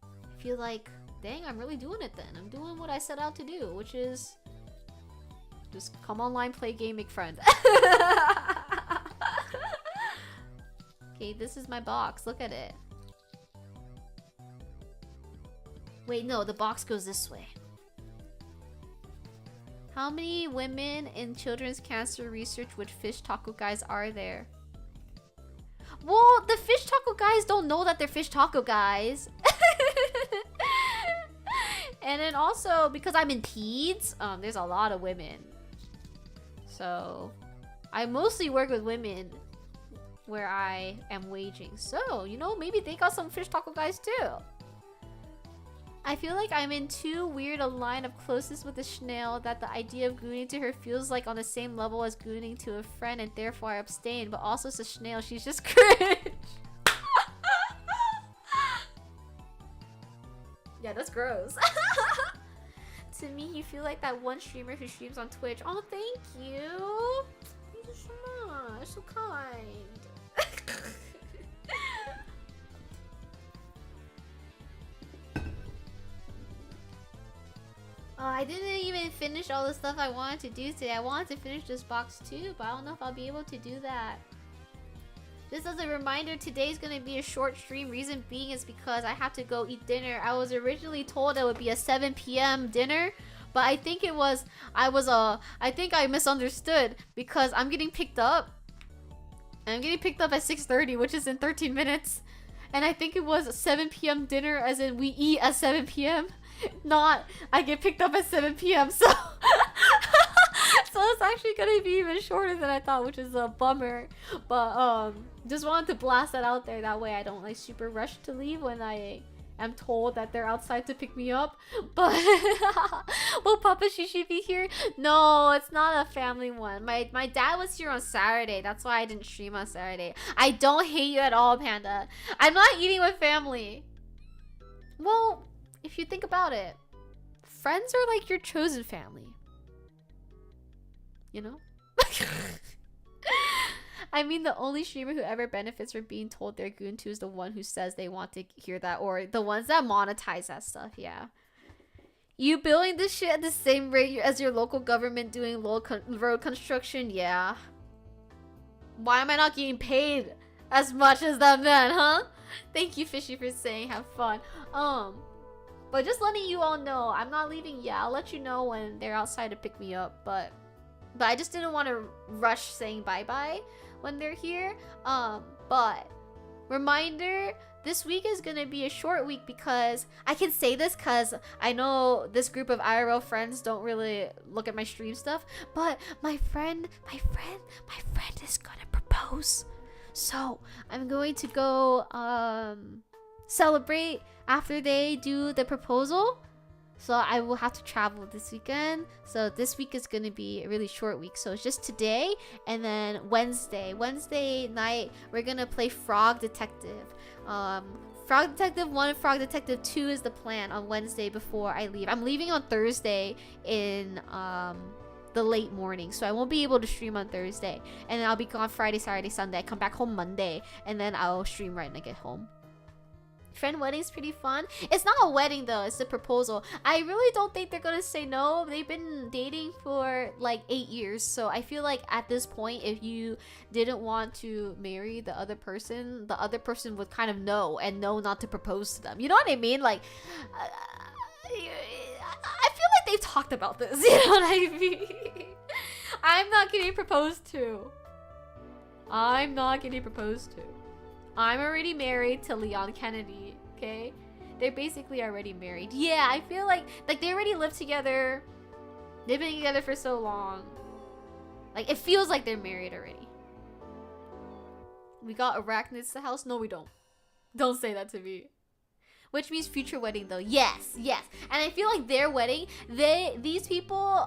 I feel like, dang, I'm really doing it then. I'm doing what I set out to do, which is just come online, play game, make friends. Okay, this is my box. Look at it. Wait, no, the box goes this way. How many women in children's cancer research with fish taco guys are there? Well, the fish taco guys don't know that they're fish taco guys. And then also, because I'm in peds, there's a lot of women. So, I mostly work with women where I am waging. So, you know, maybe they got some fish taco guys too. I feel like I'm in too weird a line of closest with the Schnell that the idea of gooning to her feels like on the same level as gooning to a friend, and therefore I abstain. But also it's a Schnell, she's just cringe. Yeah, that's gross. To me, you feel like that one streamer who streams on Twitch. Oh, thank you. Thank you so much. So kind. I didn't even finish all the stuff I wanted to do today. I wanted to finish this box too, but I don't know if I'll be able to do that. Just as a reminder, today's gonna be a short stream. Reason being is because I have to go eat dinner. I was originally told it would be a 7 p.m. dinner, but I think I think I misunderstood because I'm getting picked up. I'm getting picked up at 6:30, which is in 13 minutes. And I think it was a 7 p.m. dinner, as in we eat at 7 p.m. Not I get picked up at 7 p.m. So so it's actually gonna be even shorter than I thought, which is a bummer. But just wanted to blast that out there, that way I don't like super rush to leave when I am told that they're outside to pick me up. But will Papa Shishi be here? No, it's not a family one. My dad was here on Saturday. That's why I didn't stream on Saturday. I don't hate you at all, Panda. I'm not eating with family. Well, if you think about it, friends are like your chosen family. You know? I mean, the only streamer who ever benefits from being told they're goon to is the one who says they want to hear that, or the ones that monetize that stuff, yeah. You building this shit at the same rate as your local government doing road construction? Yeah. Why am I not getting paid as much as them then, huh? Thank you, Fishy, for saying have fun. But just letting you all know, I'm not leaving yet. I'll let you know when they're outside to pick me up, but I just didn't want to rush saying bye-bye when they're here. But reminder, this week is gonna be a short week because I can say this because I know this group of IRL friends don't really look at my stream stuff, but my friend is gonna propose. So I'm going to go celebrate after they do the proposal. So I will have to travel this weekend. So this week is going to be a really short week. So it's just today and then Wednesday. Wednesday night, we're going to play Frog Detective. Frog Detective 1 and Frog Detective 2 is the plan on Wednesday before I leave. I'm leaving on Thursday in the late morning. So I won't be able to stream on Thursday. And then I'll be gone Friday, Saturday, Sunday. I come back home Monday. And then I'll stream right when I get home. Friend wedding's pretty fun. It's not a wedding though, it's a proposal. I really don't think they're gonna say no. They've been dating for like 8 years, so I feel like at this point, if you didn't want to marry the other person would kind of know and know not to propose to them. You know what I mean? Like I feel like they've talked about this. You know what I mean? I'm not getting proposed to. I'm already married to Leon Kennedy, okay? They're basically already married. Yeah, I feel like they already live together. They've been together for so long. Like, it feels like they're married already. We got arachnids to the house? No, we don't. Don't say that to me. Which means future wedding though. Yes, yes. And I feel like their wedding, these people,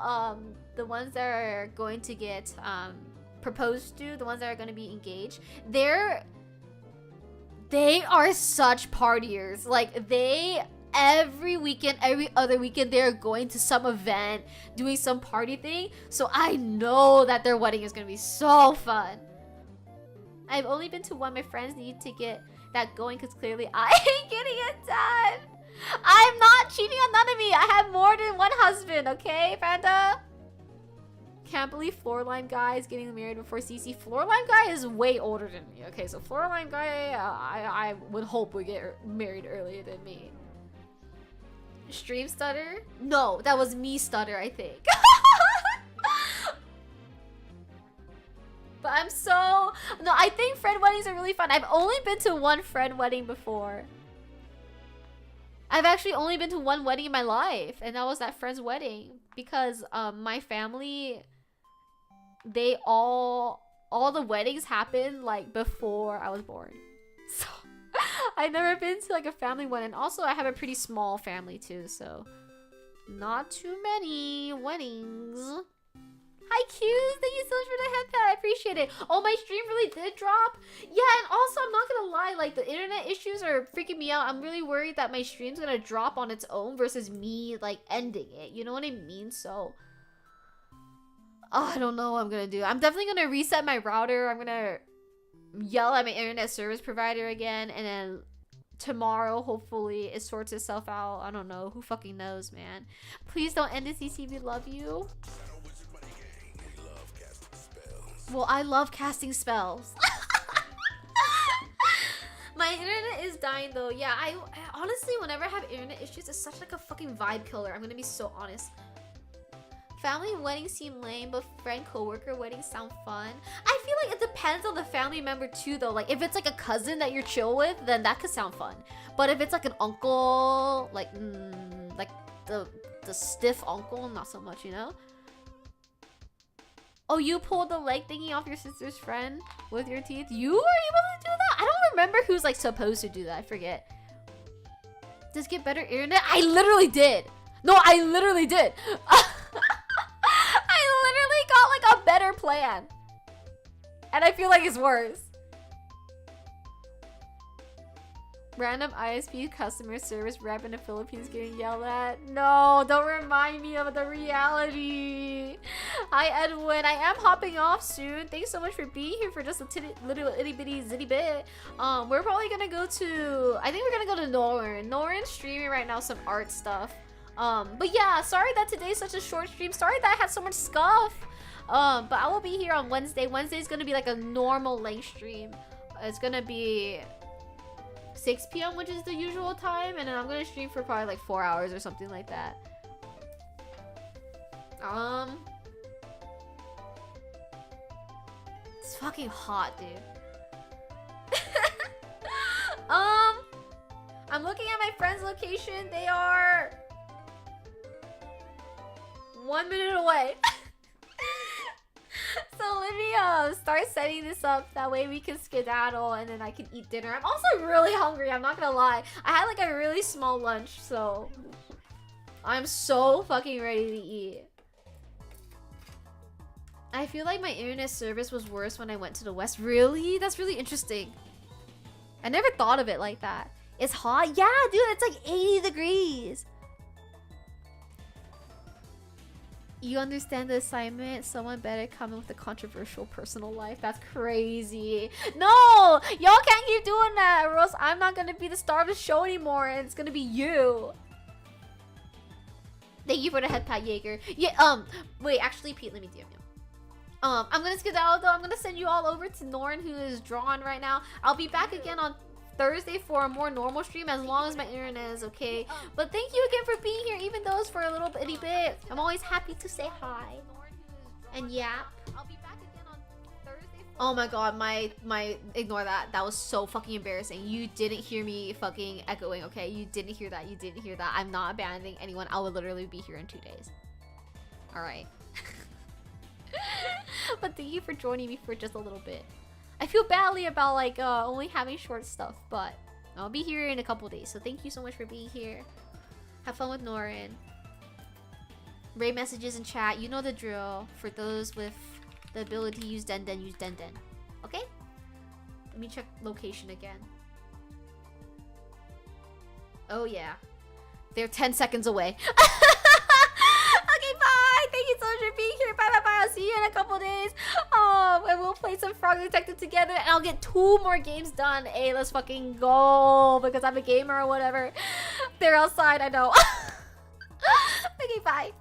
the ones that are going to get proposed to, the ones that are going to be engaged, they are such partiers. Like, every weekend, every other weekend, they're going to some event, doing some party thing. So I know that their wedding is going to be so fun. I've only been to one. My friends need to get that going because clearly I ain't getting it done. I'm not cheating on none of me. I have more than one husband, okay, Panda? Can't believe Floorline guy is getting married before CC. Floorline guy is way older than me, okay? So Floorline guy, I would hope would get married earlier than me. Stream stutter? No, that was me stutter, I think. But I'm so... No, I think friend weddings are really fun. I've only been to one friend wedding before. I've actually only been to one wedding in my life. And that was that friend's wedding. Because my family... They all the weddings happened like before I was born. So... I've never been to like a family wedding. And also I have a pretty small family too. So... Not too many weddings. Hi Q's, thank you so much for the headpad. I appreciate it. Oh, my stream really did drop. Yeah, and also I'm not gonna lie, like the internet issues are freaking me out. I'm really worried that my stream's gonna drop on its own versus me like ending it. You know what I mean? So I don't know what I'm gonna do. I'm definitely gonna reset my router. I'm gonna yell at my internet service provider again, and then tomorrow hopefully it sorts itself out. I don't know. Who fucking knows, man? Please don't end the CC. We love you. Well, I love casting spells. My internet is dying though. Yeah, I honestly, whenever I have internet issues, it's such like a fucking vibe killer. I'm gonna be so honest. Family weddings seem lame, but friend coworker weddings sound fun. I feel like it depends on the family member too though. Like if it's like a cousin that you're chill with, then that could sound fun. But if it's like an uncle, like the stiff uncle, not so much, you know? Oh, you pulled the leg thingy off your sister's friend with your teeth? You were able to do that? I don't remember who's like supposed to do that. I forget. Does get better internet? I literally did. No, I literally did. I literally got like a better plan. And I feel like it's worse. Random ISP customer service rep in the Philippines getting yelled at. No, don't remind me of the reality. Hi, Edwin. I am hopping off soon. Thanks so much for being here for just a little itty bitty zitty bit. We're probably gonna go to... I think we're gonna go to Norin. Norin's streaming right now some art stuff. But yeah, sorry that today's such a short stream. Sorry that I had so much scuff. But I will be here on Wednesday. Wednesday's gonna be like a normal length stream. It's gonna be 6 p.m. which is the usual time, and then I'm gonna stream for probably like 4 hours or something like that. It's fucking hot, dude. I'm looking at my friend's location. They are 1 minute away. So let me start setting this up. That way we can skedaddle and then I can eat dinner. I'm also really hungry. I'm not gonna lie. I had like a really small lunch, so I'm so fucking ready to eat. I feel like my internet service was worse when I went to the West. Really? That's really interesting. I never thought of it like that. It's hot? Yeah, dude, it's like 80 degrees. You understand the assignment? Someone better come in with a controversial personal life. That's crazy. No! Y'all can't keep doing that, or else I'm not gonna be the star of the show anymore, and it's gonna be you. Thank you for the head pat, Jaeger. Yeah, wait, actually, Pete, let me DM you. I'm gonna skedaddle though. I'm gonna send you all over to Norn, who is drawn right now. I'll be back again on Thursday for a more normal stream as long as my internet is okay. But thank you again for being here, even though it's for a little bitty bit. I'm always happy to say hi and yap. I'll be back again on Thursday. Oh my god, my ignore that. That was so fucking embarrassing. You didn't hear me fucking echoing, okay? You didn't hear that. You didn't hear that. I'm not abandoning anyone. I will literally be here in 2 days. Alright. But thank you for joining me for just a little bit. I feel badly about like only having short stuff, but I'll be here in a couple days. So thank you so much for being here. Have fun with Norin. Rate messages in chat. You know the drill. For those with the ability to use Den. Okay? Let me check location again. Oh yeah. They're 10 seconds away. Okay, bye! Thank you so much for being here. Bye. I'll see you in a couple days. And we'll play some Frog Detective together and I'll get 2 more games done. Hey, let's fucking go. Because I'm a gamer or whatever. They're outside, I know. Okay, bye.